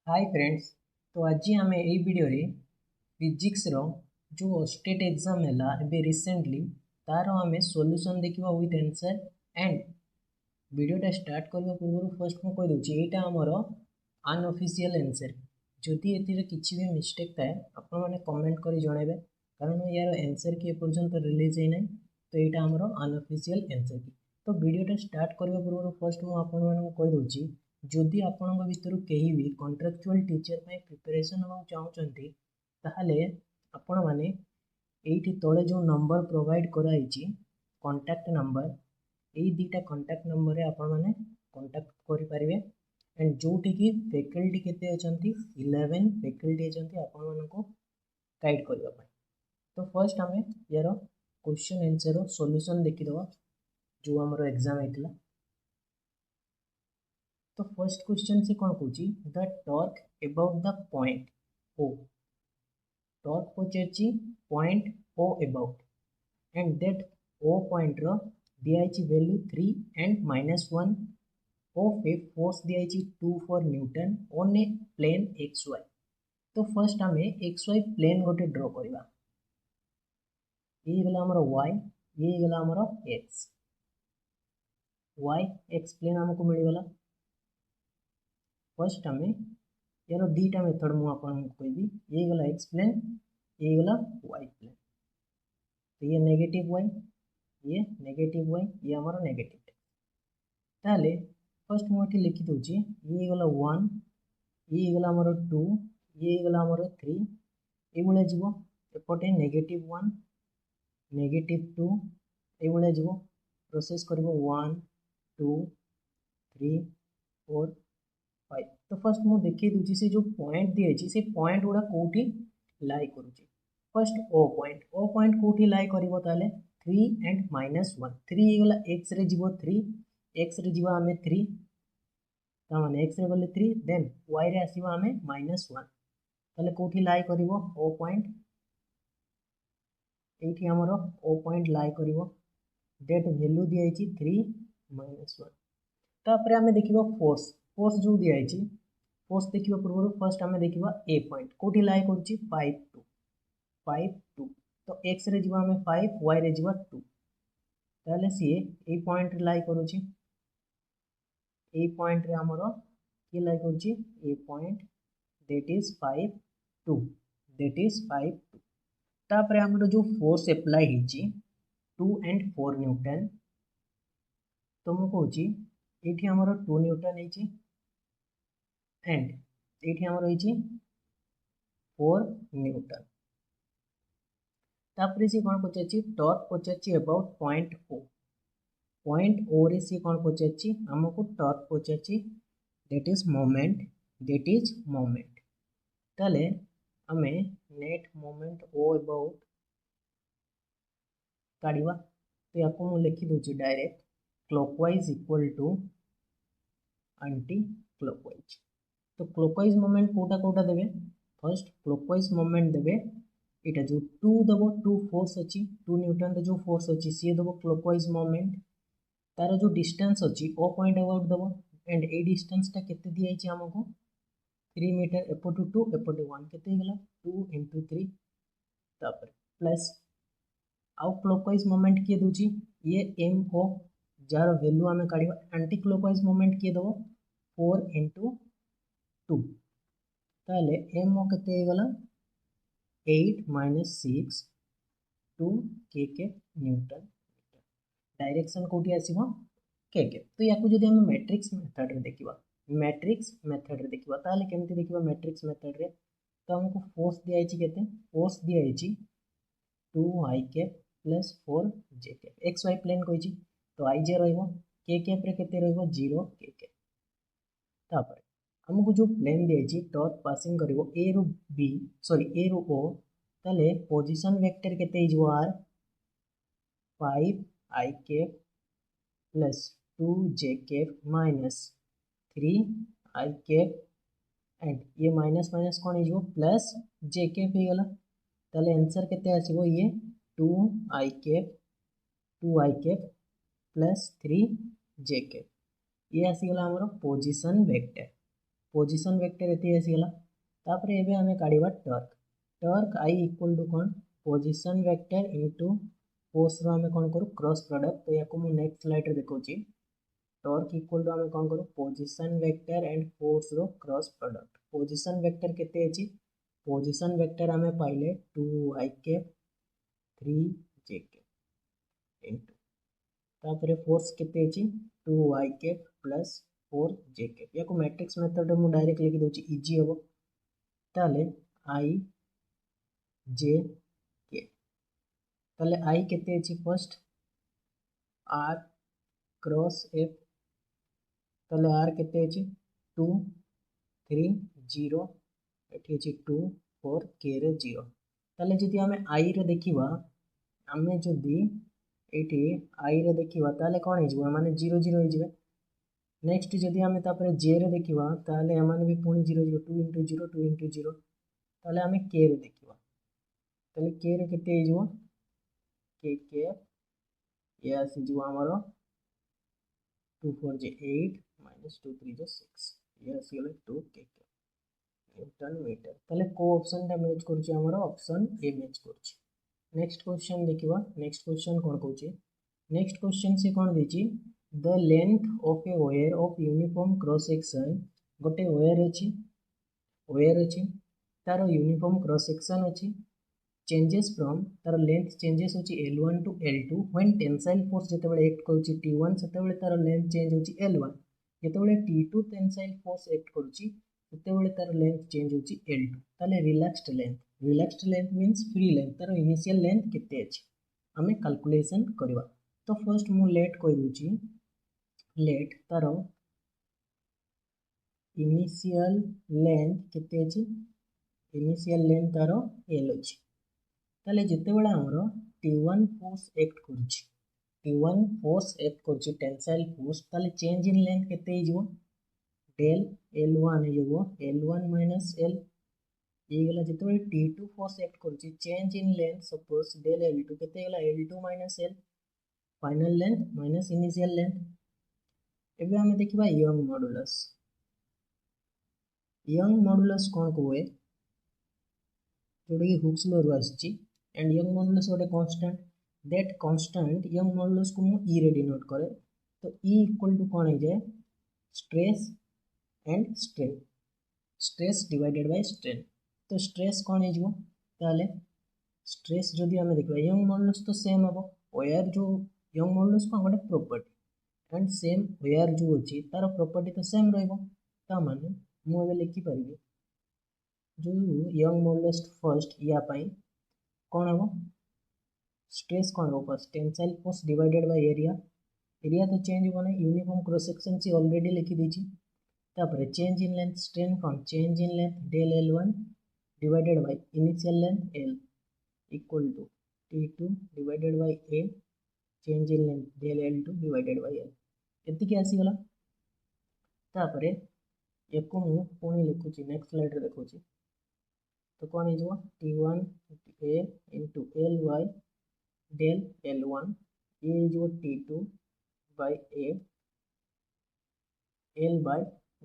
Hi friends. तो आज आम यही वीडियो रे फिजिक्स रो जो स्टेट एग्जाम है रिसेंटली तार आम सॉल्यूशन देखा विथ आंसर एंड वीडियोटा स्टार्ट करने पूर्व फर्स्ट मुझे कहीदे यहाँ आमर अनऑफिशियल आंसर जदि ए किसी भी मिस्टेक थाए आपण मैंने कमेंट कर जनइबे कारण यार आंसर की एपर्यंत रिलीज होना तो यहाँ आमर अनऑफिशियल आंसर की तो वीडियोटा स्टार्ट करने पूर्व फर्स्ट मुझे कहीदे जदि आपण भितर कहीं भी कॉन्ट्रैक्चुअल टीचर प्रिपरेशन होगा चाहते ताहले आपण मैंने ये तले जो नंबर प्रोवाइड कराई कॉन्टैक्ट नंबर यही दुटा कॉन्टैक्ट नंबर आपण मैंने कॉन्टैक्ट करेंगे एंड जोटी की फैकल्टी केते अछंती 11 फैकल्टी अछंती आपण मानको गाइड करबा पई। तो फर्स्ट आम यार क्वेश्चन आंसर सॉल्यूशन देखिदवा जो हमरो एग्जाम हेतला। तो फर्स्ट क्वेश्चन से कौन कौची the torque about the point O torque पचारची point O about and that O point रो दियाची वैल्यू 3 एंड -1 ओ पे फोर्स दियाची 2 for newton on a plane X Y. तो फर्स्ट आम एक्स वाई प्लेन गोटे ड्रॉ करवा ये गला हमर वाई ये गला हमर एक्स वाई एक्स प्लेन हमको मिलगला। फर्स्ट आम यार दीटा मेथड मुझे कहबी ये गला एक्स प्लेन ये गला वाई प्लेन तो ये नेगेटिव वाई ये हमारा नेगेटिव ताले फर्स्ट मुझे लिखी दूची ये गला 1 ये गला हमारा 2 ये गला हमारा 3 ये जीव एपटे -1 -2 ये जीव प्रोसेस कर 1 2 3 4 5। तो फर्स्ट मुझे देखी दूची से जो पॉइंट दिए से पॉइंट गुड़ा कौटी लाई करुचे फर्स्ट ओ पॉइंट कौटी लाई करिवो ताले 3 एंड -1 3 गला एक्स रे जीवो 3 एक्स रे जीवा हमें 3 तामाने एक्स रे गले 3 देन वाई रे आसीबा हमें -1 ताले कौटी लाई करिवो ओ पॉइंट एठी हमरो ओ पॉइंट लाई करिवो दैट वैल्यू दियाइची 3 -1। तापरे हमें देखिबो फोर्स जो दियाइची फोर्स देखिबा पूर्व फर्स्ट आम देखा ए पॉइंट कौटी लाई करुची 5 2 तो एक्स रे जीवा हमें 5 वाई रे जीवा 2 ताले सी ए पॉइंट लाई करुची ए पॉइंट रे हमर के लाई करुची A point that is 5 2 that is 5 2 तापरे हमर जो फोर्स अप्लाई हिची 2 एंड 4 न्यूटन तो मु कहूची एठी हमर 2 न्यूटन हिची एंड ये आम रही 4 न्यूटन तापर सी कौन पचार टॉर्क पचार अबाउट पॉइंट ओ रे सी कौन पचार आमको टॉर्क पचार दैट इज मोमेंट ताले आमे नेट मोमेंट ओ अबाउट काढ़ा तो या मुझे लिखी दूसरी direct clockwise equal to anti clockwise. तो क्लॉकवाइज मोमेंट कोटा कोटा देवे फर्स्ट क्लॉकवाइज मोमेंट देवे इटा जो 2 दबो 2 फोर्स अच्छी 2 न्यूटन रे जो फोर्स अच्छी सी दबो क्लॉकवाइज मोमेंट तार जो डिस्टेंस अच्छी ओ पॉइंट अबाउट दबो एंड ए डिस्टेंस टा केते दियाइछि हमको 3 मीटर एपटू 2 एपटू 1 केते गला 2 * 3 तापर प्लस आउ क्लॉकवाइज मोमेंट किए दूची ये एम ओ जार वैल्यू आमे काढिबा एंटी क्लॉकवाइज मोमेंट किए दबो 4 * 2 ताले एम ओ केते गला 8 - 6 2 के न्यूटन डायरेक्शन कोठी आसीबो के तो याकू जदि हम मैट्रिक्स मेथड रे देखिबा ताले केमति देखिबा मैट्रिक्स मेथड रे तो हमको फोर्स दियाइछि केते फोर्स दियाइछि 2 i cap plus 4 j cap X Y plane कहिछि तो i j रहइबो के कैप रे केते रहइबो 0 के कैप तापर हमको जो प्लेन दिए टॉर्क पासिंग करिवो ए रु बी सॉरी ए रु ओ ताले पोजीशन वेक्टर केते इजो R 5 i cap plus 2 j cap minus 3 i cap and ये माइनस माइनस कौन इजो प्लस j कैप ही गला ताले आंसर केते आसीबो ये 2 i cap plus 3 j cap ये आसीगला हमरो पोजीशन वेक्टर पोजिशन वेक्टर ये आसीगला तापर एबे आमे काढिबा टॉर्क टॉर्क आई इक्वल टू कोन पोजिशन वेक्टर इनटू फोर्स रो आमे कोन करू क्रॉस प्रोडक्ट तो याको मु नेक्स्ट स्लाइड रे देखौची टॉर्क इक्वल टू आमे कोन करू पोजिशन वेक्टर एंड फोर्स रो क्रॉस प्रोडक्ट पोजिशन वेक्टर केते अछि पोजिशन वेक्टर आमे पाइले 2i cap 3j cap into तापर फोर्स केते अछि 2i cap plus 4j cap याको मैट्रिक्स मेथड रे मु डायरेक्ट लिखि दोची इजी हबो ताले i j k ताले i केते अछि फर्स्ट r क्रॉस f ताले r केते अछि 2 3 0 एठी अछि 2 4 k रे 0 ताले जदि हमें i रे देखिबा हमें जदि एठी i रे देखिबा ताले कोन हे जिवो माने 0 0 हे जिवे नेक्स्ट जदि हमें तापर j रे देखिबा ताले हमाने भी पुणी 0 0 2 into 0 2 into 0 ताले हमें k रे देखिबा ताले k रे केते हे जिवो k k ये आसी जिवो हमरो 2 4 j 8 minus 2 3 j 6 ये आसी गले 2 k k न्यूटन मीटर ताले को ऑप्शन टा मैच करछि हमरो ऑप्शन ए मैच करछि नेक्स्ट क्वेश्चन देखिबा नेक्स्ट क्वेश्चन कोन कहूची नेक्स्ट क्वेश्चन से कोन देछि the length of a wire of uniform cross section गोटे वायर अछि तार यूनिफॉर्म क्रॉस सेक्शन अछि चेंजेस फ्रॉम तार लेंथ चेंजेस होछि L1 to L2 when tensile force जेतेबेले एक्ट करूछि T1 सेतेबेले तार लेंथ चेंज होछि L1 जेतेबेले T2 टेंसाइल फोर्स एक्ट करूछि सेतेबेले तार लेंथ चेंज होछि L2 ताले relaxed length means free length तार इनिशियल लेंथ केते अछि हमें कैलकुलेशन करबा तो फर्स्ट मु लेट कहि दोछि लेट तार इनिशियल लेंथ केते अछि इनिशियल लेंथ तार L अछि ताले जेतेबेले हमरो T1 फोर्स एक्ट करूछि टेंसाइल फोर्स ताले चेंज इन लेंथ केते हिजो del L1 हिजो L1 minus L ये गला जेतेबेले T2 फोर्स एक्ट करूछि change in length suppose del L2 केते गला L2 minus L final length minus initial length एबे हमें देखिबा यंग मॉडुलस कोन कोए जोडे हुक्स लॉ रो आछि एंड यंग मॉडुलस गोटे constant that constant young modulus को मु e रे डिनोट करे तो e इक्वल टू कोन हे जाय stress and strain stress divided by strain तो स्ट्रेस कोन हे जिवो ताले स्ट्रेस जदि हमें देखबा यंग मॉडुलस तो सेम हबो वायर जो यंग मॉडुलस को गोटे प्रॉपर्टी एंड सेम वायर जो अछि तार प्रॉपर्टी तो सेम रहइबो ता माने मु एबे लिखि परिबे जो यंग मॉडुलस फर्स्ट या पाई कोन हबो स्ट्रेस कोन हबो first tensile force divided by area तो चेंज होबो नै यूनिफॉर्म क्रॉस सेक्शन से ऑलरेडी लिखि दैछि तापर चेंज इन लेंथ स्ट्रेन कोन change in length del L1 divided by initial length L equal to T2 divided by A change in length del L2 divided by L एति के आसी गला तापर एको मु पुणी लिखुची नेक्स्ट स्लाइड रे देखुची तो कोन हिजो T1 A into Ly del L1 ये हिजो T2 by A L by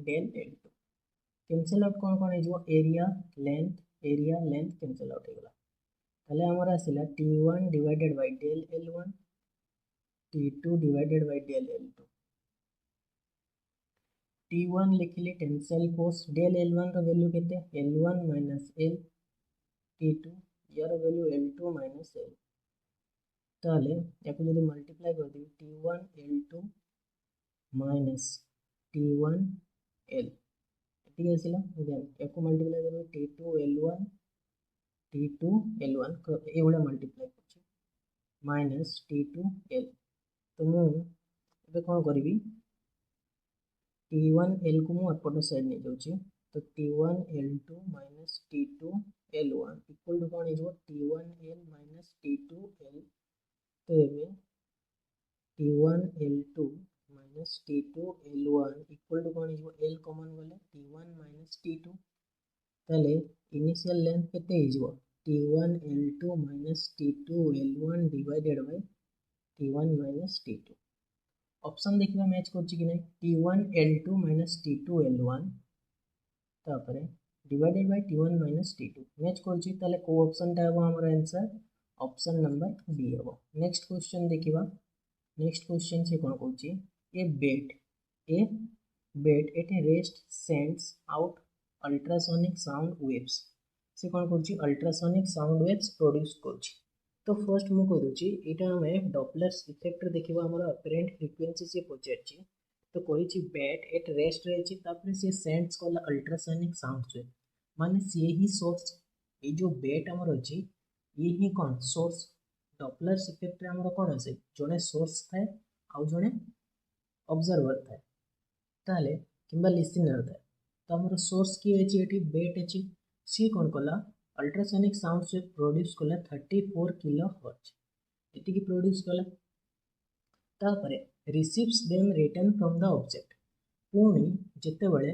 del L2 cancel out कोन हिजो एरिया लेंथ कैंसिल आउट हेगला ताले हमरा आसिला T1 divided by del L1 T2 divided by del L2 T1 लिखिले टेंसाइल फोर्स del L1 रो वैल्यू केते L1 minus L T2 यार वैल्यू L2 minus L ताले याको जदि मल्टीप्लाई कर दी T1 L2 minus T1 L ठीक है सिला देन याको मल्टीप्लाई कर T2 L1 ए वाला मल्टीप्लाई करछि माइनस T2 L तो मु एबे कोन करबी T1 L को मु अपट साइड नै जाउछि तो T1 L2 minus T2 L1 equal to कोन हिजो T1 L minus T2 L तो एबे T1 L2 minus T2 L1 equal to कोन हिजो L कॉमन गले T1 minus T2 ताले इनिशियल लेंथ केते हिजो T1 L2 minus T2 L1 divided bye T1 minus T2 option देखिबा match करछि कि नै T1 L2 minus T2 L1 तापर divided by T1 minus T2 match करछि ताले को ऑप्शन टा हेबो हमर आंसर ऑप्शन नंबर बी हेबो। नेक्स्ट क्वेश्चन देखिबा। नेक्स्ट क्वेश्चन से कोन कहछि a bat at a rest sends out ultrasonic sound waves से कोन करछि अल्ट्रासोनिक साउंड वेव्स प्रोड्यूस करछि। तो फर्स्ट मु कह दोछि एटा हमें डॉपलर इफेक्ट देखिबा हमर अपरेंट फ्रीक्वेंसी से पहुंचछि। तो कही बैट एट रेस्ट रही सी सेंड्स कला अल्ट्रासोनिक साउंड वेव माने सी ही सोर्स ये जो बैट आमर अच्छी ये ही कौन सोर्स डॉपलर इफेक्ट आमर कौन आसे जड़े सोर्स थाए आउ जड़े ऑब्जर्वर थाए ताले किंबा लिसनर थाए। तो आमर सोर्स किए अच्छी बैट अच्छी सी कौन कला अल्ट्रासोनिक साउंड वेव प्रोड्यूस कला 34 किलो हर्ट्ज एति की प्रोड्यूस कला। तापरे receives them return from the object पुणी जिते बड़े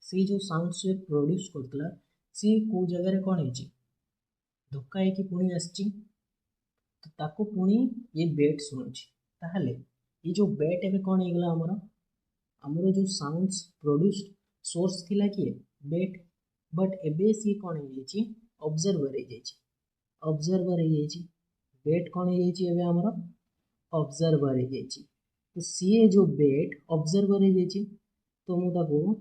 सी जो साउंड वेव प्रोड्यूस करतला सी को जगह रे कौन है धक्का है कि पुणी आसची तो ताको पुणी ये बेट शुणुची ताहले ये जो बेट एबे कौन हो गला हमरो जो साउंड्स प्रोड्यूस सोर्स थिला कि बेट बट एबे सी कौन है ऑब्जर्वर है ऑब्जर्वर है बेट कौन है एबे हमरो ऑब्जर्वर है। तो सी जो बेट ऑब्जर्वर है तो मुझे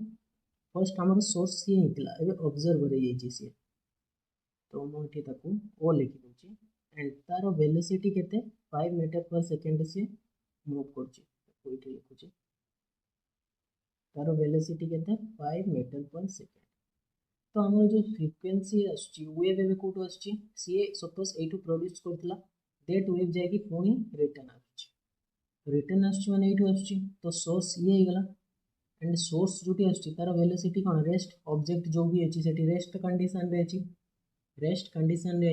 फर्स्ट आम सोर्स सी होता है ऑब्जर्वर है सी तो मुझे ओ लिखी दूसरी एंड तार वेलोसिटी केते 5 मीटर पर सेकेंड से मूव कर लिखुचे तार वेलोसिटी केते 5 मीटर पर सेकेंड। तो आम जो फ्रिक्वेन्सी वेव एवं कौटू आसी सपोज यू प्रोड्यूस करता डेट वेव जाकि पुणी रिटर्न आसने ये तो सोर्स ये गला एंड सोर्स जो तार वेलोसिटी कौन रेस्ट ऑब्जेक्ट जो भी अच्छी से रेस्ट कंडीशन रे रेस्ट कंडीशन रे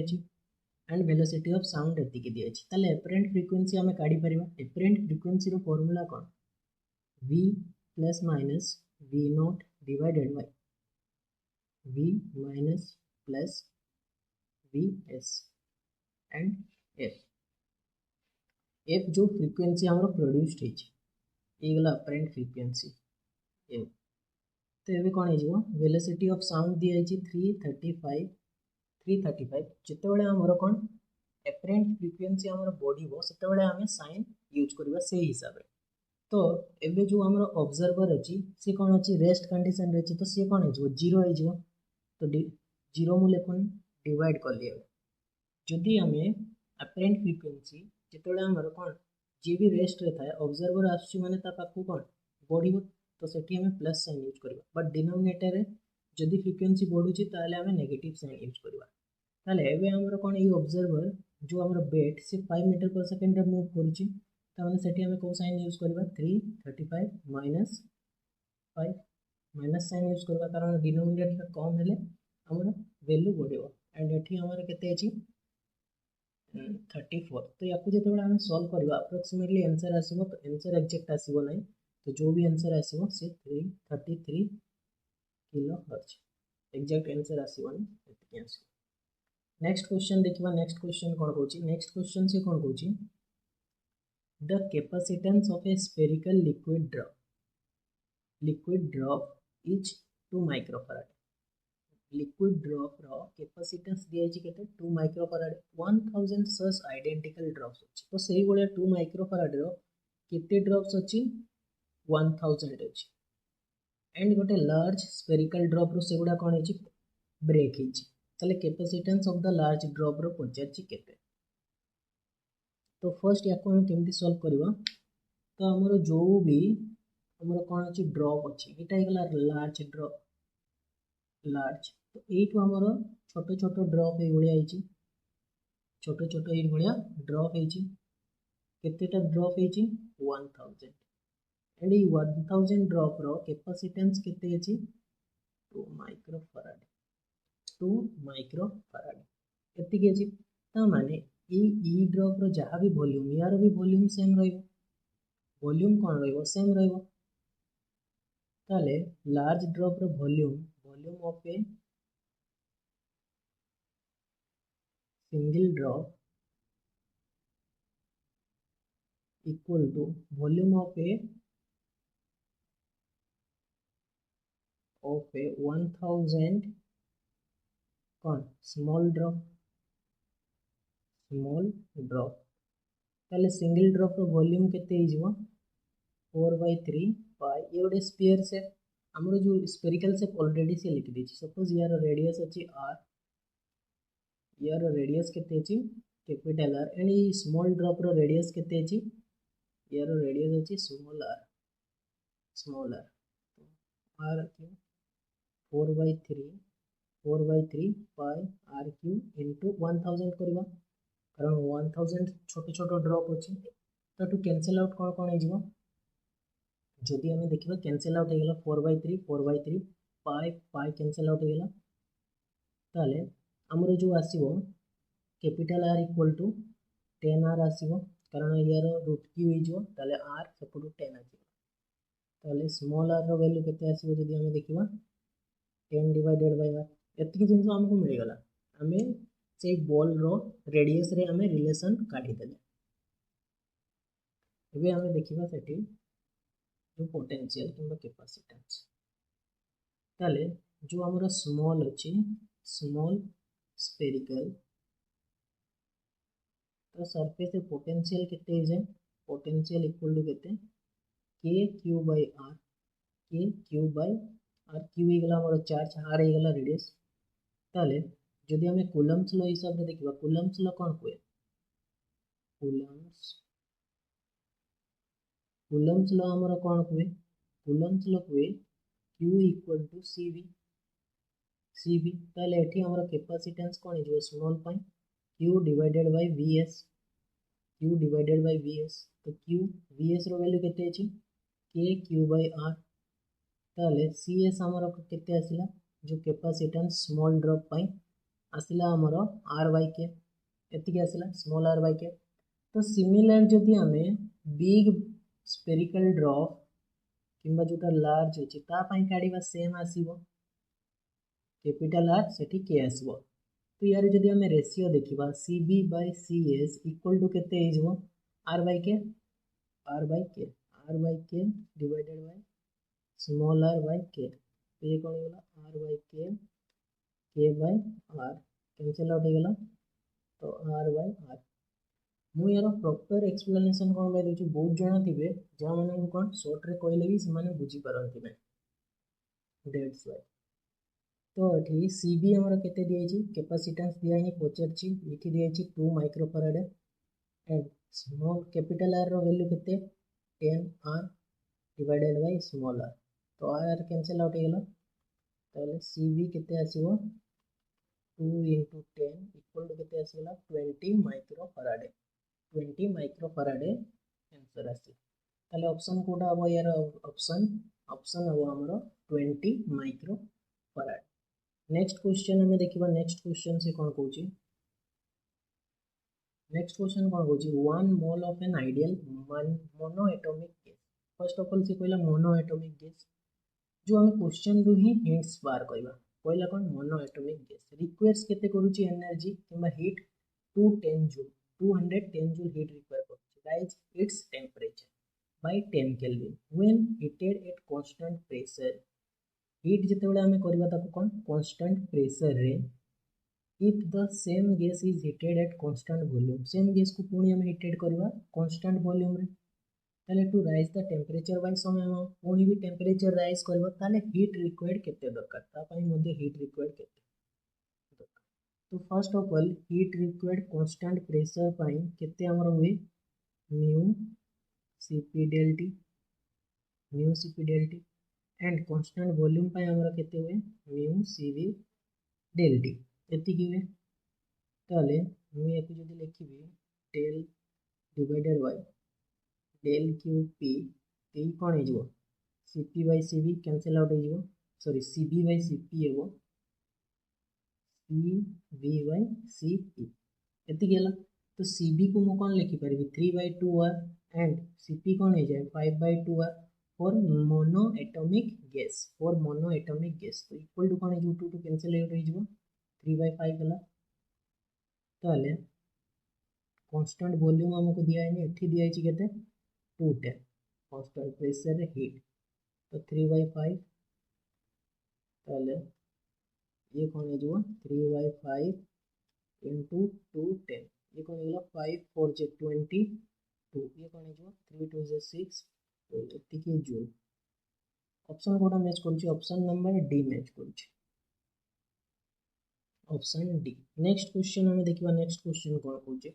एंड वेलोसिटी ऑफ साउंड एतिकी दी अछि ताले एपरेंट फ्रीक्वेंसी हमें काढी परिबा। एपरेंट फ्रीक्वेंसी रो फार्मूला कौन v plus minus v not divided by v minus plus vs and f f जो फ्रीक्वेंसी हमरो प्रोड्यूस्ड है गला अपरेंट फ्रीक्वेंसी f। तो ये कौन हो वेलोसिटी ऑफ साउंड दी है 335 जिते बड़े आमर कौन एपरेंट फ्रीक्वेंसी आमर बढ़ो से आम साइन यूज करवा से हिसाब से। तो एबे जो आमर ऑब्जर्वर अच्छी सी कौन अच्छी रेस्ट कंडीशन रही तो सी कौन हो जीरो हो तो जीरो मु लिखुनी डिवाइड कर लिया जदि आम एपरेंट फ्रीक्वेंसी जिते आमर कौन जी भी रेस्ट रे था ऑब्जर्वर आसुची माने ता पाखु कौन बढ़ो तो सेठी हमें प्लस साइन यूज करवा बट डिनोमिनेटर जदि फ्रीक्वेंसी बढ़ुची ताले हमें नेगेटिव साइन यूज करवा ताले एबे हमर कौन ये ऑब्जर्वर जो हमर बेट से 5 मीटर पर सेकेंड मूव करूची ताने सेठी हमें को साइन यूज करवा 335 माइनस 5 माइनस साइन यूज करवा कारण डिनोमिनेटर कम हेले हमर वैल्यू बढ़िबो एंड एठी हमर केते अछि 34। तो या जो आम सॉल्व करवा अप्रोक्सीमेटली आंसर आसो तो आंसर एक्जेक्ट आसो ना तो जो भी आंसर आसो से 333 किलो हर्ट्ज एक्जेक्ट आंसर आसो ना। नेक्स्ट क्वेश्चन देखिबा। नेक्स्ट क्वेश्चन कौन कहूँ नेक्स्ट क्वेश्चन से कौन कहूँ the capacitance of a spherical liquid drop is 2 microfarad liquid drop रो कैपेसिटेंस दिया केते 2 माइक्रोफैराड 1000 सस आइडेंटिकल ड्रॉप्स अछि तो सही बोले 2 माइक्रोफैराड रो केते ड्रॉप्स अछि 1000 अछि एंड गोटे लार्ज स्फेरिकल ड्रॉप रो सेगुडा कोन अछि ब्रेक हिच ताले capacitance of the large drop रो पचारछि केते। तो फर्स्ट याको हम केमती सॉल्व करबा तो हमरो जो भी हमरो कोन अछि ड्रॉप अछि एटा गला लार्ज ड्रॉप लार्ज तो एठो हमरो छोटो छोटो ड्रॉप ए भलिया आइछि छोटो छोटो ए भलिया ड्रॉप आइछि केतेटा ड्रॉप आइछि 1000 एंड ये 1000 ड्रॉप रो कैपेसिटेंस केते अछि 2 माइक्रोफैराड 2 माइक्रोफैराड एति के अछि ता माने ई ड्रॉप रो जहाँ भी वॉल्यूम यार भी वॉल्यूम सेम रहइबो वॉल्यूम कौन रहइबो सेम रहइबो ताले लार्ज ड्रॉप रो volume of a single drop equal to volume of a of a 1000 कौन स्मॉल ड्रॉप ताले सिंगल ड्रॉप वॉल्यूम केते हिजबो 4/3 पाई ये गोटे स्फीयर शेप आमर जो स्फेरिकल शेप ऑलरेडी से लिखि देछि सपोज यार रेडियस अछि r यार रेडियस केते अछि कैपिटल R एंड ये स्मॉल ड्रॉप रो रेडियस केते अछि यार रेडियस अछि small r r Q 4/3 pi r Q into 1000 करबा कारण 1000 छोट छोट ड्रॉप अछि तो टू कैंसिल आउट कोन हिजबो जदि आम देखा कैंसिल आउट होगा 4/3 पाई कैंसिल आउट होगा ताले आमर जो आसो capital R equal to 10R आसो कारण यार रूट क्यू हो R सेपटू 10 आसो स्मॉल r रो वैल्यू केते आसो जदि आम देखा 10 डिवाइडेड बाय r एतिक जिन आमको मिलगला आम से बॉल रो रेडियस रे आम रिलेशन काढ़ीदेले एबे आम देखा सेठी जो पोटेंशियल किंबा कैपेसिटेंस ताले जो हमारा स्मॉल अच्छी स्मॉल स्फेरिकल तो सरफेस से पोटेंशियल केते जाए पोटेंशियल इक्वल टू केते k q by r q गला हमारा चार्ज r गला रेडियस ताले जदि हमें कूलम्स लॉ हिसाब से देखिबा कूलम्स लॉ कोन कोए कूलम्स लॉ हमारा कोन कोए कूलम्स लॉ कोए q इक्वल टू cv ताले एठी हमारा कैपेसिटेंस कोन जो small pi q divided by vs तो q vs रो वैल्यू केते अछि k q by r ताले cs हमारा केते आसिला जो कैपेसिटेंस स्मॉल ड्रॉप पाई आसिला हमारा r by k एतिके आसिला स्मॉल r by k तो सिमिलर जदि हमें बिग स्फेरिकल ड्रॉप किंबा जोटा लार्ज अछि ता पई काढिबा सेम आसीबो कैपिटल R सेठी k आसीबो तो यार जदि हमें रेशियो देखिबा CB by CS equal to केते हिजबो R by k divided by small r by k तो ये कोन होला R by k by r cancel out हो गला तो R by r मु यार प्रॉपर एक्सप्लेनेशन कोन बाय देछु बहुत जणा थिबे जा माने को कोन शॉर्ट रे कहले भी से माने बुझी पारंती नै दैट्स व्हाई तो एठी CB हमर केते दियै छी कैपेसिटेंस दिया ही पचर छी एठी दियै छी 2 microfarad and small capital R रो वैल्यू केते 10R divided by small r तो r कैंसिल आउट हो गला ताले CB केते आसीबो 2 into 10 इक्वल टू केते आसीला 20 माइक्रोफैराड आंसर आसी ताले ऑप्शन कोडा अब यार ऑप्शन अब हमरो 20 माइक्रोफैराड नेक्स्ट क्वेश्चन हमें देखिबा नेक्स्ट क्वेश्चन से कोन कहूची नेक्स्ट क्वेश्चन कोन कहूची 1 mole of an ideal monoatomic gas first of all से कहला मोनोएटॉमिक गैस जो हमें क्वेश्चन रु ही हिंट्स बार कहबा कहला कोन मोनोएटॉमिक गैस रिक्वायर्स केते करूची एनर्जी किंबा heat 210 joule 210 joule heat required to rise its temperature by 10 Kelvin when heated at constant pressure. Heat जितेबले आमे करबा ताको कोन constant pressure रे if the same gas is heated at constant volume same gas को पुणी आमे heated करबा constant volume रे ताले to rise the temperature by some amount पुणी भी temperature rise करबा ताले heat required केते दरकार ता पई मध्ये heat required केते तो first of all heat required constant pressure पाई केते हमर हुए mu CP delta T and constant volume पाई हमर केते हुए म्यू सीवी डेल्टी एति की हुए ताले मु एति जदि लिखिबी del divided by del Q P T कोन हिजबो CP by CV cancel out हिजबो सॉरी सीबी बाय सीपी हेबो CB by CP एति गेला तो CB को मु कोन लिखि परबी 3/2R एंड CP कोन हो जाए 5/2R फॉर मोनोएटॉमिक गैस तो इक्वल टू कोन हो 2 टू कैंसिल आउट हो जिवो 3/5 गेला ताले कांस्टेंट वॉल्यूम हमको दिया है एठी दिया है केते 210 कांस्टेंट प्रेशर हीट तो 3/5 ताले ये कौन है जो 3/5 इंटू 2 10 ये कौन है 5 4 जे 22 ये कौन है जो 3 2 जे 6 तो एतिकी जूल ऑप्शन कोटा मैच करूँ ऑप्शन नंबर डी मैच करूँ ऑप्शन डी। नेक्स्ट क्वेश्चन हमें देखिए नेक्स्ट क्वेश्चन कौन कौचे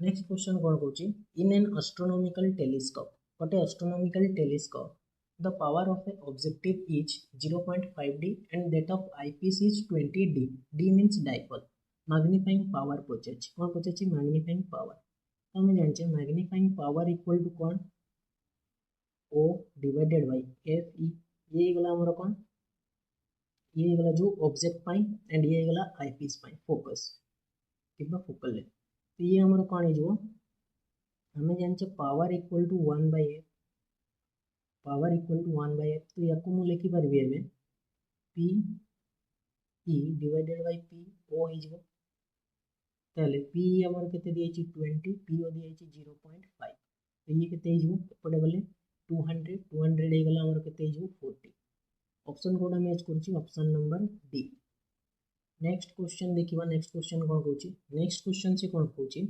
नेक्स्ट क्वेश्चन कौन कौचे in an astronomical telescope what a astronomical telescope the power of an objective is 0.5 d and that of eyepiece is 20 d d means dipole magnifying power पहुंचे कौन पहुंचे magnifying power तो हमें जानते हैं magnifying power equal to कौन O divided by f e ये गला हमारा कौन ये गला जो ऑब्जेक्ट पाई एंड ये गला आईपीस पाई फोकस कितना फोकल लेंथ तो ये हमारा कौन है जो हमें जानते हैं power equal to 1/f power equal to 1/f तो याको मु लिखि परबे हमें p e divided by p o हिजबो ताले p हमर केते दियै छी 20 p o दियै छी 0.5 तो ये केते हिजबो एपटे गले 200 200 ए गला हमर केते हिजबो 40 ऑप्शन कोड मैच करछि option number D. Next question देखिबा नेक्स्ट क्वेश्चन कोन कहूछि नेक्स्ट क्वेश्चन से कोन कहूछि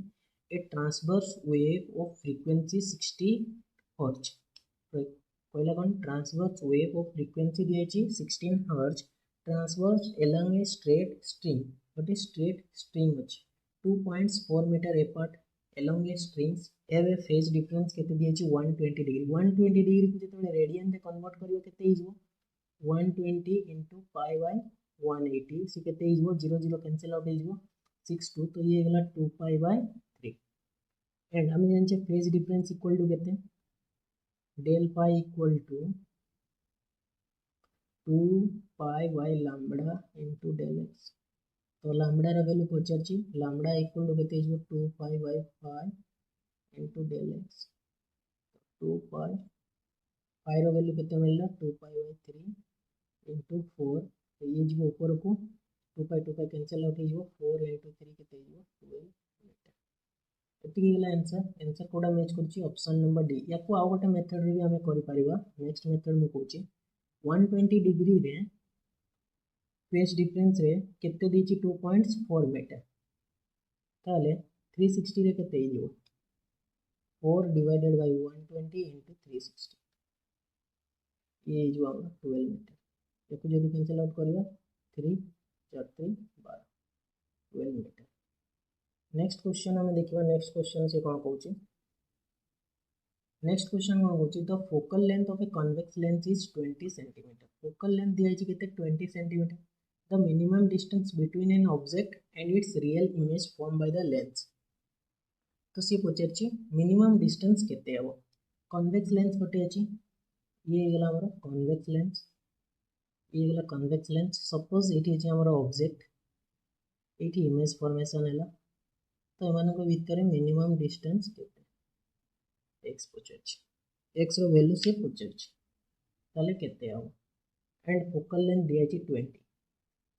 a transverse wave of frequency 60 hertz पहला कौन ट्रांसवर्स वेव ऑफ फ्रीक्वेंसी दिए 16 hertz transverse along a straight string but a straight string अछि 2.4 metre apart along a strings have a phase difference केते दिए 120 degree 120 degree को जेते radian रे convert करियो केते हिजो 120 into pi by 180 से केते हिजो 0 0 कैंसिल आउट हिजो 62 तो ये गला 2 pi by 3 एंड हम जान फेज डिफरेंस इक्वल टू केते del pi equal to 2 pi by lambda into del x तो lambda रा वैल्यू पहुंची lambda equal to केते जो 2 pi by 5 into del x 2 pi pi रा वैल्यू केते मिलला 2 pi by 3 into 4 तो ये जो ऊपर को 2 pi कैंसिल आउट हो 4 into 3 केते जो 12 एतिकी गला आंसर आंसर कोडा मैच करछि ऑप्शन नंबर डी याको आ गोटे मेथड रे भी हमें करि परिबा नेक्स्ट मेथड मु कहछि 120 डिग्री रे फेज डिफरेंस रे केते दैछि 2.4 मीटर ताले 360 रे केते हिजो 4 डिवाइडेड बाय 120 into 360 ये जो हम 12 मीटर याको जदी कैंसिल आउट करबा 3 4 3 12 12 मीटर। नेक्स्ट क्वेश्चन हमें देखिबा नेक्स्ट क्वेश्चन से कोन कहउछि नेक्स्ट क्वेश्चन कोन कहउछि the focal length of a convex lens is 20 centimetre focal length दिया छै केते 20 centimetre the minimum distance between an object and its real image form by the lens तो से पचरछि मिनिमम डिस्टेंस केते हबो कन्वेक्स लेंस पटे अछि ये गला हमर कन्वेक्स लेंस ये गला कन्वेक्स लेंस सपोज एठी अछि हमर ऑब्जेक्ट एठी इमेज फॉर्मेशन हैला तो एमानक भितर मिनिमम डिस्टेंस केते x पचरछि x रो वैल्यू से पचरछि ताले केते आबो एंड फोकल लेंथ दिया छै 20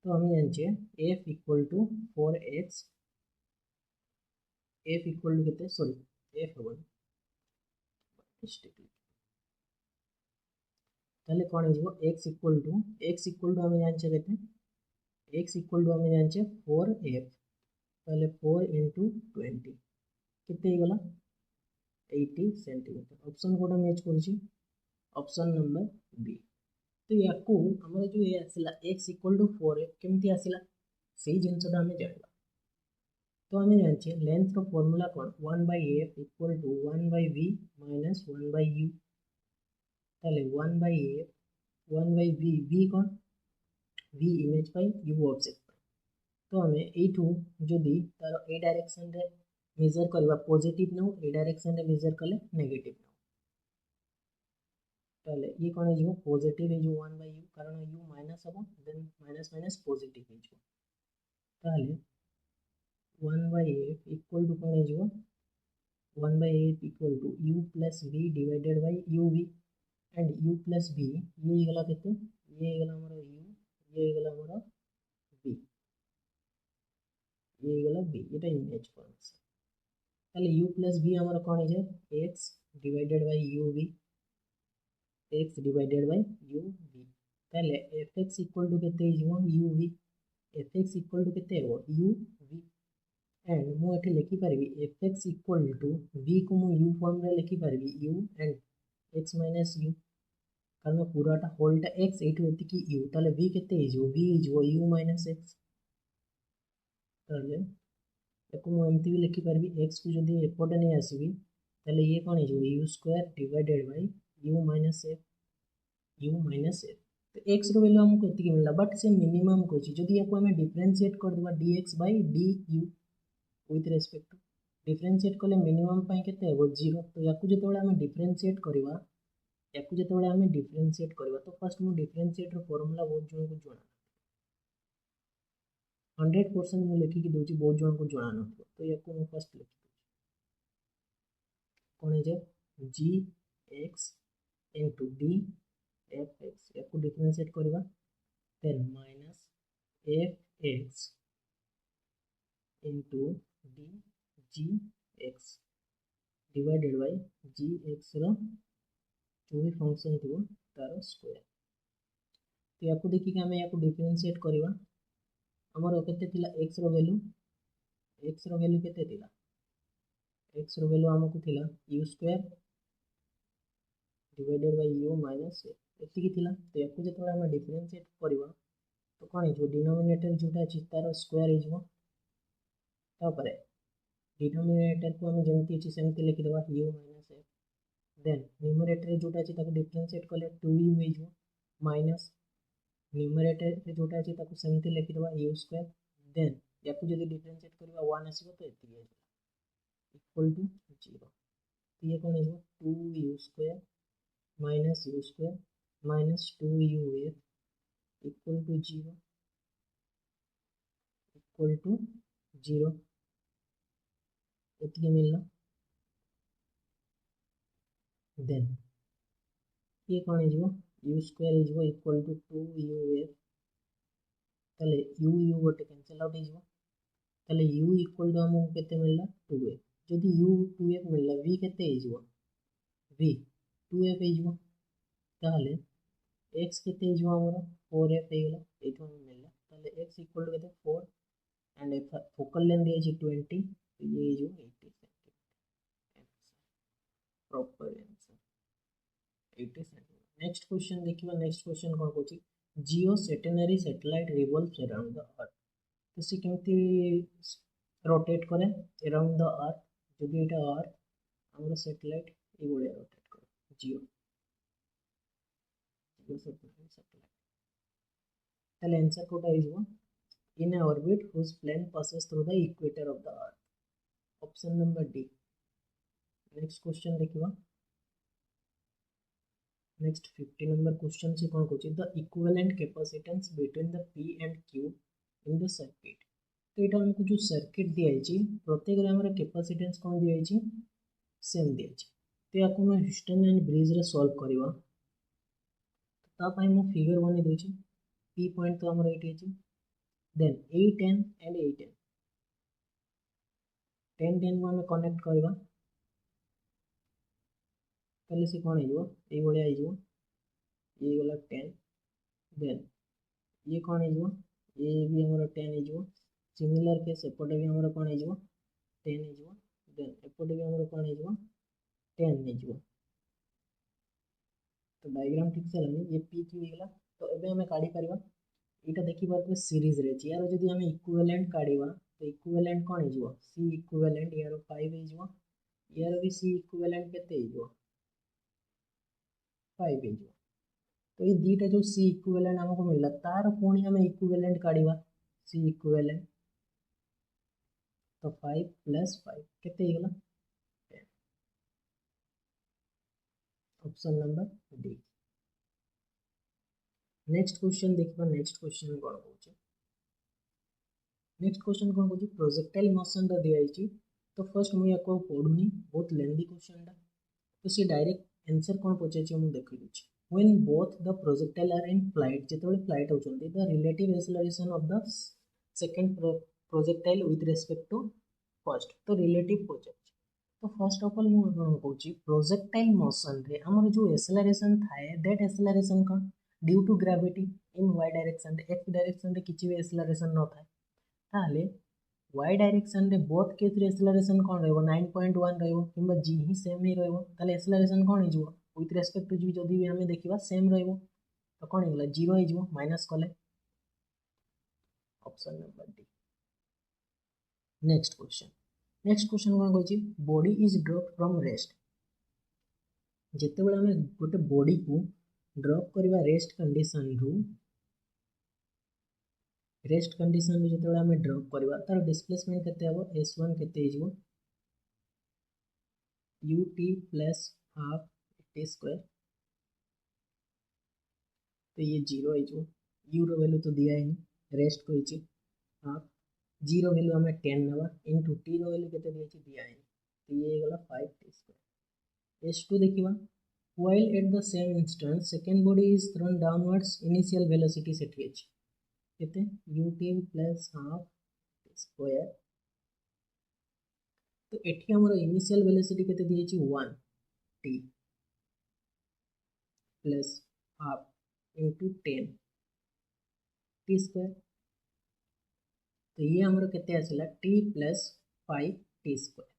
तो हम जानछे f equal to 4x f equal to केते सॉरी f हबो मिस्टेक ताले कोन हिजो x इक्वल टू हम जानछे केते x इक्वल टू हम जानछे 4f पहले 4 into 20 कितने गला 80 सेंटीमीटर ऑप्शन कोटा मैच करछि ऑप्शन नंबर बी तो याकू हमर जो ये आसिला x इक्वल टू 4 केमती आसिला सेही जिंसटा हमें जानबा तो हमें जानछि लेंथ रो फार्मूला कोन 1/f equal to 1/v minus 1/u ताले 1/f 1/v v कोन v इमेज पाई u ऑब्जेक्ट तो हमें एठू जदी तार ए डायरेक्शन रे मेजर करबा पॉजिटिव नो ए डायरेक्शन रे मेजर कले नेगेटिव नो ताले ये कोन है जो पॉजिटिव है जो 1/u कारण u माइनस हबो देन माइनस माइनस पॉजिटिव है जो ताले 1/f इक्वल टू कोन है जो 1/f equal to u plus v divided by uv and u plus v ये गला केते ये गला हमरो u ये गला हमरो v ये गला b एटा इमेज फॉर्मेशन ताले u plus v हमर कोन है x divided by uv x divided by uv ताले fx इक्वल टू केते हिजो uv fx इक्वल टू केते हो uv एंड मु एठी लिखि परबी fx इक्वल टू v को मु u फॉर्म रे लिखि परबी u and x minus u कारण पूराटा होलटा x एठु एतिकी u ताले v केते हिजो v हिजो u माइनस x ताले एको मु एमती भी लिखि परबी x को जदी एपटे नै आसीबी ताले ये कोन हिजो u square divided bye u minus f तो x रो वैल्यू हमको एतिकी मिलला बट से मिनिमम कोची जदी याको हमें डिफरेंशिएट कर देबा dx by du with respect to differentiate कले मिनिमम पाई केते हेबो 0 तो याको जेतोळे हमें डिफरेंशिएट करबा तो फर्स्ट मु डिफरेंशिएट रो फार्मूला बहुत जन को जाना 100% मु लिखि कि दोची बहुत जन को जाना न तो याको मु फर्स्ट लिखि कोन है जे g x into d fx याको डिफरेंशिएट करबा then minus fx into d gx divided by gx रो जो भी फंक्शन थी तार स्क्वायर तो याको देखि कि हमें याको डिफरेंशिएट करबा हमर केते थिला x रो वैल्यू केते थिला x रो वैल्यू हमको थिला u square divided bye u minus एति की थिला तो याको जेतोळे हम डिफरेंशिएट करबा तो कोन हिजो डिनोमिनेटर जोटा अछि तार स्क्वायर हिजो तापरे डिनोमिनेटर को हम जेमति अछि सेमति लिखि देबा u minus f then numerator जोटा अछि ताको डिफरेंशिएट कले 2u हिजो माइनस न्यूमरेटर जोटा अछि ताको सेमति लिखि देबा u स्क्वायर देन याको जदी डिफरेंशिएट करबा 1 आसीबो तो एति हे इक्वल टू 0 तो ये कोन हिजो 2u square minus u square minus 2uf equal to 0 एति मिलना देन ये कोन हिजो u स्क्वायर हिजो इक्वल टू 2uf ताले u गोटे कैंसिल आउट हिजो ताले u इक्वल टू हमको केते मिलला 2f जदी u 2f मिलला v केते हिजो v 2f हिजो ताले x केते हिजो हमरो 4f हेगला एठो मिलला ताले x इक्वल टू केते 4 एंड फोकल लेंथ दिया छी 20 तो ये हिजो 80 centimetre proper answer 80 centimetre next question देखिबा नेक्स्ट क्वेश्चन कोन कोची geostationary satellite revolves around the earth तो से केमती रोटेट करे अराउंड द अर्थ जदी एटा अर्थ हमर सैटेलाइट ए बळे रोटेट करे सैटेलाइट ताले आंसर कोटा हिजो in an orbit whose plane passes through the equator of the earth option number d next question देखिबा next 50 number question से कोन Kochi the equivalent capacitance between the p and q in the circuit तो एटा हमको जो circuit दिया छी प्रत्येक रे हमर कैपेसिटेंस कोन दिया छी सेम दिया छी तो याको मैं ह्यूस्टन एंड ब्रिज रे सॉल्व करबा ता पई मु फिगर बने दे छी p पॉइंट तो हमर एठी छी then 8n and 8n 10 को हमें कनेक्ट करबा ताले से कोन हिजो ए बळे हिजो ये वाला 10 देन ये कोन हिजो ये भी हमर 10 हिजो सिमिलर केस एपटे भी हमर कोन हिजो 10 हिजो देन एपटे भी हमर कोन हिजो 10 हिजो तो डायग्राम ठीक से लनी ये p की गेला तो एबे हमें काढी परबा एटा देखि बात में सीरीज रे छी यार जदी हमें इक्विवेलेंट काढीबा तो इक्विवेलेंट कोन हिजो c इक्विवेलेंट यार 5 हिजो यार भी c इक्विवेलेंट केते हिजो 5 हिजो तो ये दीटा जो c इक्विवेलेंट हमको मिलला तार कोनी हमें इक्विवेलेंट काढीबा c इक्विवेलेंट तो 5 + 5 केते हिगला 10 option number D next question देखिबा नेक्स्ट क्वेश्चन कोन होचे नेक्स्ट क्वेश्चन कोन होची प्रोजेक्टाइल मोशन दा दिया छी तो फर्स्ट मु याको पढुनी बहुत लेंथी क्वेश्चन दा तो से डायरेक्ट आंसर कोन पूछे छी मु देखि छी when both the projectile are in flight जेतोले फ्लाइट होचंती the relative acceleration of the second projectile with respect to first तो relative होचे तो फर्स्ट ऑफ ऑल मु कोन कहूची प्रोजेक्टाइल मोशन रे हमर जो एक्सेलरेशन थाए दैट एक्सेलरेशन कोन due to gravity in y direction x direction किसी भी एक्सेलरेशन न थाए ताहले वाई डायरेक्शन रे बोथ केस रे एक्सेलरेशन कौन रहबो 9.1 रहबो किंबा जी ही सेम ही रहबो ताले एक्सेलरेशन कौन हो जिवो विथ रेस्पेक्ट टू जी जदी भी हमें देखिबा सेम रहबो तो कौन होगला 0 हो जिवो माइनस कले option number D. Next question कौन कहछि body is drop from rest जेते बेले हमें गोटे बॉडी को ड्रॉप करबा रेस्ट कंडीशन जो हमें ड्रॉप करबा तार डिस्प्लेसमेंट केते हबो s1 केते हिजबो ut plus half t square तो ये 0 हिजबो u रो वैल्यू तो दिया ही रेस्ट कहछि हाफ 0 वैल्यू हमें 10 नबा इनटू t रो वैल्यू केते दिया ही तो ये गला 5t स्क्वायर s2 देखिबा while at the same instant second body is thrown downwards initial velocity set h केते ut plus half t square तो एठी हमर इनिशियल वेलोसिटी केते दिएछि 1 t plus half into 10 t square तो ये हमर केते आसिला t प्लस 5 t स्क्वायर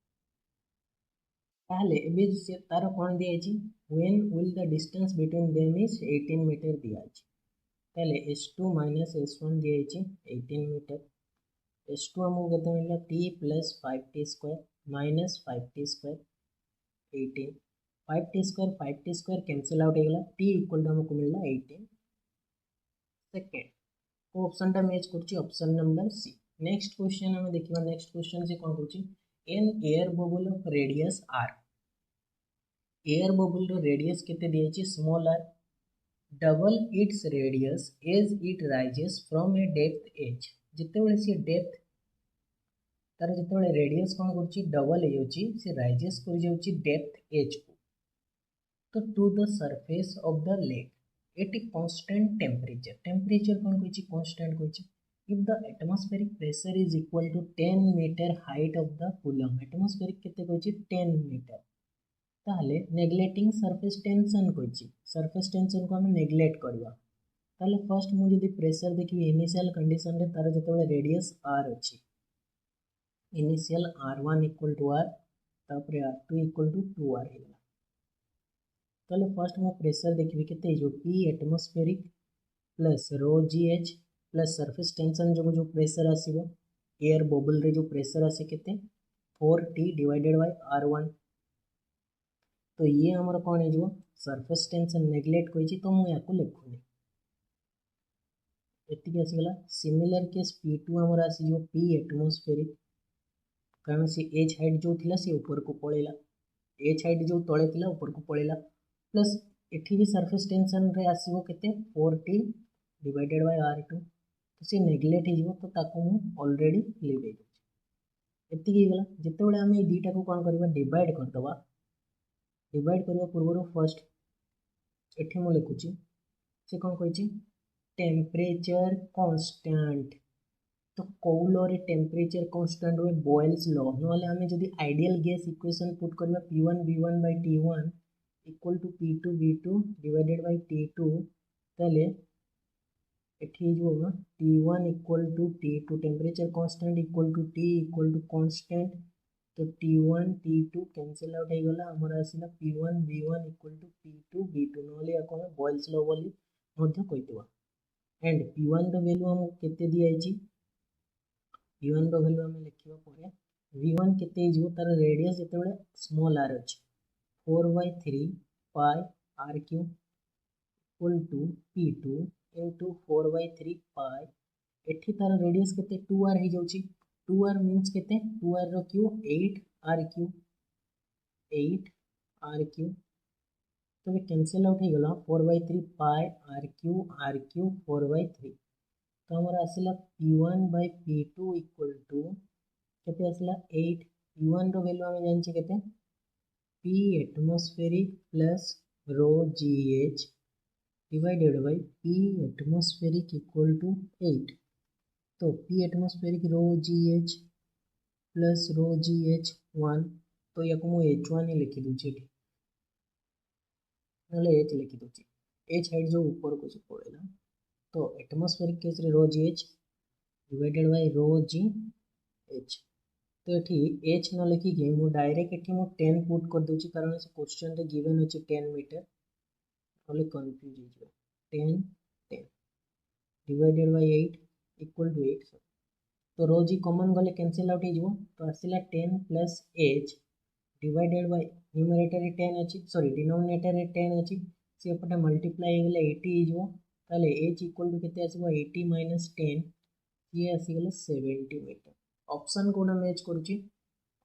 ताहले एबे से तार कोन दिएछि when will the distance between them is 18 metre दियाछि ताहले s2 minus s1 दिएछि 18 metre s2 हमको केते मिलला t plus 5t square minus 5t square 18 5t square cancel out होगला t इक्वल टू हमको मिलला 18 सेकंड को ऑप्शन टा मैच करछि option number C. Next question हमें देखिबा नेक्स्ट क्वेश्चन से कोन करछि an air bubble of radius r air bubble रो रेडियस केते दिएछि small r double its radius as it rises from a depth h जते बेले से डेप्थ तार जते बेले रेडियस कोन करछि डबल हे होछि से राइजेस कर जाउछि डेप्थ h को तो to the surface of the lake at a constant temperature कोन कहछि कांस्टेंट कहछि if the atmospheric pressure is equal to 10 metre height of the column atmospheric केते कहछि 10 मीटर ताहले नेग्लेक्टिंग सरफेस टेंशन कहछि सरफेस टेंशन को हम नेग्लेक्ट करबा ताहले फर्स्ट मु जदी प्रेशर देखि इनिशियल कंडीशन रे तार जते बेले रेडियस r अछि initial r1 equal to r तापर r2 इक्वल टू 2r हेला ताले फर्स्ट मो प्रेशर देखबी केते जो p atmospheric plus rho gh plus surface tension जो प्रेशर आसीबो एयर बबल रे जो प्रेशर आसे केते 4t डिवाइडेड बाय r1 तो ये हमर कोन हे जो सरफेस टेंशन नेग्लेक्ट कइछि तो मु याको लिखुनी एतिक आसीगला सिमिलर केस p2 हमर आसी जो p एटमॉस्फेरिक कारण से एच हाइट जो थिला से ऊपर को पळेला एच हाइट जो तळे थिला ऊपर को पळेला प्लस एठी भी सरफेस टेंशन रे आसीबो केते 4t डिवाइडेड बाय r2 तो से नेग्लेक्ट हिजबो तो ताको मु ऑलरेडी लिख दे एतिक हिगला जते बेले हम ए दीटा को कोन करबा डिवाइड कर दबा डिवाइड करबा पूर्व फर्स्ट एठी मु लिखुची से कोन कहछि टेंपरेचर कांस्टेंट तो कौल रे टेंपरेचर कांस्टेंट हुए बॉयल्स लॉ नले हमें जदी आइडियल गैस इक्वेशन पुट करबा p1 v1 by t1 equal to p2 v2 divided by t2 तले एठी जो t1 equal to t2 temperature constant equal to t equal to constant तो t1 t2 cancel out हो गला हमर आसीला p1 v1 equal to p2 v2 नले याको हम बॉयल्स लॉ बोली मध्य कहितबा एंड p1 रो वैल्यू हम केते दिया आइछि v1 रो वैल्यू हम लिखिबा परे v1 केते हिजो तार रेडियस जते बेले स्मॉल r अछि 4/3 pi r cube equal to p2 into 4/3 pi एठी तार रेडियस केते 2r हि जाउछि 2r मींस केते 2r रो क्यूब 8r क्यूब तो ये कैंसिल आउट हो गला 4/3 पाई r क्यूब 4/3 तो हमारा आसिला p1 by p2 equal to केते आसिला 8 p1 रो वैल्यू हम जानि छी केते p atmospheric plus rho gh divided by p atmospheric equal to 8 तो p atmospheric rho gh plus rho gh 1 तो याको मु h1 ही लिखि दूची नले h लिखि दूची एच हाइट जो ऊपर को जो पड़ेगा तो एटमॉस्फेरिक केस रे rho g h divided by rho g h तो ये एच न लिखिकी मु डायरेक्ट ये 10 पुट कर दूची कारण से क्वेश्चन रे गिवन अछि 10 मीटर नले कंफ्यूज हो 10 10 डिवाइडेड बाय 8 इक्वल टू 8 तो रो जी कॉमन गले कैंसिल आउट हो तो आसला 10 plus H divided bye numerator 10 अच्छी सॉरी डिनोमिनेटर 10 अच्छी से पटे मल्टीप्लाई हो 80 हो ताले एच इक्वल टू केते आसीबो 80 माइनस 10 ये आसीगले 70 मीटर ऑप्शन कोना मैच करूची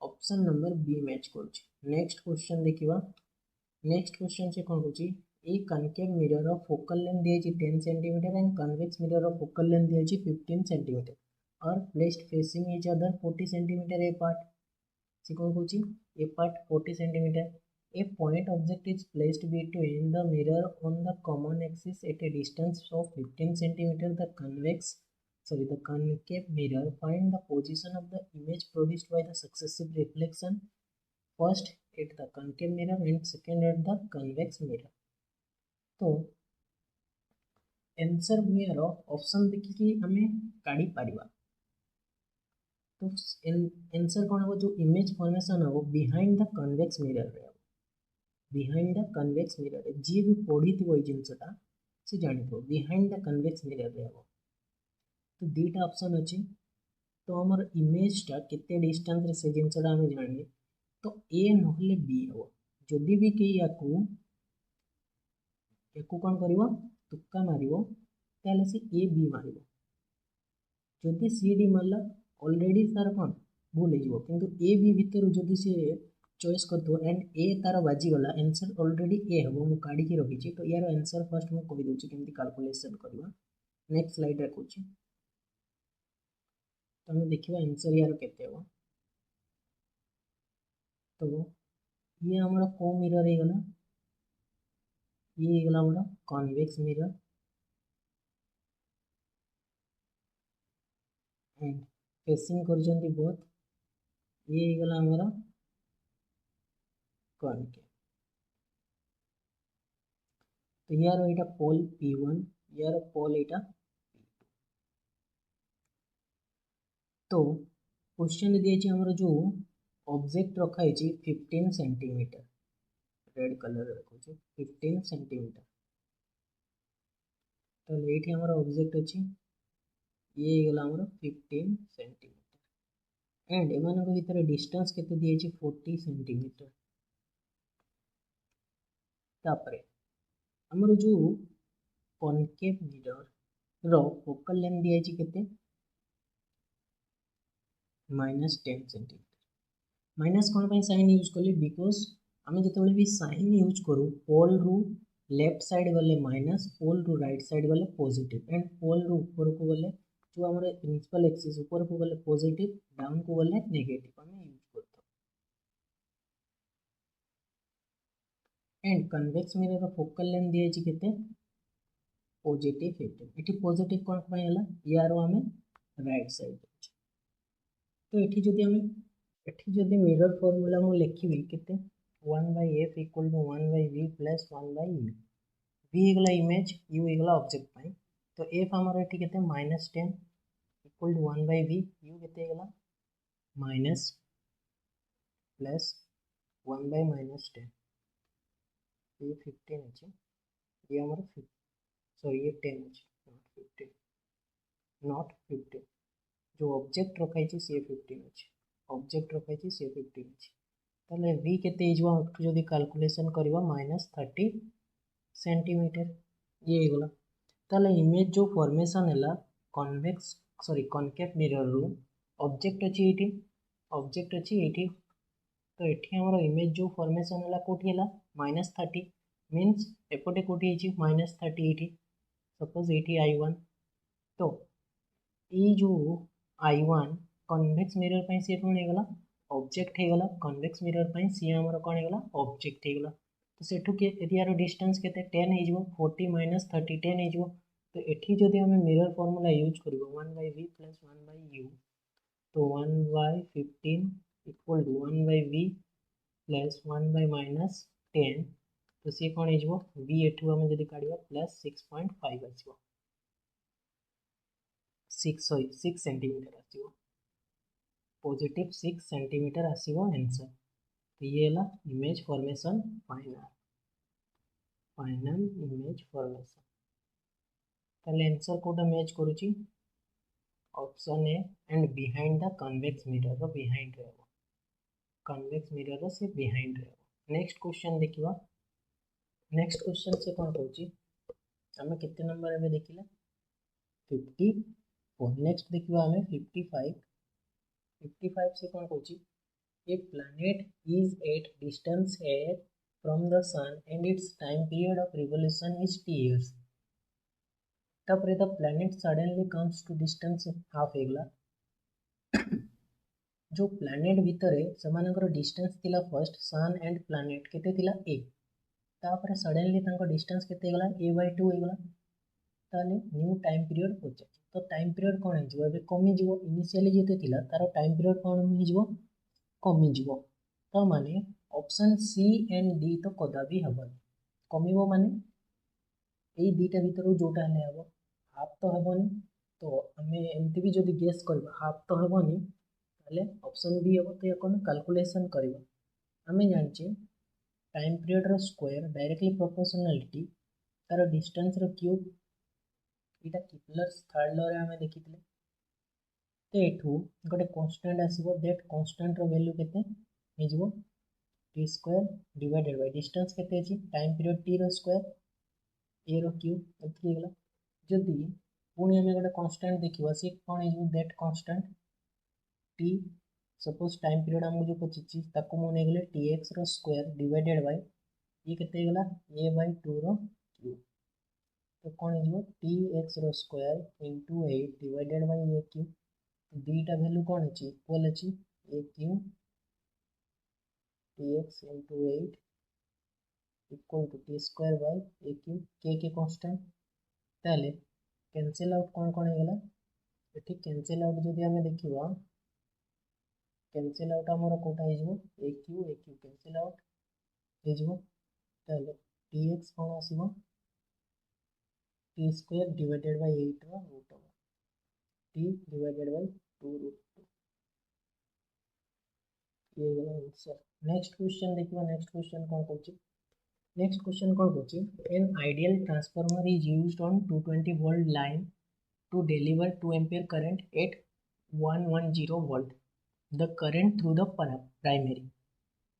ऑप्शन नंबर बी मैच करूची नेक्स्ट क्वेश्चन देखिबा नेक्स्ट क्वेश्चन से कोन होची a concave mirror of focal length दिए 10 centimetre and convex mirror of focal length दिए 15 सेंटीमीटर और placed facing each other 40 centimetre apart से कोन होची apart 40 centimeter. A point object is placed between the mirror on the common axis at a distance of 15 centimeter. The concave mirror find the position of the image produced by the successive reflection. First at the concave mirror and second at the convex mirror. तो answer mirror option देखिए हमें काढ़ी Paribas तो answer कौन हो जो image formation हो behind the convex mirror रे बिहाइंड द कन्वेक्स मिरर जी भी पढ़ी थी वही जिनसटा से जानी थो बिहाइंड द कन्वेक्स मिरर रे हो तो दीटा ऑप्शन अछि तो हमर इमेज टा केते डिस्टेंस रे से जिनसटा हम जानी तो ए नहले बी हो जदी भी के याकू कौन करिवो तुक्का मारिवो ताले से ए बी मारिवो जदि सी डी मारला ऑलरेडी तार कौन भूल हो किंतु ए बी भितर जदि से चॉइस कर दो एंड ए तार बाजीगला आंसर ऑलरेडी ए हम मु काढ़ी के रखी तो यार आंसर फर्स्ट मु कहि दोची केमती कैलकुलेशन करबा नेक्स्ट स्लाइड रे कोची तो हम देखिबा आंसर यार केते हो तो ये हमरा को मिरर हे गला ये हे गला हमरा कन्वेक्स मिरर एंड फेसिंग करजंती बोथ ये हे गला हमरा कॉनकेव तो यार एटा पोल P1 यार पोल एटा तो क्वेश्चन दिए हमर जो ऑब्जेक्ट रखा है 15 सेंटीमीटर रेड कलर रखो 15 सेंटीमीटर तो ये हमारा ऑब्जेक्ट अच्छी ये गला हमर 15 सेंटीमीटर एंड एमान भीतर डिस्टेंस केते दिए 40 सेंटीमीटर तापरे हमर जो कॉनकेव मिरर रो फोकल लेंथ दिए केते -10 सेंटीमीटर माइनस कौन पे साइन यूज कले बिकॉज आम जो भी साइन यूज करूँ पोल रु लेफ्ट साइड गले माइनस पोल रु राइट साइड गले पॉजिटिव एंड पोल रु ऊपर को गले जो आम प्रिंसिपल एक्सिस ऊपर को गले पॉजिटिव डाउन को गले नेगेटिव आम यूज करता and convex mirror focal length दिए केते पॉजिटिव 15 एटी पॉजिटिव कौन पे हला यार आम राइट साइड तो ये जदि आम एठी जदि मिरर फॉर्मूला मु लिखिबी केते 1/f equal to 1/v plus 1/u v गला इमेज u गला ऑब्जेक्ट पाई तो f हमर एठी केते -10 इक्वल टू 1/v u केते गला माइनस प्लस 1/-10 ये 15 अछि ये हमर सॉरी ये 10 अछि नॉट 15 जो ऑब्जेक्ट रखाई छी से 15 अछि ऑब्जेक्ट रखाई से 15 अछि ताले v केते इजवा जदि कैलकुलेशन करबा -30 सेंटीमीटर ये गला ताले इमेज जो फॉर्मेशन हैला कन्वेक्स सॉरी कॉनकेव मिरर रु ऑब्जेक्ट अछि एठी तो एठी हमर इमेज जो फॉर्मेशन हैला कोठी हैला -30 मींस एपटे कोठी अछि -30 एठी सपोज एठी I1 तो ई जो I1 कन्वेक्स मिरर पे से कोन हे गला ऑब्जेक्ट हे गला कन्वेक्स मिरर पे सी हमर कोन हे गला ऑब्जेक्ट हे गला तो सेठू के एरिया डिस्टेंस केते 10 हे जिवो 40 - 30 10 हे जिवो तो एठी जदि हम मिरर फार्मूला यूज करबो 1/v प्लस 1/u तो 1/15 इक्वल टू 1/v प्लस 1/-10 तो सी कौन हो बी एठू आम जब काढ़ा प्लस 6.5 आसो 6 सेंटीमीटर आसो पॉजिटिव 6 सेंटीमीटर आसो आंसर। तो ये है image formation final image formation. ताले आंसर कोटा मैच करुची option A and behind the convex mirror रो बिहाइंड रहबो कन्वेक्स मिरर रो से बिहाइंड रहबो। नेक्स्ट क्वेश्चन देखिबा नेक्स्ट क्वेश्चन से कौन कहूची आमे केते नंबर एबे देखिला 54। नेक्स्ट देखिबा आमे 55 से कौन कहूची a planet is at distance a from the sun and its time period of revolution is t years। तापरे the planet suddenly comes to distance half एगला जो प्लैनेट भितर सेमानकर डिस्टेंस थिला फर्स्ट सन एंड प्लैनेट केते थिला a तापरे suddenly तांको डिस्टेंस केते गला a/2 एगला ताले न्यू टाइम पीरियड पहुंचे। तो टाइम पीरियड कोन हे जबे कमी जीवो इनिशियली जेते थिला तारो टाइम पीरियड कोन हे जीवो कमी जीवो। तो माने ऑप्शन सी एंड डी तो कदा भी हबनी कमिबो माने एई दुईटा भितर जोटा हेले हबो हाफ तो हेबनी। तो आमे एमती भी जदि गेस करबा हाफ तो हेबनी ताले ऑप्शन बी हेबो। तो याको कैलकुलेशन करबा आमे जानचे टाइम पीरियड रो स्क्वायर डायरेक्टली प्रोपोर्शनलिटी तार डिस्टेंस रो क्यूब इटा किपलर्स थर्ड लॉ रे आमे देखितले। तो एठू गोटे कांस्टेंट आसीबो दैट कांस्टेंट रो वैल्यू केते हे जीवो T square divided by distance केते अछि टाइम पीरियड टी रो स्क्वायर ए रो क्यूब एथि गेला। जदि पुणी आमे गोटे कांस्टेंट देखिबा से कोन हे that constant T suppose time period हमको जो पचिछि ताको mo ने गेले tx रो स्क्वायर डिवाइडेड बाय ये केते गेला a/2 रो क्यूब। तो कोन हे tx रो square into 8 divided by a cube. दुईटा वैल्यू कोन अछि इक्वल अछि a cube tx into 8 equal to t square by a cube के कांस्टेंट ताले कैंसिल आउट कोन कोन हेगला एठी कैंसिल आउट जदि हमें देखिबा कैंसिल आउट हमर कोटा हे जबो a क्यूब कैंसिल आउट हे जबो ताले tx कोन आसीबो t square divided by 8 रो root over t divided by 2 root 2 ये वाला आंसर। नेक्स्ट क्वेश्चन देखिबा नेक्स्ट क्वेश्चन कोन कहूची नेक्स्ट क्वेश्चन कोन कहूची an ideal transformer is used on 220 volt line to deliver 2 ampere current at 110 volt the current through the primary.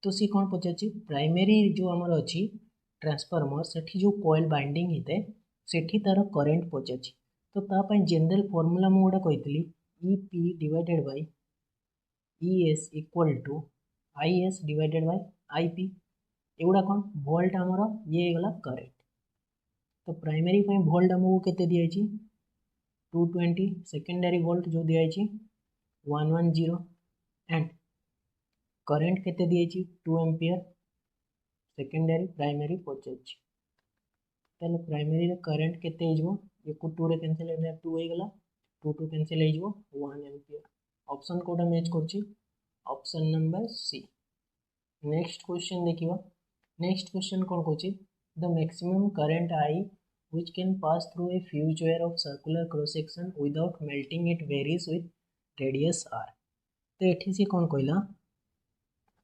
तो सी कौन पचार प्राइमरी जो आमर अच्छी ट्रांसफार्मर सेठी जो कॉइल बाइंडिंग होता है सेठी तार करंट पचार। तो तापाई जनरल फॉर्मूला मुझे गोटे कही EP divided by ES equal to IS divided by IP एगुड़ा कौन वोल्ट आमर ये गला करंट। तो प्राइमरी वोल्ट आमको केते दिया 220 सेकेंडरी वोल्ट जो दिया 110 एंड करंट केते दिया 2 एम्पियर सेकेंडरी प्राइमरी पचार। ताले प्राइमरी रे करंट केते हो ये को 2 रे कैंसिल हो 2 हो गला 2 2 कैंसिल हो 1 एम्पियर। ऑप्शन कोटा मैच करछि option number C. Next question देखिबा नेक्स्ट क्वेश्चन कोन कहछि the maximum current I which can pass through a fused wire of circular cross section without melting it varies with radius r। तो एठी से कोन कहला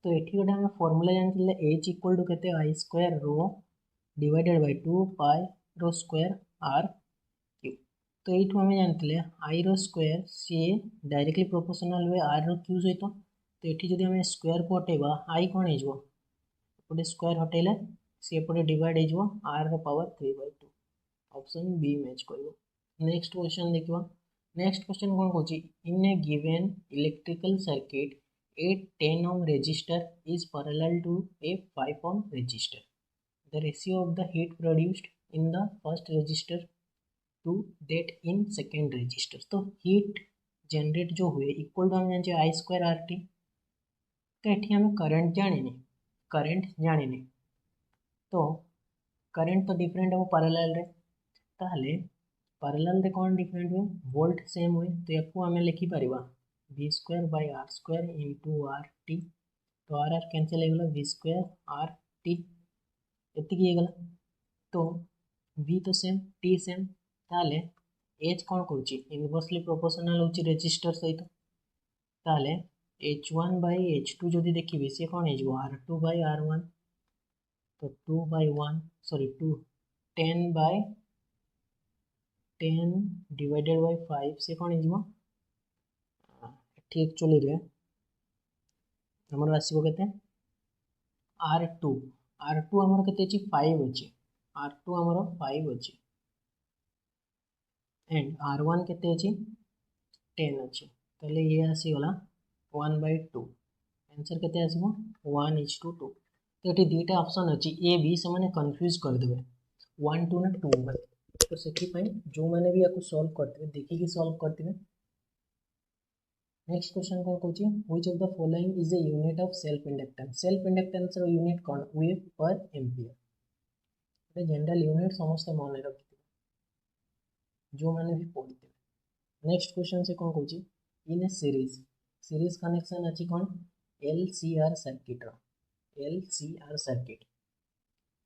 तो एठी गोटे हम फार्मूला जानथिले H इक्वल टू केते I स्क्वायर रो डिवाइडेड बाय 2 पाई रो स्क्वायर r क्यूब। तो एठू हम जानथिले I रो स्क्वायर सी डायरेक्टली प्रोपोर्शनल वे r रो क्यूब सहित। तो एठी जदि हम स्क्वायर को हटेबा I कोन हे जबो एपटे स्क्वायर हटेले सी एपटे डिवाइड हो r रो पावर 3/2 ऑप्शन बी मैच करिवो। नेक्स्ट क्वेश्चन देखिबा नेक्स्ट क्वेश्चन कोन कहछि in a given electrical circuit a 10 ohm resistor is parallel to a 5 ohm resistor। The ratio of the heat produced in the first resistor to that in second resistor। तो heat generate जो हुए equal to हम जाने I square RT। तो एठी हम current जानिने तो current तो डिफरेंट हम पैरेलल रे ताहले पैरेलल रे कौन डिफरेंट हुए वोल्ट सेम हुए। तो याको आम लिखि Paribas V square by R square into RT। तो R कैंसिल हो गला V स्क्वायर RT एतिकी गला तो V तो सेम T सेम ताले H कौन करूची इनवर्सली प्रोपोर्शनल होची रेजिस्टर सहित ताले H1 by H2 जदि देखिबे से कौन हो R2 by R1 तो 2 by 1 sorry 2 10 by 10 divided by 5 से कौन हो ठीक एक्चुअली रे हमर आसीबो केते R2 हमर केते अछि 5 अछि R2 हमर 5 अछि एंड R1 केते अछि 10 अछि तले ये आसी गला 1/2 आंसर केते आसीबो 1:2 तो एठी दुईटा ऑप्शन अछि ए बी से माने कंफ्यूज कर देबे 1 2 ना 2 बाय तो सेठी पई जो माने भी याको सॉल्व करते देखि कि सॉल्व करते नेक्स्ट क्वेश्चन कौन कहूँ which of the following is a unit of self inductance रो यूनिट कौन वे पर एम्पियर जनरल यूनिट समस्त मन रखिथे जो माने भी पढ़ते नेक्स्ट क्वेश्चन से कौन कहूँ इन ए सीरीज कनेक्शन अच्छी कौन LCR सर्किट LCR सर्किट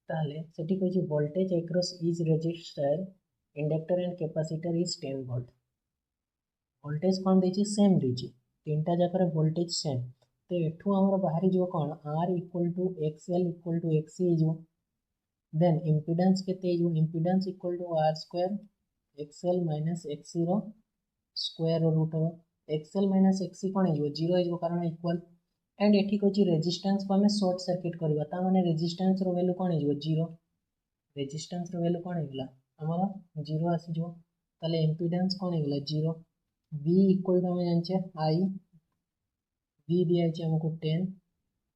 ताले सेठी कहूँ voltage across is resistor inductor and capacitor is 10 volt voltage कौन देछि सेम देछि तीनटा जाकर वोल्टेज सेम तो एठू हमर बाहरी जो कौन R equal to XL equal to XC जो देन इंपिडेंस केते जो impedance equal to R square XL minus XC रो square root over XL minus XC कौन हो 0 हो कारण इक्वल एंड एठी कहछि रेजिस्टेंस को हमें शॉर्ट सर्किट करबा ता माने रेजिस्टेंस रो वैल्यू कौन हो 0 रेजिस्टेंस रो वैल्यू कौन होगला हमर 0 आसी जो ताले इंपिडेंस कौन होगला 0 V इक्वल टू हमें जानछे I V दिया है हमको 10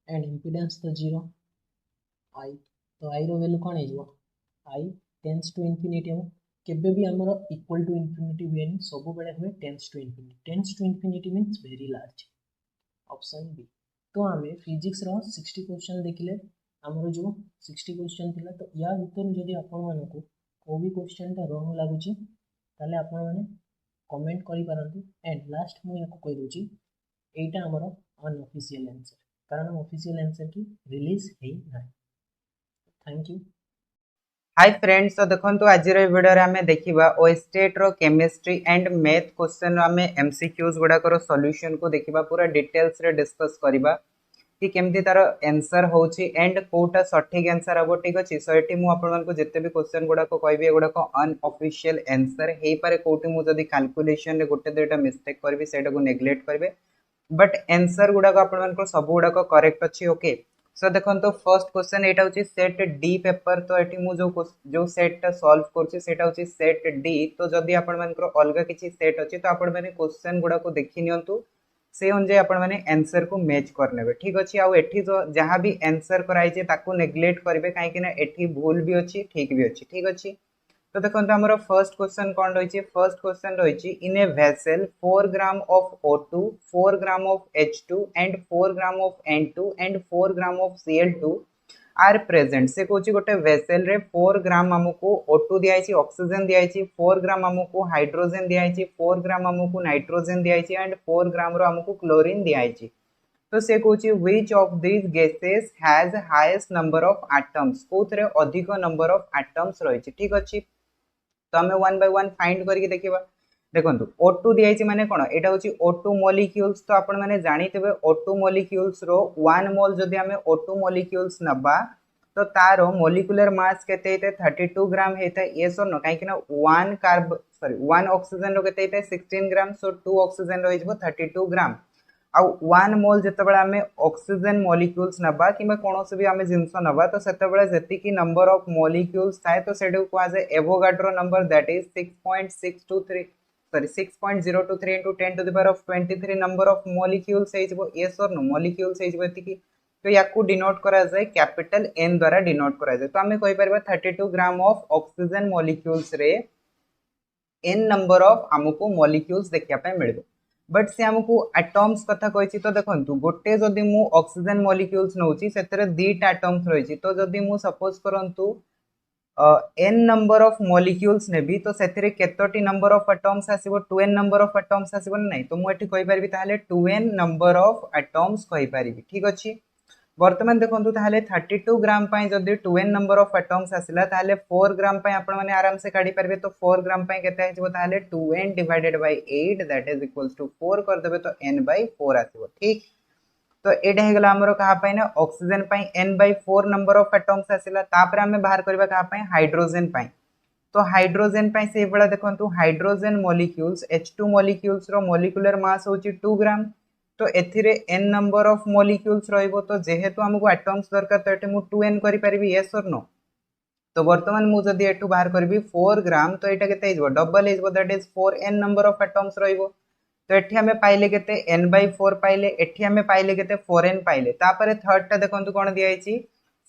एंड इंपिडेंस तो 0 I तो I रो वैल्यू कौन हो I टेंस टू इनफिनिटी हम केबे भी हमर इक्वल टू इनफिनिटी वेन सब बेले हमें tends to infinity means very large option B तो हमें फिजिक्स रो 60 क्वेश्चन देखिले हमर जो 60 क्वेश्चन थिला तो या भीतर जदि आपण मानको को भी क्वेश्चन ता रॉन्ग लागुची ताले आपण माने कमेंट करि पारंतु एंड लास्ट मु याको कहि दोची एटा हमर अनऑफिशियल आंसर कारण ऑफिशियल आंसर की रिलीज हे ना थैंक यू हाय फ्रेंड्स तो देखंतु आज रे वीडियो रे हमें देखिबा ओएस्टेट रो केमिस्ट्री एंड मैथ क्वेश्चन हमें एमसीक्यूज गुडा करो सॉल्यूशन को देखिबा पूरा डिटेल्स रे डिस्कस करिबा कि केमती तार आंसर होची एंड कोटा सठिक आंसर हबो ठीक अछि सो एठी मु आपन को जत्ते भी क्वेश्चन गुडा को कहबी एगुडा को अनऑफिशियल आंसर हेई पारे कोटी मु जदी कैलकुलेशन रे गोटे दुटा मिस्टेक करबी सेटा को नेग्लेक्ट करबे बट आंसर गुडा को आपन को सब गुडा को करेक्ट अछि ओके सो देखन तो फर्स्ट क्वेश्चन एटा होची सेट डी पेपर तो एठी मु जो सेट टा सॉल्व करछि सेटा होची सेट डी तो जदी आपन मन को अलगा किछि सेट अछि तो आपन माने क्वेश्चन गुडा को देखि नियंतु से अनुसार आपण माने आंसर को मैच करनेबे ठीक अछि आ एठी जो जहां भी आंसर कराई जे ताको नेग्लेक्ट करबे काहे कि ना एठी भूल भी अछि ठीक भी अछि ठीक अछि तो देखंतु हमर फर्स्ट क्वेश्चन कोन रहि छै फर्स्ट क्वेश्चन रहि छै in a vessel 4 gram of O2 4 gram of H2 and 4 gram of N2 and 4 gram of Cl2 are present से कोची गोटे वेसल रे 4 ग्राम हमको O2 दिया छि ऑक्सीजन दिया छि 4 ग्राम हमको हाइड्रोजन दिया छि 4 ग्राम हमको नाइट्रोजन दिया छि एंड 4 ग्राम रो हमको क्लोरीन दिया छि तो से कोची which of this gases has highest number of atoms कोथरे अधिक नंबर ऑफ एटम्स रहि छि ठीक अछि तो हमें 1 बाय 1 फाइंड करके देखिबा देखंतु O2 दिया छि माने कोन एटा होछि O2 मॉलिक्यूल्स तो आपण माने जानितबे O2 मॉलिक्यूल्स रो 1 मोल जदि हमें O2 मॉलिक्यूल्स नबा तो तारो मॉलिक्यूलर मास केते हेते 32 ग्राम हेते ये सो न काहे कि ना 1 ऑक्सीजन रो केते हेते 16 ग्राम सो 2 ऑक्सीजन रो हिजबो 32 ग्राम आ 1 मोल जतबेला हमें ऑक्सीजन मॉलिक्यूल्स नबा किबा कोनोसे भी हमें जिंस नबा तो सेतबेला जति की नंबर ऑफ मॉलिक्यूल्स थाए तो सेडू को आज Avogadro number that is 6.023 into 10 to the power of 23 number of molecules है yes or no molecules है कि तो याकू डिनोट करा जाए कैपिटल N द्वारा डिनोट करा जाए तो हमें कहि परबा 32 ग्राम ऑफ ऑक्सीजन मॉलिक्यूल्स रे n नंबर ऑफ हमको मॉलिक्यूल्स देखिया पे मिलबो बट से हमको एटम्स कथा कहि तो देखंतु गोटे जदी मु ऑक्सीजन मॉलिक्यूल्स नउची सेतरे दीटा एटम्स रहिछि तो जदी मु सपोज करंतु n नंबर ऑफ मॉलिक्यूल्स नेबी तो सेतरे केतोटी नंबर ऑफ एटम्स आसीबो 2n नंबर ऑफ एटम्स आसीबो नै तो मु एठी कहि परबी ताले 2n नंबर ऑफ एटम्स कहि परबी ठीक अछि वर्तमान देखंतु ताहले 32 ग्राम पई जदी 2n नंबर ऑफ एटम्स आसिला ताहले 4 ग्राम पई आपण माने आराम से काढी परबे। तो 4 ग्राम पई केते आइबो ताहले 2n divided by 8 that is equals to 4 कर देबे तो n बाय 4 आसीबो। ठीक, तो एटा हे गला हमरो कहा पई ना ऑक्सीजन पई n by 4 number of atoms आसिला। तापर हमें बाहर करबा कहा पई हाइड्रोजन पई। तो हाइड्रोजन पई से बळा देखंतु हाइड्रोजन मॉलिक्यूल्स H2 मॉलिक्यूल्स रो मॉलिक्यूलर मास होची 2 ग्राम। तो एथिरे n नंबर ऑफ मॉलिक्यूल्स रहइबो। तो जेहेतु हमको एटम्स दरकार तो एटे मु 2n करि परिबि यस और नो। तो वर्तमान मु जदी एठु बाहर करबी 4 ग्राम तो एटा केते हिजबो डबल हिजबो that is 4n number of atoms रहइबो। तो एठी हमें पाइले केते n बाय 4 पाइले, एठी हमें पाइले केते 4n पाइले। तापरे थर्ड टा देखंतु कोन दिया आइची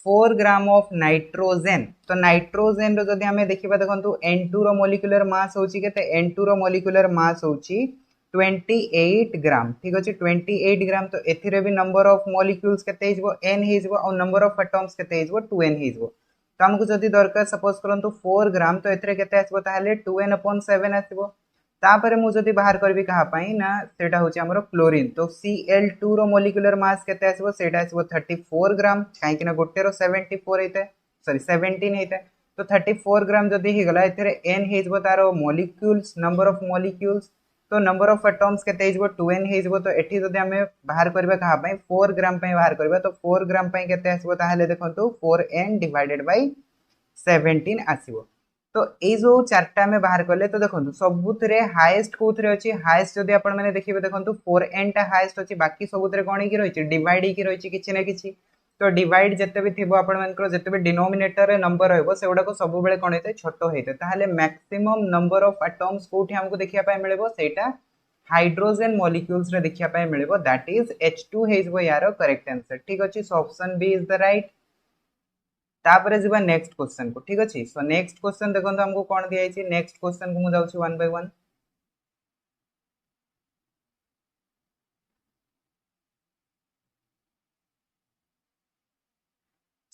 4 ग्राम ऑफ नाइट्रोजन। तो नाइट्रोजन रो जदी हमें देखिबा देखंतु n2 रो मॉलिक्यूलर मास होची केते n2 रो मॉलिक्यूलर मास होची 28 ग्राम। ठीक अछि 28 ग्राम। तो एथिरे भी नंबर ऑफ मॉलिक्यूल्स केते हिजबो n हिजबो और नंबर ऑफ एटम्स केते हिजबो 2n हिजबो। तो हमको जदी दरकार सपोज करंतु 4 ग्राम तो एथिरे केते आसबो ताहले 2n/7 आसबो। तापरे मु जदी बाहर करबी कहा पई ना सेटा होची हमरो क्लोरीन। तो Cl2 रो मॉलिक्यूलर मास केते आसबो सेटा आसबो 34 ग्राम काहे कि ना गोटे रो 74 हेते सॉरी 17 हेते। तो 34 ग्राम जदी हि गला एथिरे n हिजबो तारो मॉलिक्यूल्स नंबर ऑफ मॉलिक्यूल्स। तो नंबर ऑफ एटम्स केते हिजबो 2n हिजबो। तो एठी जदी हमें बाहर करबा कहा पई 4 ग्राम पई बाहर करबा तो 4 ग्राम पई केते आसबो ताहले देखंतु 4n डिवाइडेड बाय 17 आसीबो। तो ए जो चारटा में बाहर करले तो देखंतु सबुतरे हाईएस्ट कोथरे अछि हाईएस्ट जदी आपण माने देखिबे देखंतु 4n टा हाईएस्ट अछि बाकी सबुतरे कोन कि रहिछि डिवाइड ही रहिछि किछि ना किछि। तो डिवाइड जते भी थिबो आपण मानकर जते भी डिनोमिनेटर रे नंबर रहबो सेउडा को सब बेले कोन हेते छोटो हेते। ताहले मैक्सिमम नंबर ऑफ एटम्स कोठी हमको देखिया पाए मिलेबो सेटा हाइड्रोजन मॉलिक्यूल्स रे देखिया पाए मिलेबो दैट इज H2 हेजबो यारो करेक्ट आंसर। ठीक अछि so option B is the right. तापरे जिबा नेक्स्ट क्वेश्चन को। ठीक अछि सो नेक्स्ट क्वेश्चन देखंतु हमको कोन दिया आइछि नेक्स्ट क्वेश्चन को मु जाउछि 1 बाय 1।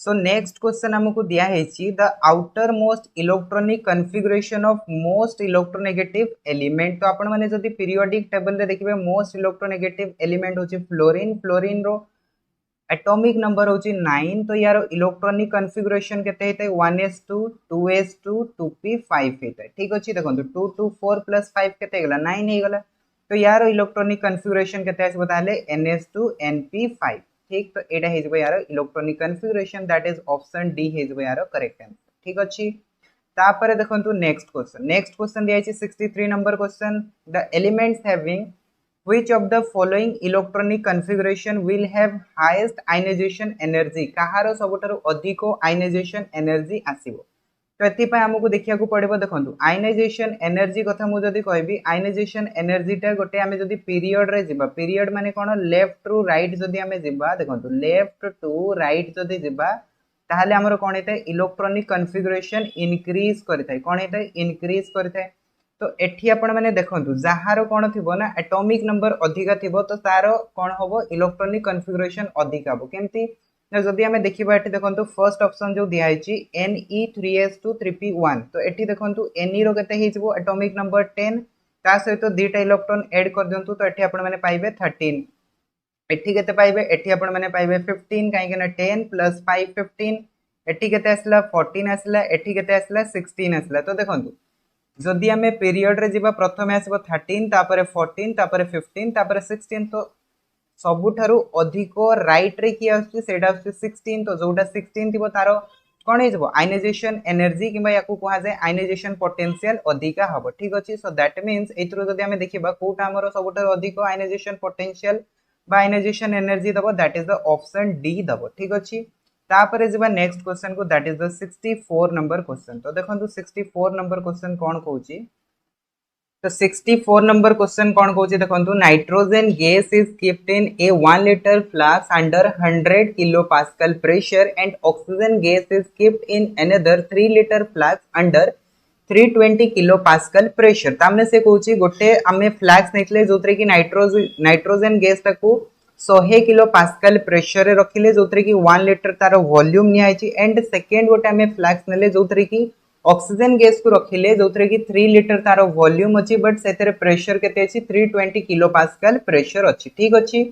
सो नेक्स्ट क्वेश्चन हमको दिया है the outer most electronic configuration of most electronegative element. तो आपण माने जदी पीरियोडिक टेबल रे देखिबे मोस्ट इलेक्ट्रोनेगेटिव एलिमेंट होची फ्लोरीन। फ्लोरीन रो एटॉमिक नंबर होची 9। तो यार इलेक्ट्रॉनिक कॉन्फ़िगरेशन केते हेते 1s2 2s2 2p5 हेते। ठीक अछि देखंतु 2 2 4 + 5 केते गेला 9 हे गेला। तो यार इलेक्ट्रॉनिक कॉन्फ़िगरेशन केते आसी बताले ns2 np5। ठीक तो एटा हे जबो यार electronic configuration that is option D हे जबो यार करेक्ट आंसर। ठीक अछि तापरे देखंतु नेक्स्ट क्वेश्चन दिया 63 number question the elements having which of the following electronic configuration will have highest ionization energy। कहारो सबुठारु अधिको ionization energy आसीबो। तो एथि पय हमकु देखिया को पड़िबो देखंतु ionization energy कथा मु जदी कहबी ionization energy टा गोटे हमें जदी पीरियड रे जिबा पीरियड माने कोन लेफ्ट टू राइट जदी हमें जिबा देखंतु लेफ्ट टू राइट जदी जिबा ताहले हमरो कोन हेते इलेक्ट्रॉनिक कॉन्फ़िगरेशन इंक्रीज करथाय कोन हेते इंक्रीज करथाय। तो एठी आपण माने देखंतु जहारो कोन थिबो ना एटॉमिक नंबर अधिका थिबो तो तारो कोन होबो इलेक्ट्रॉनिक कॉन्फ़िगरेशन अधिका हो केमती ना जदी हमें देखिबा एठी देखंतु फर्स्ट ऑप्शन जो दिया हिची Ne3s2 3p1। तो एठी देखंतु Ne रो केते हिजबो एटॉमिक नंबर 10 ता सहित दुईटा इलेक्ट्रॉन ऐड कर दियंतु तो एठी आपण माने पाइबे 13। एठी केते पाइबे एठी आपण माने पाइबे 15 काहे कि ना 10 + 5 15 एठी केते आसला 14 आसला एठी केते आसला 16 आसला। तो देखंतु जदि आमे पीरियड रे जिबा प्रथमे आसबो 13 तापरे 14 तापरे 15 तापरे 16। तो सबुठारु अधिको राइट रे की आछि सेडा आछि 16। तो जोटा 16 थिबो तारो कोन हे जबो आयनाइजेशन एनर्जी किबा याकू कोहा जाय आयनाइजेशन पोटेंशियल अधिका हबो। ठीक अछि सो दैट मींस एथरो जदि आमे देखिबा कोटा हमरो सबुठारु अधिको आयनाइजेशन पोटेंशियल बा आयनाइजेशन एनर्जी दबो that is the option D दबो। ठीक अछि तापरे जिबा नेक्स्ट क्वेश्चन को that is the 64 number question. तो देखंतु 64 नंबर क्वेश्चन कोन कहूची तो 64 नंबर क्वेश्चन कोन कहूची देखंतु nitrogen gas is keeped in a 1 litre flask under 100 kilo pascal pressure and oxygen gas is keeped in another 3 litre flask under 320 kilo pascal pressure. तामने से कहूची गोटे आमे फ्लास्क नेतले जोतरे की नाइट्रोजन गैस ताकू 100 किलो पास्कल प्रेशर रे रखिले जोतरे की 1 litre तार वॉल्यूम निया आइची एंड सेकंड गोटे आमे फ्लास्क नेले जोतरे की ऑक्सीजन गैस को रखिले जोतरे की 3 लीटर तार वॉल्यूम अछि बट सेतरे प्रेशर केते अछि 320 किलो पास्कल प्रेशर अछि। ठीक अछि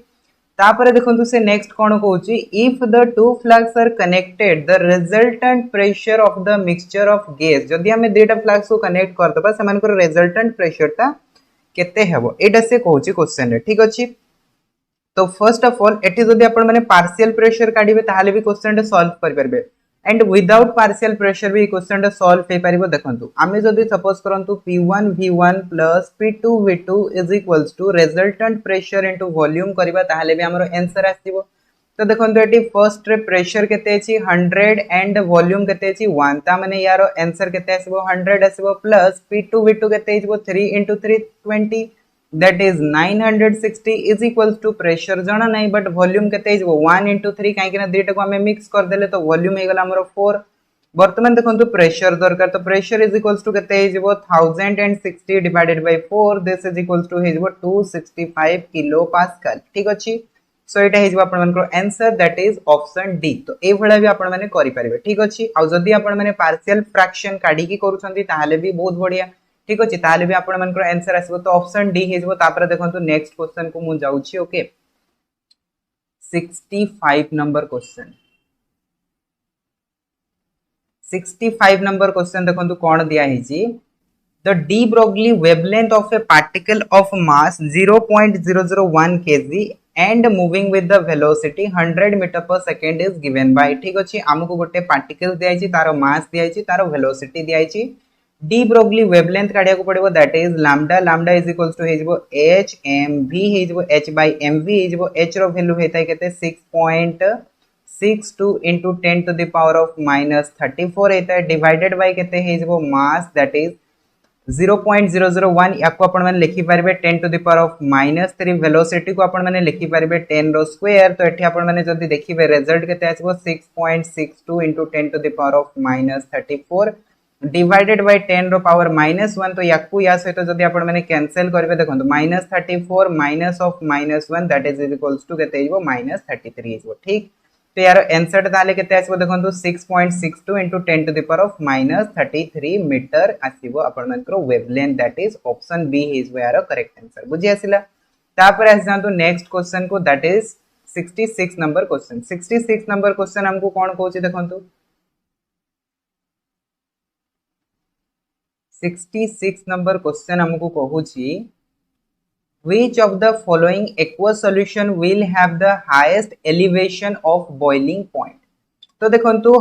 तापर देखंतु से नेक्स्ट कोन कहूची if the two flasks are connected the resultant pressure of the mixture of gas जदि हमें दुईटा फ्लैग्स को कनेक्ट कर दबा सेमानकर रिजल्टेंट प्रेशर ता केते हेबो एटा से कहूची क्वेश्चन रे ठीक अछि। तो फर्स्ट ऑफ ऑल एटी जदि आपण माने पार्शियल प्रेशर काढिबे ताहाले भी क्वेश्चन रे सॉल्व कर परबे एंड विदाउट पार्शियल प्रेशर भी क्वेश्चन रे सॉल्व हे परिबो। देखंतु आमे जदि सपोज करंतु P1 V1 plus P2 V2 is equals to resultant pressure into volume करबा ताहाले भी हमरो आंसर आसीबो। तो देखंतु एटी फर्स्ट रे प्रेशर केते अछि 100 एंड वॉल्यूम केते अछि 1 ता माने यारो आंसर केते आसीबो 100 आसीबो प्लस P2 V2 केते आसीबो 3 into 3 20 that is 960 is equals to pressure जाना नहीं बट वॉल्यूम केते हिजबो 1 into 3 काहे कि ना दुईटा को हमें मिक्स कर देले तो वॉल्यूम हे गला हमरो 4 वर्तमान देखंतु प्रेशर दरकार तो प्रेशर इज इक्वल्स टू केते हिजबो 1060 divided by 4 this is equals to हिजबो 265 किलो पास्कल ठीक अछि। सो एटा हिजबो आपण मानकर answer that is option D. तो ए भला भी आपण माने करि परिबे ठीक अछि। आ जदी आपण माने पार्शियल फ्रैक्शन काढी की करूछंती ताहाले भी बहुत बढ़िया ठीक अछि ताले भी आपण मानकर आंसर आसीबो। तो ऑप्शन डी हेजबो तापर देखंतु नेक्स्ट क्वेश्चन को मु जाउछि okay 65 number question 65 number question देखंतु कोन दिया हिची the de Broglie wavelength of a particle of mass 0.001 kg and moving with the velocity 100 meter per second is given by ठीक अछि हमको गोटे पार्टिकल दिया हिची तारो मास दिया हिची तारो वेलोसिटी दिया हिची de Broglie wavelength काढिया को पड़िबो that is lambda lambda is equals to हेजबो h m v हेजबो h by mv हेजबो h रो वैल्यू हेता केते 6.62 into 10 to the power of minus 34 हेता डिवाइडेड बाय केते हेजबो मास दैट इज 0.001 याको आपण माने लिखि पारबे 10 to the power of minus 3 velocity को आपण माने लिखि पारबे 10 रो स्क्वायर। तो एठी आपण माने जदी देखिबे रिजल्ट केते आछबो 6.62 into 10 to the power of minus 34 divided by 10 रो पावर -1 तो याकू या सहित जदी आपण माने कैंसिल करबे देखंतु -34 minus of -1 that is equals to केते हिजबो -33 हिजबो ठीक। तो यार आंसर ताले केते आसीबो देखंतु 6.62 into 10 to the power of -33 metre आसीबो आपण मानकर wavelength that is option B हिजबो यार करेक्ट आंसर बुझी आसिला। तापर आस जांतु नेक्स्ट क्वेश्चन को that is 66 number question 66 number question हमको कोन कहूची देखंतु 66 नंबर क्वेश्चन हमको कहूची which of the following aqueous solution will have the highest elevation of boiling point। तो देखंतु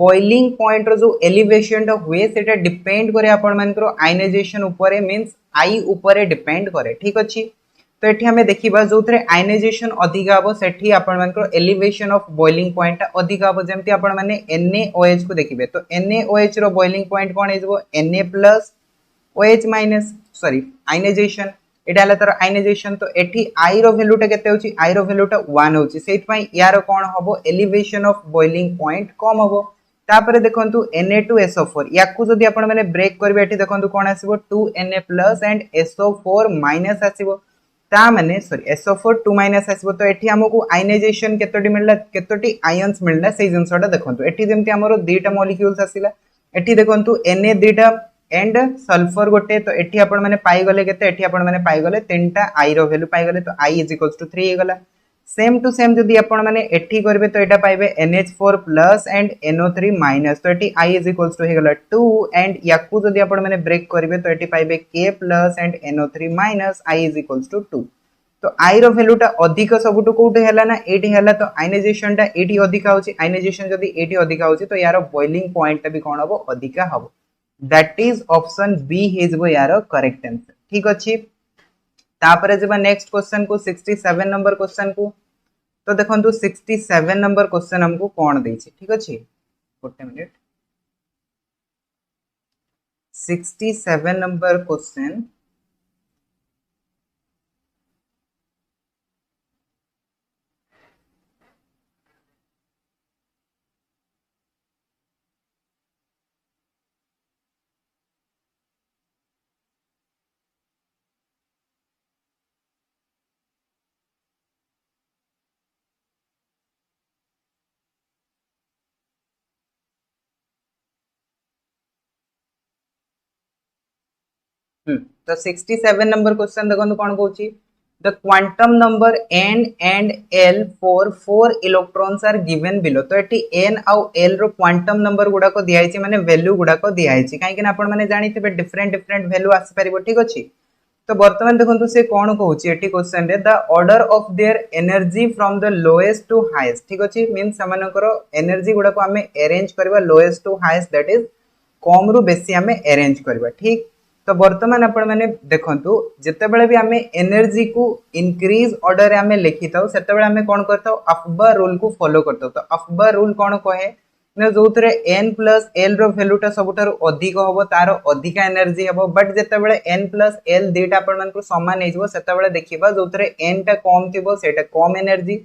boiling point रो जो elevation टा हुए सेटा डिपेंड करे आपण मानकर आयनाइजेशन ऊपर मींस आई ऊपर डिपेंड करे ठीक अछि। तो एठी हमें देखिबा जो थरे आयनाइजेशन अधिक हबो सेठी आपण मानकर एलिवेशन ऑफ बॉइलिंग पॉइंट टा अधिक हबो जेमति आपण माने NaOH को देखिबे तो NaOH रो बॉइलिंग पॉइंट कोन हेजबो Na+ OH minus sorry ionization एटा हला तर आयनाइजेशन। तो एठी आई रो वैल्यू टा केते होची आई रो वैल्यू टा 1 होची सेट पई यार कोन हबो एलिवेशन ऑफ बॉइलिंग पॉइंट कम हबो। तापर देखंतु Na2SO4 याकू जदी आपण माने ब्रेक करबे एठी देखंतु कोन आसीबो 2Na+ एंड SO4- आसीबो ता माने सॉरी SO4 2- आसीबो। तो एठी हमकु आयनाइजेशन केतोटी मिलला केतोटी आयन्स मिलला सेही जिंसोटा देखंतु एठी जेमति हमरो दुईटा मॉलिक्यूल्स आसीला एठी देखंतु Na दुईटा एंड सल्फर गोटे। तो एठी आपण माने पाई गले केते एठी आपण माने पाई गले तीनटा आई रो वैल्यू पाई गले तो I = 3 हे गला। सेम टू सेम जदी आपण माने एठी करबे तो एटा पाइबे NH4+ एंड NO3-। तो एठी I = हे गला 2 एंड याकू जदी आपण माने ब्रेक करबे तो एठी पाइबे K+ एंड NO3- I = 2। तो आई रो वैल्यू टा अधिक सबुटु कोउटे हैला ना एठी हैला तो आयनाइजेशन टा एठी अधिक होची आयनाइजेशन जदी एठी अधिक होची तो यार बॉइलिंग पॉइंट भी कोन हबो अधिक हबो दैट इज ऑप्शन बी हिजबो यार करेक्ट आंसर ठीक अछि। तापरे जेबा नेक्स्ट क्वेश्चन को 67 नंबर क्वेश्चन को तो देखंतु 67 नंबर क्वेश्चन हमको कोन देछि ठीक अछि गोटे मिनिट 67 नंबर क्वेश्चन तो 67 नंबर क्वेश्चन देखो कौन कहूँ The quantum number n and l for 4 electrons are given below. तो एटी n आउ l रो क्वांटम नंबर गुडा को दिया है माने वैल्यू गुडा को दिया है काहे कि आपण माने जानि थिबे डिफरेंट डिफरेंट वैल्यू आसी परिबो ठीक अछि। तो वर्तमान देखंतु से कोन कहूची एटी क्वेश्चन रे the order of their energy from the lowest to highest ठीक अछि मींस समानकर एनर्जी गुडा को हमें अरेंज करबा lowest to highest that is कम रु बेसी हमें अरेंज करबा ठीक। तो वर्तमान आपण माने देखंतु जते बेले भी हमें एनर्जी को इंक्रीज ऑर्डर रे हमें लिखि थाउ सेते बेले हमें कोन करताउ अफबर रूल को फॉलो करताउ। तो अफबर रूल कोन कहे न जोतरे n प्लस l रो वैल्यूटा सबुठार अधिक होबो तार अधिक एनर्जी हेबो बट जते बेले n प्लस l देटा आपण मान को समान हे जबो सेते बेले देखिबा जोतरे n टा कम थिबो सेटा कम एनर्जी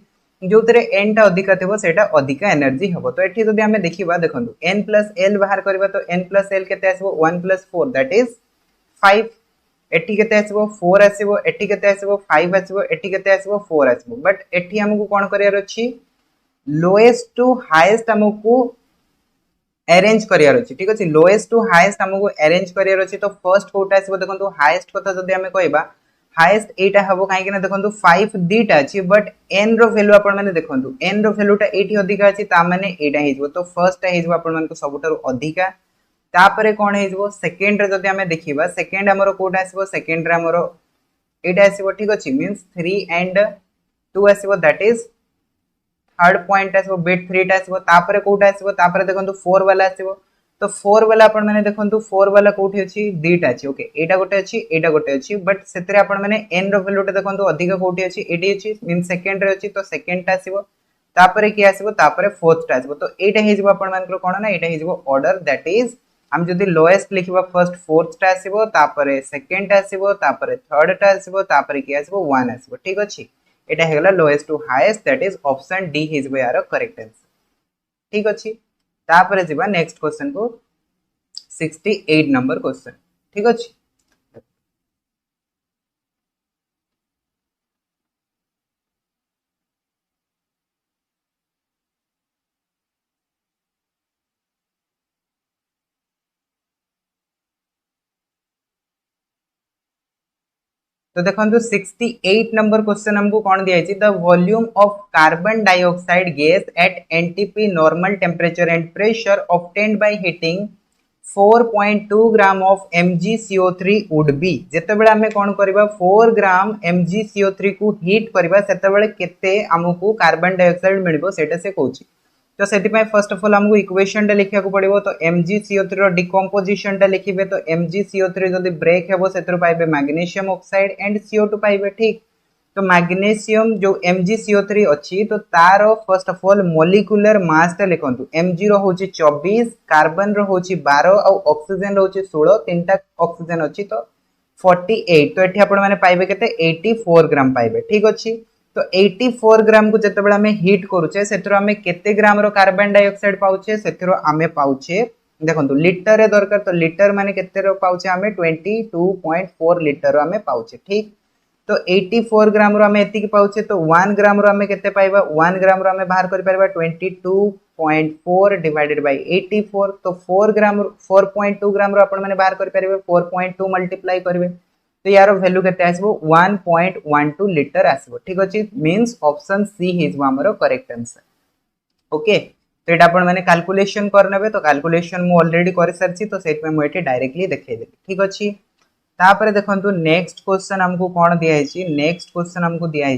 जोतरे n टा अधिक थिबो सेटा अधिक एनर्जी हेबो। तो एठी जदि हमें देखिबा देखंतु n प्लस l बाहर करबा तो n प्लस l केते आसीबो 1 प्लस 4 दैट इज 5 एटी केते आसीबो 4 आसीबो एटी केते आसीबो 5 आसीबो एटी केते आसीबो 4 आसीबो बट एठी हमकु कोन करियार अछि लोएस्ट टू हाईएस्ट हमकु अरेंज करियार अछि ठीक अछि लोएस्ट टू हाईएस्ट हमकु अरेंज करियार अछि। तो फर्स्ट कोटा आसीबो देखंतु हाईएस्ट कथा जदि हमें कहबा हाईएस्ट एटा हबो काहे कि ना देखंतु 5 दीटा अछि बट n रो वैल्यू आपण माने देखंतु n रो वैल्यूटा एठी अधिक अछि ता माने एटा हे जबो। तो फर्स्ट हे जबो आपण मान को सबुठार अधिका तापरे कोन हे जबो सेकंड रे जदि हमें देखिबा सेकंड हमरो कोटा आसीबो सेकंड रे हमरो एटा आसीबो ठीक अछि मींस 3 एंड 2 आसीबो दैट इज थर्ड पॉइंट आसीबो बिट 3 टा आसीबो तापरे कोटा आसीबो तापरे देखंतु 4 वाला आसीबो। तो 4 वाला आपण माने देखंतु 4 वाला कोठी अछि दीटा अछि ओके एटा गोटे अछि बट सेतरे आपण माने n रो वैल्यूटा देखंतु अधिक कोठी अछि एटी अछि मीन सेकंड रे अछि तो सेकंड टा आसीबो तापरे की आसीबो तापरे फोर्थ टा आसीबो। तो एटा हे जबो आपण मानकर कोन ना एटा हे जबो ऑर्डर दैट इज हम जदि लोएस्ट लिखिबा फर्स्ट फोर्थ टा आसीबो तापरे सेकंड टा आसीबो तापरे थर्ड टा आसीबो तापरे की आसीबो 1 आसीबो ठीक अछि एटा हेगला lowest to highest that is option D हिज वे यार करेक्ट आंसर ठीक अछि। तापरे जिबा नेक्स्ट क्वेश्चन को 68 नंबर क्वेश्चन ठीक अछि। तो देखंतु 68 नंबर क्वेश्चन हमको कौन दिया है the volume of carbon dioxide gas at NTP normal temperature and pressure obtained by heating 4.2 gram of mgCO3 would be जेते बेले हमें कौन करबा 4 ग्राम mgCO3 को हीट करबा सेते बेले केते हमको कार्बन डाइऑक्साइड मिलबो सेटा से कहूची। तो सेति पय फर्स्ट ऑफ ऑल हमको इक्वेशन टा लिखिया को पड़िबो। तो mgCO3 रो डिकम्पोजिशन टा लिखिबे तो mgCO3 जदी ब्रेक हेबो सेतरो पाइबे मैग्नीशियम ऑक्साइड एंड CO2 पाइबे ठीक। तो मैग्नीशियम जो mgCO3 अछि तो तारो first of all molecular mass टा लिखंतु mg रो होची 24 कार्बन रो होची 12 और ऑक्सीजन रो होची 16 तीनटा ऑक्सीजन अछि तो 48 तो एठी आपण माने पाइबे केते 84 ग्राम पाइबे ठीक अछि। तो 84 ग्राम को जते बेला हमें हीट करूचे सेतरो हमें केते ग्राम रो कार्बन डाइऑक्साइड पाउचे सेतरो हमें पाउचे देखंतु लीटर रे दरकार तो लीटर माने केते रो पाउचे हमें 22.4 लीटर रो हमें पाउचे ठीक। तो 84 ग्राम रो हमें एति की पाउचे तो 1 ग्राम रो हमें केते पाइबा 1 ग्राम रो हमें बाहर कर परबा 22.4 डिवाइडेड बाय 84 तो 4 ग्राम 4.2 ग्राम रो आपण माने बाहर कर परबे 4.2 मल्टीप्लाई करबे तो यार वैल्यू केते आसीबो 1.12 लीटर आसीबो ठीक अछि मींस ऑप्शन सी हिज हमरो करेक्ट आंसर ओके। तो एटा आपण माने कैलकुलेशन करनेबे तो कैलकुलेशन मु ऑलरेडी कर सरछि तो सेट में मु एटी डायरेक्टली देखै देबे ठीक अछि। तापरे देखंतु नेक्स्ट क्वेश्चन हमको कोन दिया है नेक्स्ट क्वेश्चन हमको दिया है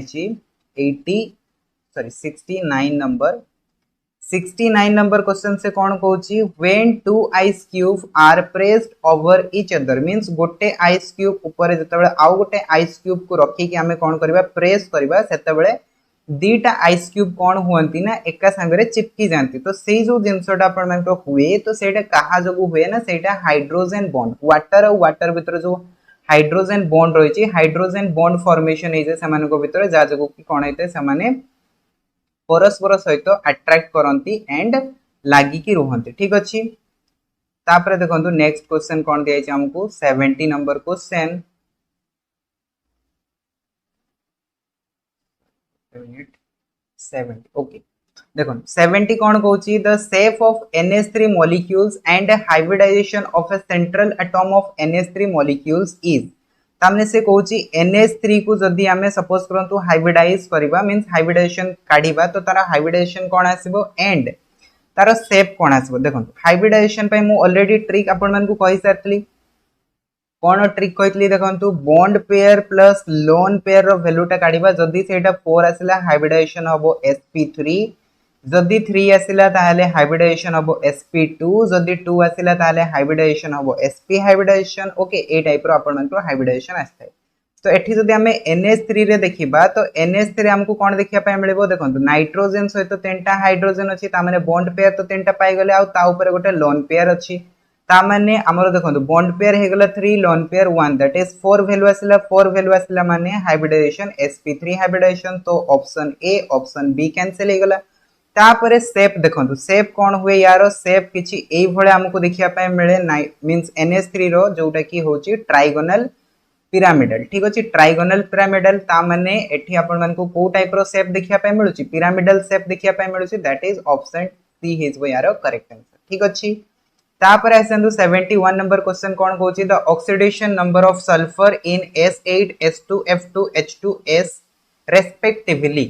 69 नंबर क्वेश्चन से कौन कहूची when two ice cube are pressed over each other means गोटे आइस क्यूब ऊपर जतबेले आउ गोटे आइस क्यूब को रखी कि हमें कौन करबा प्रेस करबा सेतबेले दीटा आइस क्यूब कौन हुअंती ना एका संगरे चिपकी जानती। तो सेई जो जिंसटा अपन मन को हुए तो सेटा कहा जगु हुए ना सेटा हाइड्रोजन बॉन्ड वाटर और वाटर भीतर जो हाइड्रोजन बॉन्ड रही हाइड्रोजन बॉन्ड फॉर्मेशन हे जे समान को भीतर जा जगु कि कोन हेते समाने परस्पर सहित अट्रैक्ट करंती एंड लागी की रहंती ठीक अछि। तापरे देखंतु नेक्स्ट क्वेश्चन कोन दिया छै हमको 70 नंबर क्वेश्चन 70 ओके देखो 70 कौन कहूची the shape of NH3 molecules and hybridization of a central atom of NH3 molecules is तामने से कहूची NH3 को जदि आमे सपोज करंतु हाइब्रिडाइज करबा मींस हाइब्रिडाइजेशन काढिबा तो तारा हाइब्रिडाइजेशन कोन आसीबो एंड तार शेप कोन आसीबो देखो हाइब्रिडाइजेशन पय मु ऑलरेडी ट्रिक आपण मन को कहि सारतली कोन ट्रिक कहितली देखंतु bond pair plus lone pair रो वैल्यूटा काढिबा जदि सेटा 4 आसिला हाइब्रिडाइजेशन हबो sp3 जदि 3 आसिला ताहाले हाइब्रिडाइजेशन हबो sp2 जदि 2 आसिला ताहाले हाइब्रिडाइजेशन हबो sp हाइब्रिडाइजेशन ओके ए टाइप रो आपण मन को हाइब्रिडाइजेशन आस्ते तो एठी जदि हमें NH3 रे देखिबा तो NH3 हमको कोन देखिया पय मिलबो देखंतु नाइट्रोजन सहित तीनटा हाइड्रोजन अछि ता माने बॉन्ड पेयर तो तीनटा पाई गले आ ता ऊपर गोटे लोन पेयर अछि ता माने हमरो देखंतु बॉन्ड पेयर हे गला 3 lone pair 1 that is 4 value आसिला माने हाइब्रिडाइजेशन sp3 हाइब्रिडाइजेशन तो option A option B cancel हे गला तापरे शेप देखंतु शेप कोन हुए यारो शेप किछि एई भळे हमको देखिया पय मिले मींस NH3 रो जोटा की होची ट्राइगोनल पिरामिडल ठीक अछि ट्राइगोनल पिरामिडल ता माने एठी आपण मन को को टाइप रो शेप देखिया पय मिलुची पिरामिडल शेप देखिया पय मिलुची that is option C is वो यारो करेक्ट आंसर ठीक अछि तापर आसंदु 71 नंबर क्वेश्चन कोन कहूची the oxidation number of sulphur in S8 S2 F2 H2S respectively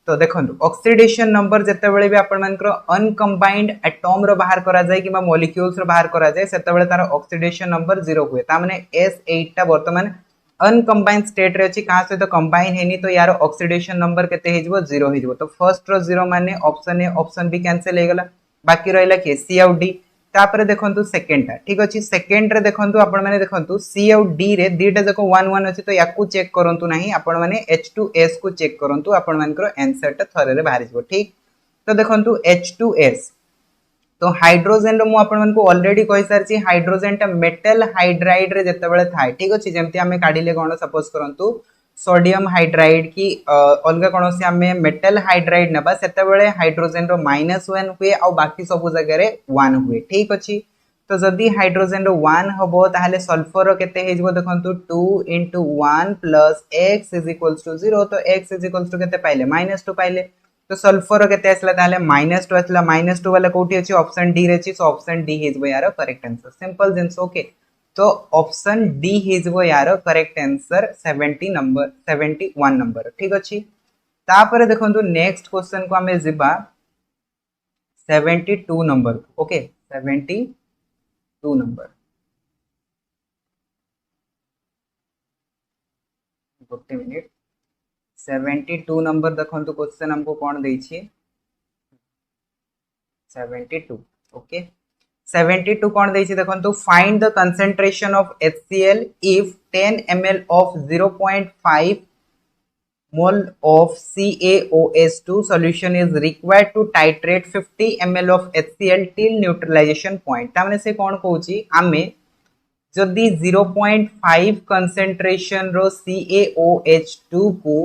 तो देखंतु ऑक्सीडेशन नंबर जते बेले भी आपण मानकर अनकंबाइंड एटॉम रो बाहर करा जाय किबा मॉलिक्यूल्स रो बाहर करा जाय सेते बेले तार ऑक्सीडेशन नंबर 0 हुए ता माने S8 ता वर्तमान अनकंबाइंड स्टेट रे अछि कहा से तो कंबाइन हेनी तो यार ऑक्सीडेशन नंबर केते हेजबो 0 हेजबो तो फर्स्ट रो 0 माने option A option B cancel हे गेला बाकी रहला के सी और डी तापरे देखंतु सेकंड ता ठीक अछि सेकंड रे देखंतु आपण माने देखंतु सी और डी रे दीटा जको 1 1 अछि तो याकू चेक करंतु नाही आपण माने H2S को चेक करंतु आपण मानकर आंसर ता थरे रे बाहर जबो ठीक तो देखंतु H2S तो हाइड्रोजन रो मु आपण मन को ऑलरेडी कहि सारची हाइड्रोजन ता मेटल हाइड्राइड रे जते बेले थाय ठीक अछि जेमति हमें काढिले कोन सपोज करंतु सोडियम हाइड्राइड की अलगा कोन से हमें मेटल हाइड्राइड नबा सेते बेले हाइड्रोजन रो -1 हुए आ बाकी सब जगह रे 1 हुए ठीक अछि तो जदी हाइड्रोजन रो 1 हबो ताहाले सल्फर रो केते हेजबो देखंतु 2 * 1 + x = 0 तो x = केते पाइले -2 पाइले तो सल्फर रो केते आसला ताहाले -2 आसला -2 वाला कोठी अछि ऑप्शन डी रे अछि सो ऑप्शन डी हेजबो यार करेक्ट आंसर सिंपल जिंस ओके तो ऑप्शन डी हेजबो यार करेक्ट आंसर 71 नंबर ठीक अछि तापर देखंतु नेक्स्ट क्वेश्चन को हमें जिबा 72 नंबर ओके 72 नंबर गोटे मिनिट 72 नंबर देखंतु क्वेश्चन हमको कोन दै छी 72 ओके 72 कोन दै छी देखंतु find the concentration of HCl if 10 ml of 0.5 mole of CaOH2 solution is required to titrate 50 ml of HCl till neutralization point ता माने से कोन कहूची आमे जदी 0.5 कंसंट्रेशन रो CaOH2 को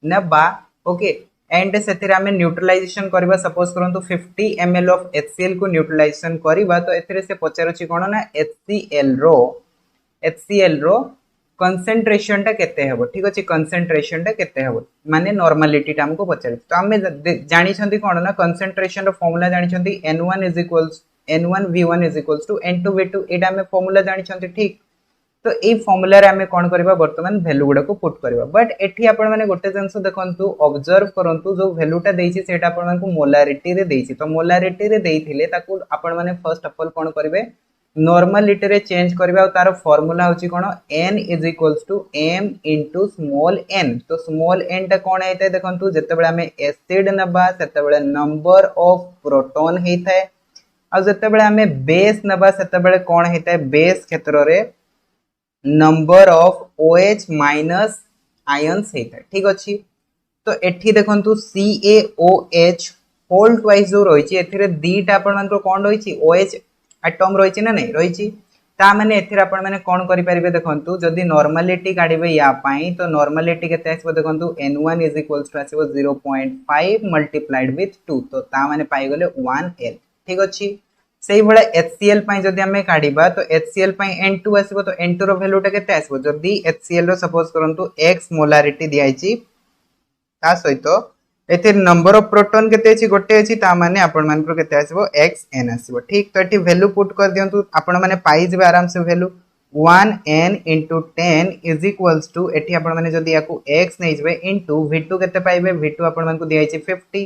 नबा ओके एंड सेथिरा में न्यूट्रलाइजेशन करबा सपोज करंतु 50 ml ऑफ HCl को न्यूट्रलाइजेशन करबा तो एथिरे से पचारुची कोन ना HCl रो कंसंट्रेशन टा केते हेबो ठीक अछि कंसंट्रेशन टा केते हेबो माने नॉर्मलिटी टा हमको पचार तो हम जानि छंती कोन ना कंसंट्रेशन रो फार्मूला जानि छंती N1V1 N2V2 एटा में फार्मूला जानि छंती ठीक तो ए फार्मूला रे हमें कोन करबा वर्तमान वैल्यू गुडा को पुट करबा बट एठी आपण माने गोटे जंस देखंतु ऑब्जर्व करंतु जो वैल्यूटा देइछि सेटा आपण मानकु मोलारिटी रे देइछि तो मोलारिटी रे देइथिले ताकू आपण माने फर्स्ट ऑफ ऑल कोन करबे नॉर्मलिटी रे चेंज करबा तार फार्मूला होछि कोन n = m * स्मॉल n तो स्मॉल n टा कोन हेतै देखंतु जते बेले हमें एसिड नबा सेते बेले नंबर ऑफ प्रोटॉन हेतै आ जते बेले हमें बेस नबा सेते बेले कोन हेतै बेस क्षेत्र रे number of OH minus ions हेतै ठीक अछि तो एठी देखंतु CaOH होल ट्वाइस जो रहिछि एथिरे दीटा आपण मान को कोन रहिछि OH एटम रहिछि ना नै रहिछि ता माने एथिरे आपण माने कोन करि परिबे देखंतु जदी नॉर्मलिटी काढिबे या पई तो नॉर्मलिटी केते आसीबो देखंतु N1 = आसीबो 0.5 मल्टीप्लाइड विथ 2 तो ता माने पाई गले 1L ठीक अछि सेही भले HCl पई जदी हमें काढिबा तो HCl पई N2 आसीबो तो N2 रो वैल्यू टा केते आसीबो जदी HCl रो सपोज करंतु x मोलारिटी दियाइछि ता सहितो एथे नंबर ऑफ प्रोटॉन केते अछि गोटे अछि ता माने आपण मान को केते आसीबो xn आसीबो ठीक तो एठी वैल्यू पुट कर दियंतु आपण माने पाई जेबे आराम से value 1n into 10 is equals to एठी आपण माने जदी याकू x नै जबे into v2 केते पाइबे v2 आपण मानकू दिया छि 50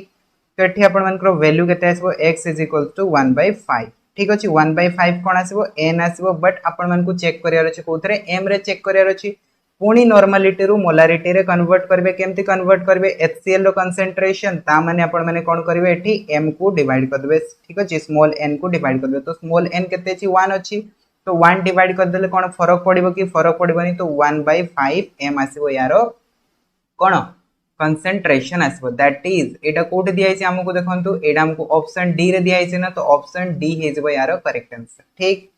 तो एठी आपण मानकर वैल्यू केते आसीबो x is equals to 1/5 ठीक अछि 1/5 कोन आसीबो n आसीबो बट आपण मानकू चेक करियार अछि कोथरे m रे चेक करियार अछि पुणी नॉर्मलिटी रु मोलारिटी रे कन्वर्ट करबे केमति कन्वर्ट करबे HCl रो कंसंट्रेशन ता माने आपण माने कोन करबे एठी m को डिवाइड कर देबे ठीक अछि स्मॉल n को डिवाइड कर देबे तो स्मॉल n केते अछि 1 अछि तो 1 डिवाइड कर देले कोन फरक पड़िबो कि फरक पड़िबोनी तो 1/5 m आसीबो यारो कोन concentration आसीबो that is Etah code दिया छि हमकु देखंतु एडा हमकु ऑप्शन डी रे दिया छि ना तो ऑप्शन डी हे जबो यारो करेक्ट आंसर ठीक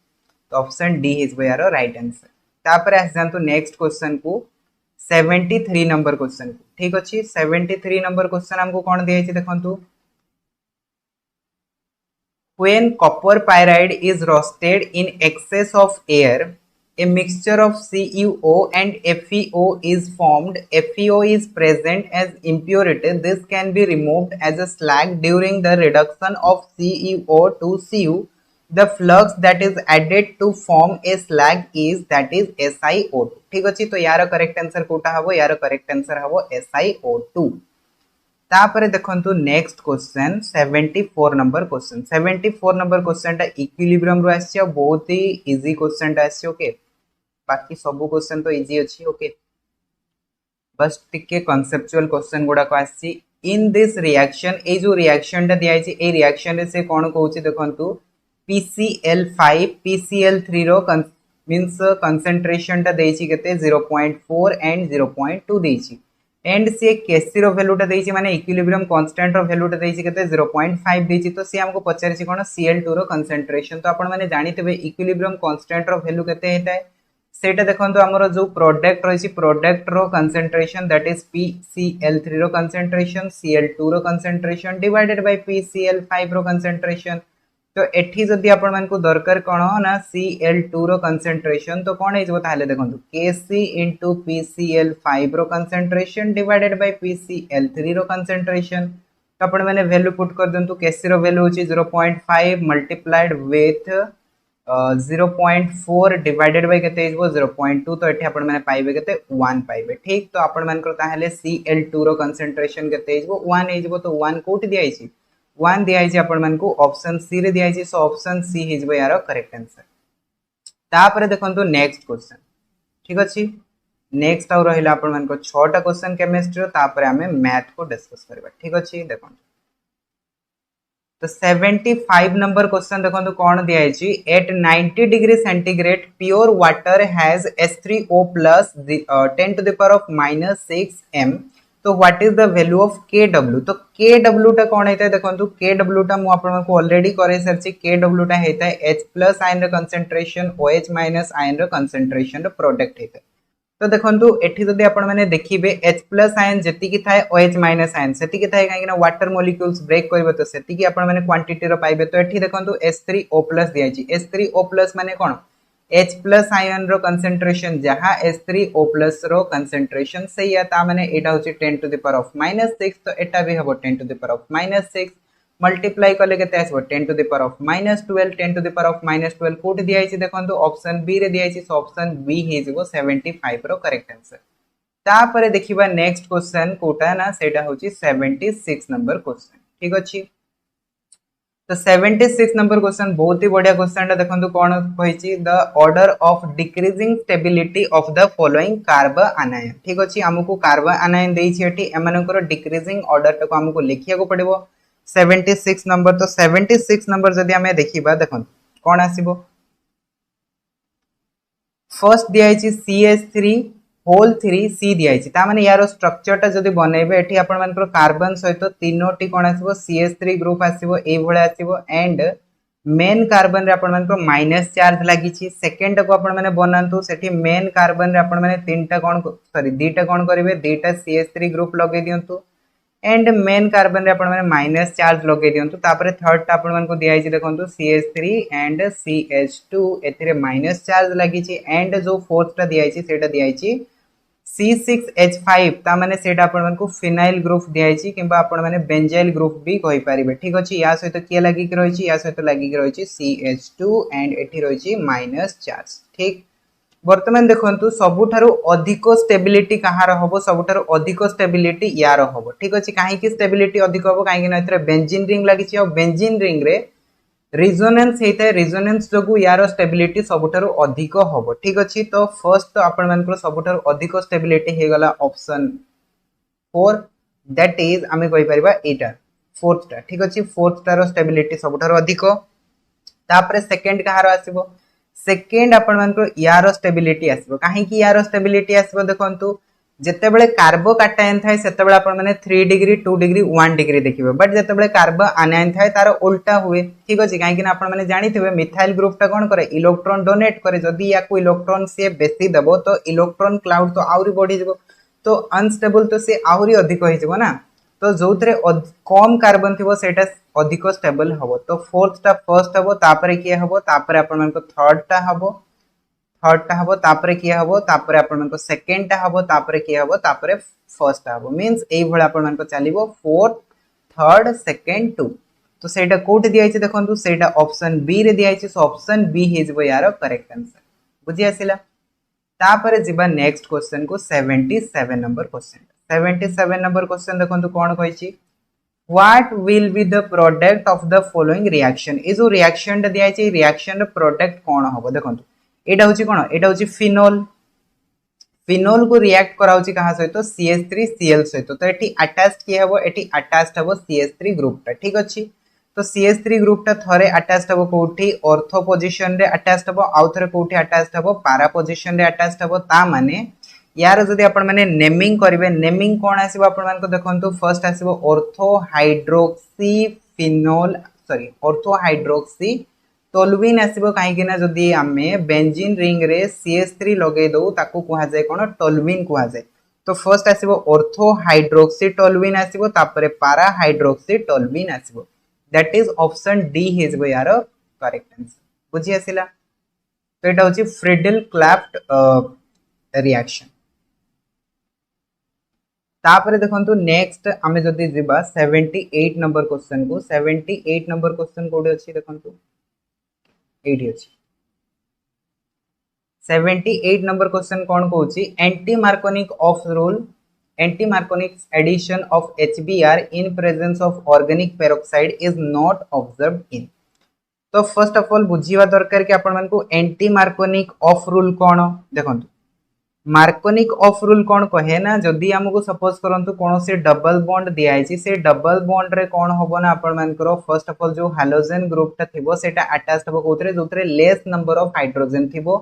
तो ऑप्शन डी हे जबो यारो राइट आंसर तापर आस जानतु नेक्स्ट क्वेश्चन को 73 नंबर क्वेश्चन को ठीक अछि 73 नंबर क्वेश्चन हमकु कोन दिया छि देखंतु when copper pyrite is roasted in excess of air, a mixture of CuO and FeO is formed. FeO is present as impurity. This can be removed as a slag during the reduction of CuO to Cu. The flux that is added to form a slag is that is SiO2. ठीक अछि तो यार correct answer Kota हबो यार correct answer हबो SiO2 तापरे देखंतु next question 74 number question 74 number question टा इक्विलिब्रियम रो आछि बहुत ही इजी क्वेश्चन टा आछि ओके बाकी सब क्वेश्चन तो इजी अछि ओके बस टिके कांसेप्चुअल क्वेश्चन गुडा को आछि इन दिस रिएक्शन ए जो रिएक्शन टा दिया छि ए रिएक्शन रे से कोन कहउछि देखंतु PCl5 PCl3 रो मींस कंसंट्रेशन टा देछि केते 0.4 एंड 0.2 देछि and C KC row value टा देछि माने इक्विलिब्रियम कांस्टेंट रो वैल्यू टा देछि केते 0.5 देछि तो सी हमको पचारि छि कोन Cl2 रो कंसंट्रेशन तो आपण माने जानितबे इक्विलिब्रियम कांस्टेंट रो वैल्यू केते हेताय सेटा देखंतु हमरो जो प्रोडक्ट रहिछि प्रोडक्ट रो कंसंट्रेशन दैट इज PCl3 रो कंसंट्रेशन Cl2 रो कंसंट्रेशन डिवाइडेड बाय PCl5 रो कंसंट्रेशन तो एठी जदी आपण मान को दरकार कोन ना Cl2 रो कंसंट्रेशन तो कोन हेजबो ताले देखंतु Kc * PCl5 रो कंसंट्रेशन डिवाइडेड बाय PCl3 रो कंसंट्रेशन तो आपण माने वैल्यू पुट कर दंतु Kc रो वैल्यू होची 0.5 मल्टीप्लाइड विथ 0.4 डिवाइडेड बाय केते हेजबो 0.2 तो एठी आपण माने पाइबे केते 1 पाइबे ठीक तो आपण मान को ताले Cl2 रो कंसंट्रेशन केते हेजबो 1 हेजबो तो 1 कोठी दिया आइछि 1 दिया आइछि आपण मान को ऑप्शन सी रे दिया आइछि सो ऑप्शन सी हेजबो यार करेक्ट आंसर तापरे देखंतु नेक्स्ट क्वेश्चन ठीक अछि नेक्स्ट आउ रहिला आपण मान को 6टा क्वेश्चन केमिस्ट्री रो तापरे हमें मैथ को डिस्कस करबा ठीक अछि देखंतु तो 75 नंबर क्वेश्चन देखंतु कोन दिया आइछि at 90 degree centigrade pure water has H3O+ 10 to the power of -6 m तो what is the value of Kw तो Kw टा कोन हेता देखंतु Kw टा मु आपन को ऑलरेडी करे सरछि Kw टा हेता H+ आयन रो कंसंट्रेशन OH- आयन रो कंसंट्रेशन रो प्रोडक्ट हेता तो देखंतु एठी जदी आपण माने देखिबे H+ आयन जेति की थाए OH- आयन सेति की थाए काहे ना वाटर मॉलिक्यूल्स ब्रेक करबे तो सेति की आपण माने क्वांटिटी रो पाइबे तो एठी देखंतु H3O+ दिया छि H3O+ माने कोन H+ आयन रो कंसंट्रेशन जहां H3O+ रो कंसंट्रेशन सही है ता माने एटा होची 10 to the power of -6 तो एटा भी हबो 10 to the power of -6 multiply करले केते आसबो 10 to the power of -12 10 to the power of -12 coat दिया छि देखंतु ऑप्शन बी रे दिया छि सो ऑप्शन बी हे जबो 75 रो करेक्ट आंसर ता परे देखिबा नेक्स्ट क्वेश्चन कोटा ना सेटा होची 76 नंबर क्वेश्चन ठीक अछि तो 76 नंबर क्वेश्चन बहुत ही बढ़िया क्वेश्चन देखंतु कोन कहिछि the order of decreasing stability of the following carbon anion ठीक अछि हमकु कार्बन आनायन देछि एठी एमानकर डिक्रीजिंग ऑर्डर को हमकु लिखिया को पड़िबो 76 नंबर तो 76 नंबर जदी हमें देखिबा देखंतु कोन आसीबो फर्स्ट दिया छि CH3 होल 3 सी दिया छि ता माने यारो स्ट्रक्चर ता जदी बनेबे एठी आपण मानकर कार्बन सहित तीनोटी कोन आसीबो CH3 ग्रुप आसीबो ए भळे आसीबो एंड मेन कार्बन रे आपण मानकर माइनस चार्ज लागि छि सेकंड को आपण माने बनांतु सेठी मेन कार्बन रे आपण माने तीनटा कोन सॉरी दीटा कोन करिवे दीटा CH3 ग्रुप लगे दियंतु एंड मेन कार्बन रे आपण माने माइनस चार्ज लगे दियंतु तापरे थर्ड टा आपण मानको दिया छि देखंतु CH3 एंड CH2 एथिरे माइनस चार्ज लागि छि एंड जो फोर्थ टा दिया छि सेटा दिया छि C6H5 ता माने सेटा आपण मानको फिनाइल ग्रुप दिया छि किबा आपण माने बेंजाइल ग्रुप भी कहि परिबे ठीक अछि या सहित के लागि कि रहि छि या सहित लागि कि रहि छि CH2 एंड एठी रहि छि माइनस चार्ज ठीक वर्तमान देखंतु सबुठारु अधिक स्टेबिलिटी कहार हबो सबुठारु अधिक स्टेबिलिटी यार हबो ठीक अछि काहे कि स्टेबिलिटी अधिक हबो काहे कि नथरे बेंजीन रिंग लागि छी और बेंजीन रिंग रे रिजोनेंस हेता रिजोनेंस जोगु यार स्टेबिलिटी सबुठारु अधिक हबो ठीक अछि तो फर्स्ट तो आपण मानकर सबुठारु अधिक स्टेबिलिटी हे गला ऑप्शन 4 दैट इज आमे कहि परिबा एटा फोर्थ टा ठीक अछि फोर्थ टार स्टेबिलिटी सबुठारु अधिक तापरे सेकंड कहार आसीबो सेकेंड आपण मानको यार स्टेबिलिटी आसीबो काहे कि यार स्टेबिलिटी आसीबो देखंतु जेते बेले कार्बो काटायन थाए सेते बेले आपण माने 3 डिग्री 2 डिग्री 1 डिग्री देखिबो बट जेते बेले कार्बो आनायन थाए तार उल्टा हुए ठीक अछि काहे कि आपण माने जानिथिबे मिथाइल ग्रुप टा कोन करे इलेक्ट्रॉन डोनेट करे जदी याकू इलेक्ट्रॉन से बेसी देबो तो इलेक्ट्रॉन क्लाउड तो आउरी बढ़ी जबो तो अनस्टेबल तो से आउरी अधिक होई जबो ना तो जोथरे कम कार्बन थिबो सेटा अधिक स्टेबल हबो तो फोर्थ टा फर्स्ट हबो तापरे के हबो तापरे आपण मानको थर्ड टा हबो तापरे के हबो तापरे आपण मानको सेकंड टा हबो तापरे के हबो तापरे फर्स्ट टा हबो मींस एई भळे आपण मानको चलिबो फोर्थ थर्ड सेकंड टू तो सेटा कोठी दिया छि देखंतु सेटा ऑप्शन बी रे दिया छि सो ऑप्शन बी हिजबो यार करेक्ट आंसर बुझि आसिला तापरे जिबा नेक्स्ट क्वेश्चन को 77 नंबर क्वेश्चन 77 नंबर क्वेश्चन देखंतु कोन कहै छि What will be the product of the following reaction? ये जो reaction टा दिया है reaction रे product कौन होबो देखंतु एटा होची कोन एटा होची फिनोल फिनोल को रिएक्ट कराउची कहा सहित CH3Cl सहित तो एठी अटैच्ड के हबो एठी अटैच्ड हबो CH3 ग्रुप टा ठीक अछि तो CH3 ग्रुप टा थरे अटैच्ड हबो कोठी ऑर्थो पोजीशन रे अटैच्ड हबो आउ थरे कोठी अटैच्ड हबो पैरा पोजीशन रे अटैच्ड हबो ता माने यार जदि आपण माने नेमिंग करिवे नेमिंग कोन आसीबो आपण मान को देखंतु फर्स्ट आसीबो ortho hydroxy phenol sorry ortho hydroxy toluene आसीबो काहे कि ना जदि आमे बेंजीन रिंग रे CH3 लगे दउ ताकू कुहा जाय कोन टोलुइन कुहा जाय तो फर्स्ट आसीबो ऑर्थो हाइड्रोक्सी टोलुइन आसीबो तापरे पैरा हाइड्रोक्सी टोलुइन आसीबो दैट इज ऑप्शन डी हिजबो यार करेक्ट आंसर बुझि आसिला तो एटा होची फ्रीडल क्लाफ्ट रिएक्शन तापरे देखंतु नेक्स्ट आमे जदि जिबा 78 नंबर क्वेश्चन को 78 नंबर क्वेश्चन कोडे अछि देखंतु 80 अछि 78 नंबर क्वेश्चन कोन कहूची anti Markovnikov of rule anti Markovnikov addition of HBr in presence of organic peroxide is not observed in तो फर्स्ट ऑफ ऑल बुझीवा दरकार कि आपण मानकू एंटी मार्कोनिक ऑफ रूल कोन देखंतु मार्कोनिक ऑफ रूल कौन कहे ना जदि हमको सपोज करंतु कौन से डबल बॉन्ड दिया है से डबल बॉन्ड रे कौन होबो ना आपण मानकर फर्स्ट ऑफ ऑल जो हाइड्रोजन ग्रुप टा थिबो सेटा अटैच्ड होबो कोथरे जोथरे लेस नंबर ऑफ हाइड्रोजन थिबो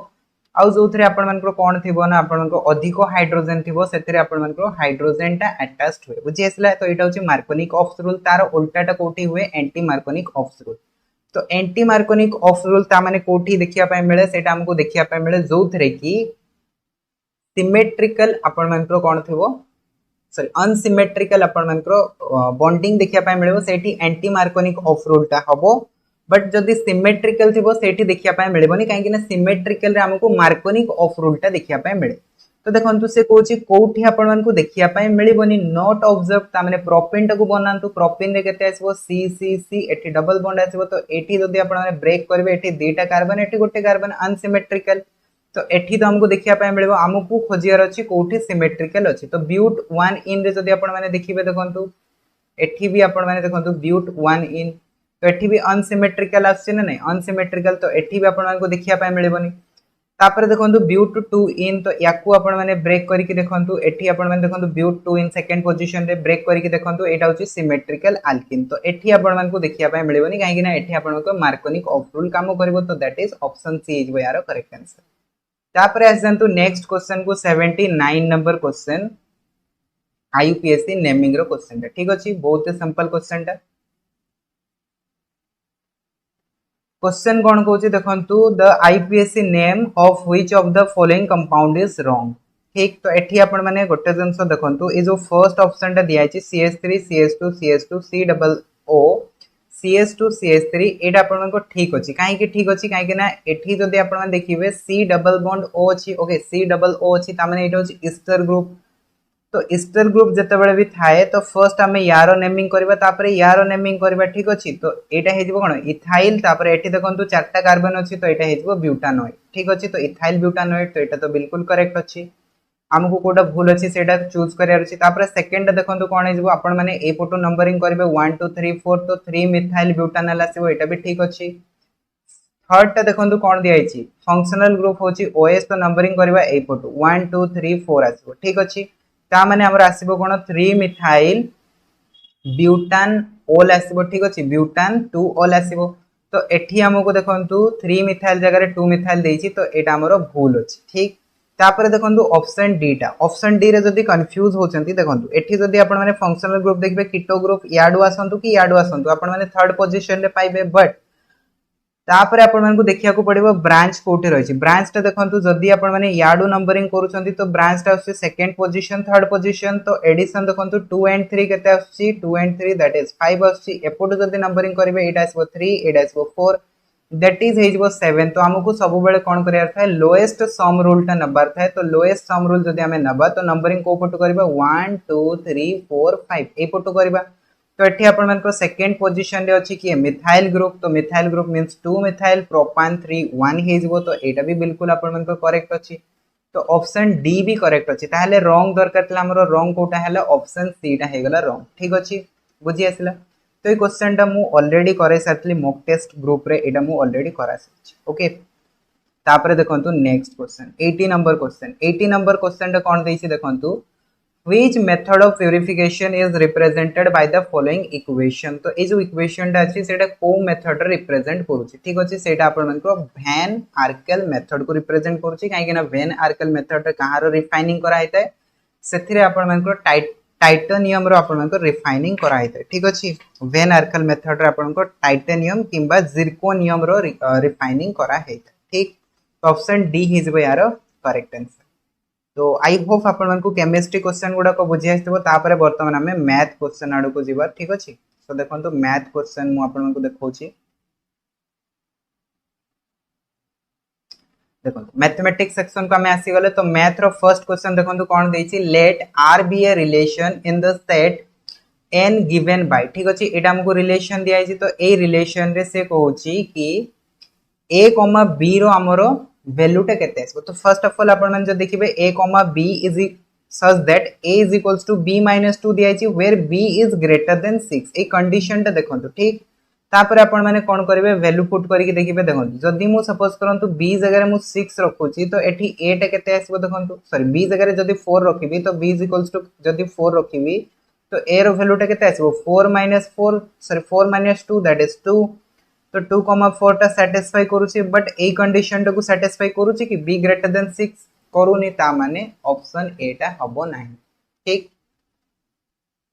आउ जोथरे आपण मानकर कौन थिबो ना आपण मानकर अधिक हाइड्रोजन थिबो सेतरे आपण मानकर हाइड्रोजन टा अटैच्ड होय बुझि आसला तो एटा होची मार्कोनिक ऑफ रूल तार उल्टाटा कोठी हुए एंटी मार्कोनिक ऑफ रूल तो एंटी मार्कोनिक ऑफ रूल ता माने कोठी देखिया पाए मिले सेटा हमको देखिया पाए मिले जोथरे की सिमेट्रिकल आपण मानकर कोन थिबो सॉरी अनसिमेट्रिकल आपण मानकर बॉन्डिंग देखिया पाए मिलबो सेठी एंटी मार्कोनिक ऑफ रूल टा हबो बट जदि सिमेट्रिकल थिबो सेठी देखिया पाए मिलबोनी काहे कि ना सिमेट्रिकल रे हमको मार्कोनिक ऑफ रूल टा देखिया पाए मिले तो देखंतु से कोची कोठी आपण मानकू देखिया पाए मिलबोनी नॉट ऑब्जर्व ता माने प्रोपेन टा को बनांतु प्रोपेन रे केते आसीबो CCC एठी डबल बॉन्ड आसीबो तो एठी जदि आपण माने ब्रेक करबे एठी दुटा कार्बन एठी गोटे कार्बन अनसिमेट्रिकल तो एठी तो हमको देखिया पाए मिलबो हमकू खोजियार अछि कोठी सिमेट्रिकल अछि तो ब्यूट 1 इन रे जदि आपण माने देखिबे देखंतु एठी भी आपण माने देखंतु ब्यूट 1 इन तो एठी भी अनसिमेट्रिकल आछि ना नै अनसिमेट्रिकल तो एठी भी आपण मानको देखिया पाए मिलबोनी तापर देखंतु ब्यूट 2 इन तो याकू आपण माने ब्रेक करिकि देखंतु एठी आपण माने देखंतु ब्यूट 2 इन सेकंड पोजीशन रे ब्रेक करिकि देखंतु एटा होची सिमेट्रिकल अल्किन तो एठी आपण मानको देखिया पाए मिलबोनी काहे कि ना एठी आपण को मार्कोनिक ऑफ रूल काम करबो तो that is option C is यार करेक्ट आंसर तापरे आसंतु नेक्स्ट क्वेश्चन को 79 नंबर क्वेश्चन आईयूपीएससी नेमिंग रो क्वेश्चन टा ठीक अछि बहुत सिंपल क्वेश्चन टा क्वेश्चन कोन कहूची देखंतु the IUPAC name of which of the following compound is wrong ठीक तो एठी आपण माने गोटे जंस देखंतु ए जो फर्स्ट ऑप्शन टा दिया छि CH3 CH2 CH2 COO CH2 CH3 एटा आपण को ठीक अछि काहे कि ठीक अछि काहे कि ना एठी जदि आपण माने देखिबे C डबल बॉन्ड O अछि ओके C डबल O अछि ता माने एटा अछि ईस्टर ग्रुप तो ईस्टर ग्रुप जितेबाला भी थाए तो फर्स्ट आम यार नेमिंग करबा तापर यार नेमिंग करबा ठीक अछि। तो एटा हे जिवो कोन इथाइल तापर एठी देखंतु चारटा कार्बन अछि तो एटा हे जिवो ब्यूटानॉइड ठीक अछि। तो इथाइल ब्यूटानॉइड तो एटा तो बिल्कुल करेक्ट अछि। आमको कोटा भूल अछि सेटा चूज करियार अछि। तापर सेकंड देखंतु कोन हे जिवो आपण माने ए फोटो नंबरिंग करबे 1 2 3 4 तो 3 मिथाइल ब्यूटानॉल आसीबो एटा भी ठीक अछि। थर्ड टा देखंतु कोन दिया अछि फंक्शनल ग्रुप होछि ओएस तो नंबरिंग करबा ए फोटो 1 2 3 4 आसीबो ठीक अछि। ता माने हमर आसीबो कोन 3 मिथाइल ब्यूटान ओल आसीबो ठीक अछि। ब्यूटान 2 ओल आसीबो। तो एठी हमको देखंतु 3 मिथाइल जगह 2 मिथाइल देछि तो एटा हमरो भूल अछि ठीक। तापर देखंतु ऑप्शन डी टा ऑप्शन डी रे जदी कंफ्यूज होचंती देखंतु एठी जदी आपण माने फंक्शनल ग्रुप देखबे कीटो ग्रुप याडू आसंतु कि याडू आसंतु आपण माने थर्ड पोजीशन रे पाइबे। बट तापर आपण मानकु देखिया को पड़िबो ब्रांच कोठी रहिछि। ब्रांच टा देखंतु जदी आपण माने याडू नंबरिंग करूचंती तो ब्रांच टा आसी सेकंड पोजीशन थर्ड पोजीशन। तो एडिशन देखंतु 2 एंड 3 केते आसी 2 एंड 3 दैट इज 5 आसी। एपोटो जदी नंबरिंग करिवे एटा आसीबो 3 एटा आसीबो 4 दैट इज हेजिबो 7। तो हमकु सब बेले कोन करियार थाए लोएस्ट सम रूल टा नंबर थाए। तो लोएस्ट सम रूल जदी हमें नबा तो नंबरिंग को पटो करबा 1 2 3 4 5 ए पटो करबा। तो एठी आपण मानको सेकंड पोजीशन रे अछि कि मिथाइल ग्रुप। तो मिथाइल ग्रुप मींस 2 मिथाइल प्रोपान 3 1 हेजिबो। तो एटा भी बिल्कुल आपण मानको करेक्ट अछि। तो ऑप्शन डी भी करेक्ट अछि। ताहले रॉन्ग दरकार तला हमरो रॉन्ग कोटा हैला ऑप्शन सी टा हे गेला रॉन्ग ठीक अछि। बुझी आसिला। तो ये क्वेश्चन टा मु ऑलरेडी करे साथली मॉक टेस्ट ग्रुप रे एटा मु ऑलरेडी करा साथि ओके। तापरे देखंतु next question 80 number question 80 number question टा कोन देछि देखंतु which method of purification is represented by the following equation। तो ए जो इक्वेशन टा अछि सेटा को मेथड रे रिप्रेजेंट करूछि ठीक अछि। सेटा आपण मानको वैन आर्केल मेथड को रिप्रेजेंट करूछि काहे कि ना वैन आर्केल मेथड रे कहारो रिफाइनिंग करा हैते सेथिरे आपण मानको टाइटेनियम रो आपण मानको रिफाइनिंग करा हैते ठीक अछि। वैन आर्केल मेथड रे आपण मानको टाइटेनियम किंबा जिरकोनियम रो रिफाइनिंग करा हैते ठीक। तो ऑप्शन डी हिज बो यार करेक्ट आंसर। तो आई होप आपण मानकु केमिस्ट्री क्वेश्चन गुडा को बुझी आस्थिबो। तापरे वर्तमान हमें मैथ क्वेश्चन आडू को जीवा ठीक अछि। तो देखंतु मैथ क्वेश्चन मु आपण मानकु देखौछि। देखंतु मैथमेटिक्स सेक्शन को हमें आसी गले। तो मैथ रो फर्स्ट क्वेश्चन देखंतु कोन देछि let R be a relation in the set n given by ठीक अछि। एटा हमको रिलेशन दिया है। तो ए रिलेशन रे से कहूछि कि a कॉमा b रो हमरो वैल्यू टा केते आसबो। तो फर्स्ट ऑफ ऑल आपण मन जो देखिबे a comma b is such that a is equals to b minus 2 दिया है where b is greater than 6 a condition टा देखंतु ठीक। तापर आपण माने कोन करिवे वैल्यू पुट करिके देखिबे देखंतु जदी मु सपोज करंतु b जगह रे मु 6 रखुची तो एठी a टा केते आसबो देखंतु सॉरी b जगह रे जदी 4 रखिबी तो b is equals to जदी 4 रखिबी तो a रो वैल्यू टा केते आसबो 4 minus 4 sorry 4 minus 2 that is 2। तो 2,4 टा सैटिस्फाई करूची बट ए कंडीशन टा को सैटिस्फाई करूची कि b ग्रेटर देन 6 करूनी ता माने ऑप्शन ए टा हबो नाही ठीक।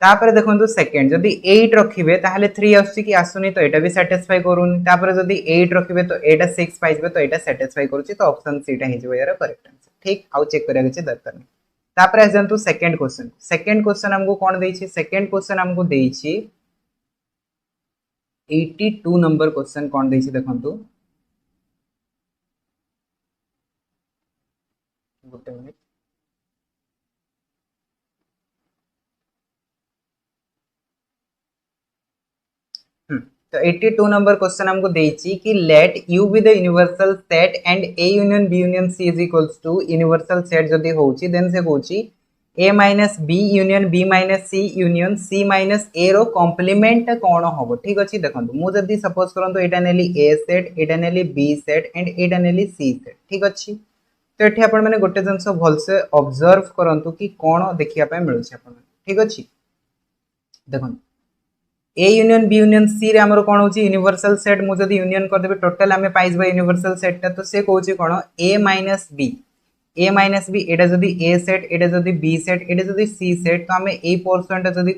तापर देखंतु सेकंड जदी 8 रखिबे ताहले 3 आसी कि आसुनी तो एटा भी सैटिस्फाई करूनी। तापर जदी 8 रखिबे तो एटा 6 पाइबे तो एटा सैटिस्फाई करूची। तो ऑप्शन सी टा हिजो यार करेक्ट आंसर ठीक। आउ चेक करिया किछ दरकार नै। तापर आजंतु सेकंड क्वेश्चन हमको कोन देछि सेकंड क्वेश्चन हमको देछि 82 नंबर क्वेश्चन कोन देछि देखंतु गुटे मिनिट तो 82 नंबर क्वेश्चन हमको देछि कि let u be the universal set and a union b union c is equals to universal set जदी होछि देन से होछि a minus b union b minus c union c minus a रो complement कोन होबो ठीक अछि। देखंतु मु जदी सपोज करंतु एटा नेली a set Etah Nelly b set and Etah Nelly c set ठीक अछि। तो एठी आपण माने गोटे जंस भलसे ऑब्जर्व करंतु कि कोन देखिया पय मिलुछि आपण ठीक अछि। देखंतु a union b union c रे हमर कोन होछि यूनिवर्सल सेट मु जदी यूनियन कर देबे टोटल हमें पाइबा यूनिवर्सल सेट ता। तो से कहउछि कोन a माइनस b एटा जदी a सेट एटा जदी b सेट एटा जदी c सेट तो हमें a पोर्शन ता जदी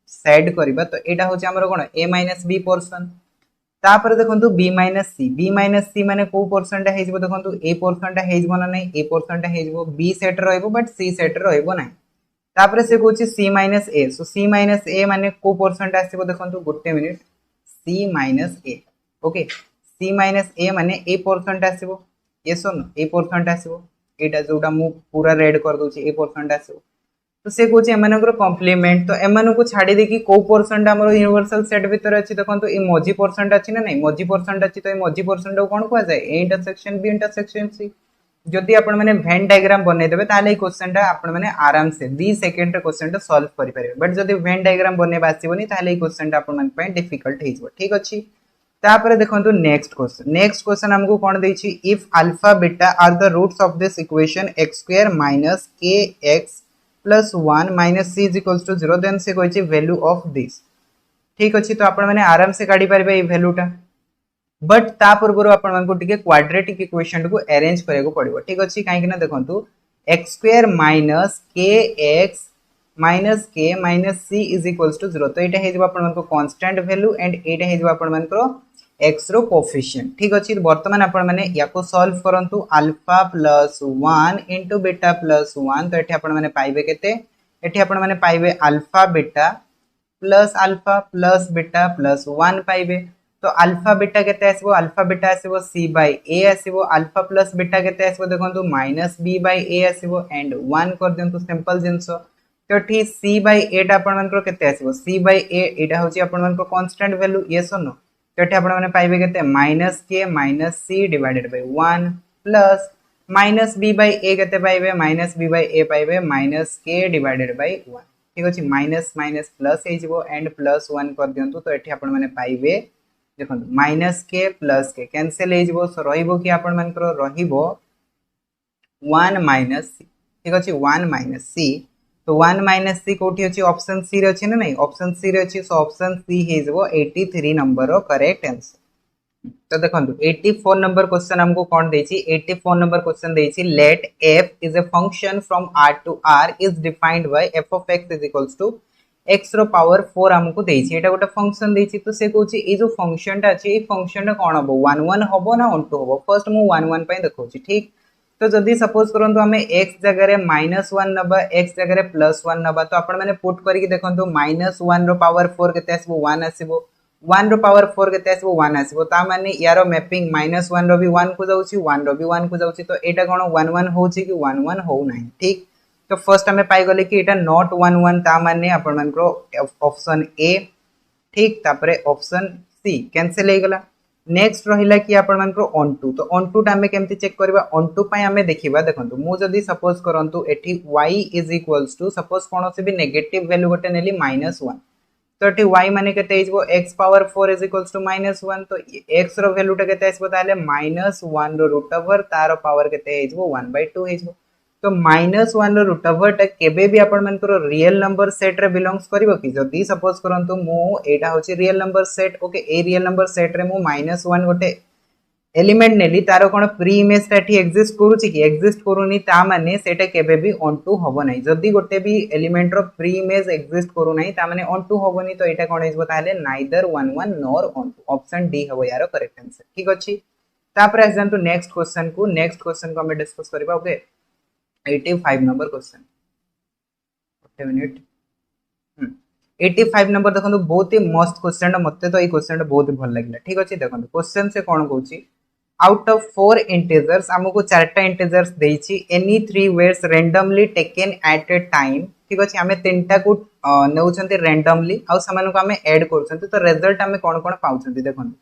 सेट करबा तो एटा होछि हमर कोन a माइनस b पोर्शन। तापर देखंतु b माइनस c माने को पोर्शन ता हेजबो देखंतु a पोर्शन ता हेजबो ना नै a पोर्शन ता हेजबो b सेट रहइबो बट c सेट रहइबो नै। तापर से कहउछि c minus a so c minus a माने को पोर्शन आसीबो देखंतु गोटे minute c minus a okay c minus a माने a पोर्शन आसीबो ये सुन a पोर्शन आसीबो एटा जोटा मु पूरा रेड कर दोछि a पोर्शन आसीबो। तो से कहूँ एमानकर कॉम्प्लीमेंट तो एमान को छाड़ी देकी को पोर्सन आम यूनिवर्सल सेट भितर अच्छी देखो ये मझी पोर्सन अच्छी ना नहीं मझी पोर्सन अच्छी तो ये मझी पोर्सन को कौन कहुए A intersection B intersection C जदि आपण मैंने वेन डायग्राम बनईदेवे ताले क्वेश्चन आपण मैंने आराम से 2 सेकेंड क्वेश्चन सॉल्व करेंगे बट जदि वेन डायग्राम बनवा आसबनी ताले क्वेश्चन आपण डिफिकल्ट हो ठीक अच्छी तापर देखो नेक्स्ट क्वेश्चन हमको कौन देछि if alpha beta are the roots of this equation x square minus के X plus 1 minus C is equals to 0 then से कहिछि वैल्यू ऑफ दिस ठीक अच्छी तो आपण मैंने आराम से काढ़ी पारे ये वैल्यूटा बट ता पूर्व आपण मानको टिके क्वाड्रेटिक इक्वेशन को अरेंज करने को पड़ो ठीक अच्छी कहीं देखो एक्स स्क्वायर माइनस के एक्स माइनस के minus C is equals to 0 तो यहाँ हो कांस्टेंट वैल्यू एंड यहाँ हो एक्स रो कोफिशिएंट ठीक अच्छी बर्तमान आपण मैंने या सॉल्व करंतु alpha plus 1 into beta plus 1 तो ये आपण मैंने पाइबे केते एठी आपण मैंने पाइबे alpha beta plus beta plus 1 पाइबे तो अल्फा बीटा केते आसीबो अल्फा बीटा आसीबो सी बाय ए आसीबो अल्फा प्लस बीटा केते आसीबो देखंतु माइनस बी बाय ए आसीबो एंड 1 कर दियंतु सिंपल जिंस तो ठी सी बाय ए टा आपण मानकर केते आसीबो सी बाय ए एटा होची आपण मानकर कांस्टेंट वैल्यू यस और नो तो ये आपण माने पाइबे केते माइनस के minus C divided by 1 plus minus B by A केते पाइबे माइनस बी बाय ए पाइबे माइनस के डिवाइडेड बाय 1 ठीक अछि माइनस माइनस प्लस हे जिवो एंड प्लस 1 कर दियंतु तो एठी आपण माने पाइबे देखो माइनस के प्लस के कैंसिल हो रहिबो कि आपण मानकर रहिबो 1 माइनस सी ठीक अछि 1 माइनस सी तो 1 माइनस सी कोठी अछि ऑप्शन सी रे अछि ना नहीं ऑप्शन सी रे अछि सो ऑप्शन सी हे जबो 83 नंबर रो करेक्ट आंसर तो देखंतु 84 नंबर क्वेश्चन हमको कोन देछि 84 नंबर क्वेश्चन देछि let f is a function from r to r is defined by f of x is equals to x रो पावर 4 हमको देछि एटा गोटे फंक्शन देछि तो से कहूछि ए जो फंक्शन टा अछि ए फंक्शन टा कोन हबो 1 1 हबो ना 1 2 हबो फर्स्ट मु 1 1 पय देखौछि ठीक तो जदि सपोज करंतु हमें x जगह रे -1 नबा x जगह रे +1 नबा तो आपण माने पुट करिक देखंतु -1 रो पावर 4 केते आसीबो 1 आसीबो 1 रो पावर 4 केते आसीबो 1 आसीबो ता माने यारो मैपिंग -1 रो भी 1 को जाउछि 1 रो भी 1 को जाउछि तो एटा कोन 1 1 होछि कि 1 1 हो नाही ठीक तो फर्स्ट हमें पाई गले कि एटा नॉट 1 1 ता माने आपण मानकरो ऑप्शन ए ठीक तापरे ऑप्शन सी कैंसिल हे गला नेक्स्ट रहिला कि आपण मानकरो ऑन टू तो ऑन टू टा हमें केमति चेक करबा ऑन टू पय हमें देखिबा देखंतु मु जदी सपोज करंतु एठी y is equals to suppose कोन से भी नेगेटिव वैल्यू गोटे नेली -1 तो एठी y माने केते हिजबो x power 4 is equals to -1 तो x रो वैल्यू टा केते आसबो ताले -1 रो रूट ओवर तारो पावर केते हिजबो 1/2 हिजबो तो -1 रो रूट ओवर टा केबे भी आपण मानकरो रियल नंबर सेट रे बिलोंग्स करबो कि जदी सपोज करंतु मु एटा होची real number set okay a real number set रे मु -1 गोटे एलिमेंट नेली तारो कोन प्री इमेज ता एठी एग्जिस्ट करूची कि एग्जिस्ट करूनी ता माने सेटा केबे भी ऑन टू होबो नै जदी गोटे भी एलिमेंट रो प्री इमेज एग्जिस्ट करू नै ता माने ऑन टू होबोनी तो एटा कोन हिजबो ताले neither 1 1 nor on two option D हबो यारो करेक्ट आंसर ठीक अछि तापर एग्जाम टू नेक्स्ट क्वेश्चन को हम डिस्कस करबा ओके 85 नंबर क्वेश्चन 85 नंबर देखो बहुत ही मस्त क्वेश्चन मते तो ये क्वेश्चन बहुत ही भल लगिला ठीक अछि देखो क्वेश्चन से कोन कहूची आउट ऑफ 4 इंटीजर्स हमको चारटा इंटीजर्स देछि any 3 weights randomly taken at a time ठीक अछि हमें तीनटा को नउचंती रैंडमली आ समान को हमें ऐड करछंती तो रिजल्ट हमें कोन कोन पाउछंती देखो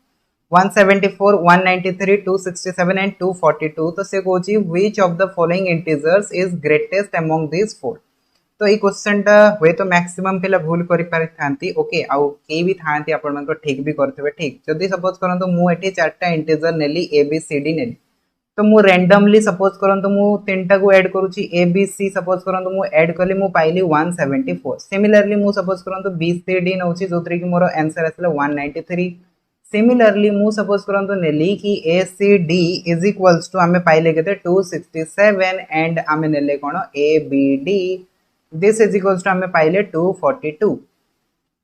174 193 267 एंड 242 तो से कहूची which of the following integers is greatest among this 4 तो ये क्वेश्चन टा हुए तो मैक्सिमम पिला भूल करि पारि थांती ओके आउ के भी थांती आपण मन को ठीक भी करथबे ठीक जदी सपोज करंतो मु एठी चारटा इंटीजर नेली ए बी सी डी नेली तो मु रैंडमली सपोज करंतो मु तीनटा को ऐड करूची ए बी सी सपोज करंतो मु ऐड करली मु पाइली 174 सिमिलरली मु सपोज करंतो बी सी डी नउची जोतरी कि मोर आंसर आसला 193 सिमिलरली मु सपोज करंतो नेली कि A C D is equals to हमें पाइले केते 267 एंड हमें नेले कोन A B D this is equals to हमें पाइले 242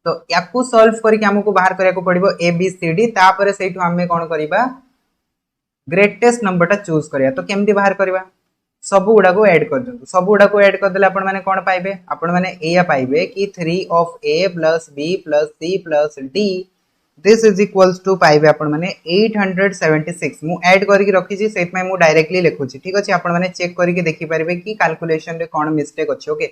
तो याकू सॉल्व करके हमको बाहर करिया को पड़िबो ए बी सी डी तापर सेठू हमें कोन करिबा ग्रेटेस्ट नंबर टा चूज करिया तो केमती बाहर करिबा सब गुडा को ऐड कर दंतु सब गुडा को ऐड कर देले आपण माने कोन पाइबे आपण माने एया पाइबे कि 3 of a plus b plus c plus d this is equals to पाइबे आपण माने 876 मु ऐड करके रखी छी सेट में मु डायरेक्टली लिखु छी ठीक अछि आपण माने चेक करके देखि पारिबे कि कैलकुलेशन रे कोन मिस्टेक अछि ओके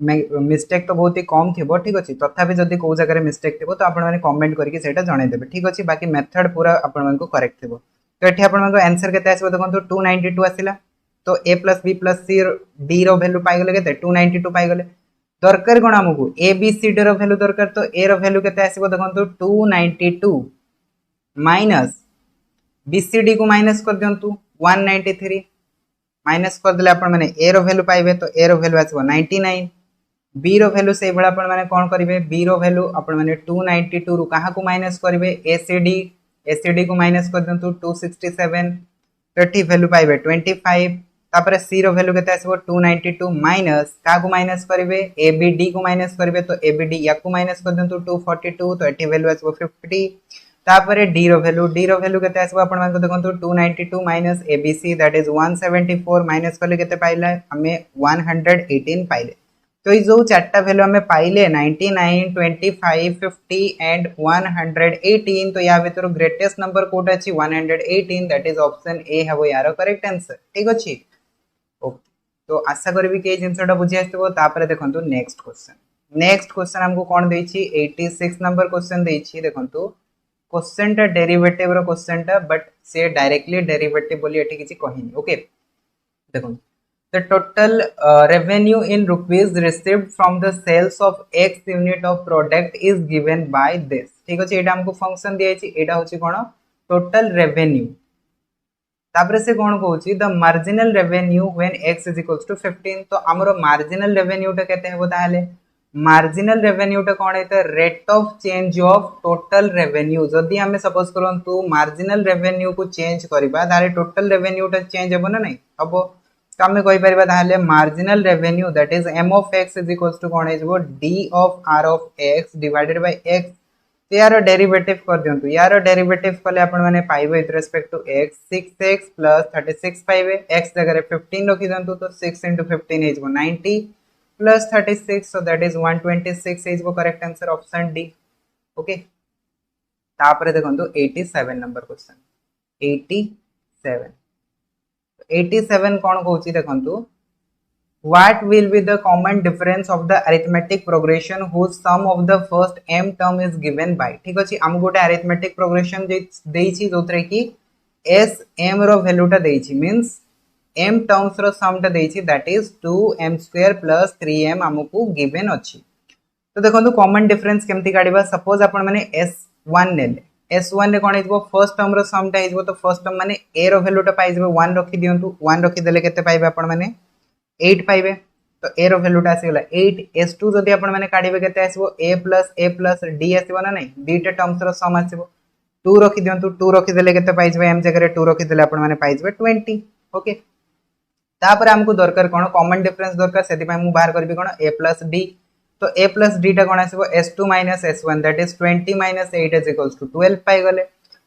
मिस्टेक तो बहुत ही कम थी ठीक अच्छे तथापि जदि कौ जगह मिस्टेक थी तो आपने कमेंट करके जनईदेवे ठीक अच्छे बाकी मेथड पूरा आपको करेक्ट थी तो ये आपको आंसर के देखो 292 आसला तो A plus B plus C D value पाइगले के 292 पाइगले दरकार कौन आमको ए बी सी डी रैल्यू दरकार तो ए रैल्यू के देखो 292 माइनस बी सी डी को माइनस कर दिंतु 193 माइनस करदे आपने ए रैल्यू पाइबे तो ए रैल्यू आसो 99 बी रैल्यू से भाई कौन करेंगे बी रैल्यू आपने 292 रु क्या माइनस करेंगे एसीडी को माइनस कर दिंतु 267 तो ये भैल्यू पाइबे 25 तापर सी रैल्यू के 292 माइनस क्या माइनस करेंगे ए बी डी को माइनस करेंगे तो ए बी डी या माइनस कर दिंतु 242 तो ये भैल्यू आसो 50 तापर डी रैल्यू के आपको देखो 292 minus A B C that is 174 minus कले के पाइला हमें 118 पाइले तो ये जो चार्टा भैल्यू हमें पाइले 99 25 50 एंड 118 तो या भीतर ग्रेटेस्ट नंबर कोड अच्छी 118 दैट इज ऑप्शन ए है वो यार करेक्ट आंसर ठीक अच्छे ओके तो आशा करी कि जिनसा बुझी आसो देखो नेक्स्ट क्वेश्चन हमको कौन देछि 86 नंबर क्वेश्चन देछि देखो क्वेश्चन टा डेरिवेटिव रो क्वेश्चन टा बट से डायरेक्टली डेरिवेटिव बोली एठी किछि कहिनी ओके देखो the total revenue in rupees received from the sales of x unit of product is given by this ठीक अछि एटा हमको फंक्शन दिया छि एटा होछि कोन टोटल रेवेन्यू तापर से कोन कहउछि the marginal revenue when x is equals to 15 तो हमरो मार्जिनल रेवेन्यू टा केते हेबो ताहाले मार्जिनल रेवेन्यू टा कोन हेते rate of change of total revenue जदी हमें सपोज करंतु मार्जिनल रेवेन्यू को चेंज करबा तारे टोटल रेवेन्यू टा चेंज हेबो ना नहीं हबो तो आम कहीपर marginal revenue that is M of X is equals to कौन हो D of R of X divided by X तो यार डेरिवेटिव कर दिंतु यार डेरिवेटिव कले आपने पाइबे with respect to X 6x plus 36 पाइबे एक्स जगह 15 रखी दिंतु तो 6 into 15 हो 90 plus 36 so that is 126 is वो correct answer option D okay तापर देखंतु 87 नंबर क्वेश्चन 87 कौन कहूँ देखो what will be the common difference of the arithmetic progression whose sum of the first m term is given by ठीक अछि हम गोटे arithmetic progression देइछि जोतरे कि s m रो वैल्यू टा देइछि मींस m टर्म्स रो सम टा देइछि that is 2m square plus 3m हमकु गिवन अछि तो देखंतु कॉमन डिफरेंस केमति काढिबा सपोज आपण माने s1 नेले S1 रे कोन हिजबो फर्स्ट टर्म रो सम टा हिजबो तो फर्स्ट टर्म माने a रो वैल्यू टा पाइ जबो 1 रखि दियंतु 1 रखि देले केते पाइबे आपण माने 8 पाइबे तो a रो वैल्यू टा आसीगला 8 S2 जदि आपण माने काढिबे केते आसीबो a plus d आसीबो ना नहीं d टा टर्म्स रो सम आसीबो 2 रखि दियंतु 2 रखि देले केते पाइ जबे m जगह 2 रखि देले आपण माने पाइ जबे 20 ओके तापर हमको दरकार कोन कॉमन डिफरेंस दरकार सेति पय मु बाहर करबी कोन a plus d तो a plus d टा कोन आसीबो s2 minus s1 that is 20 minus 8 is equals to 12 पाइ गले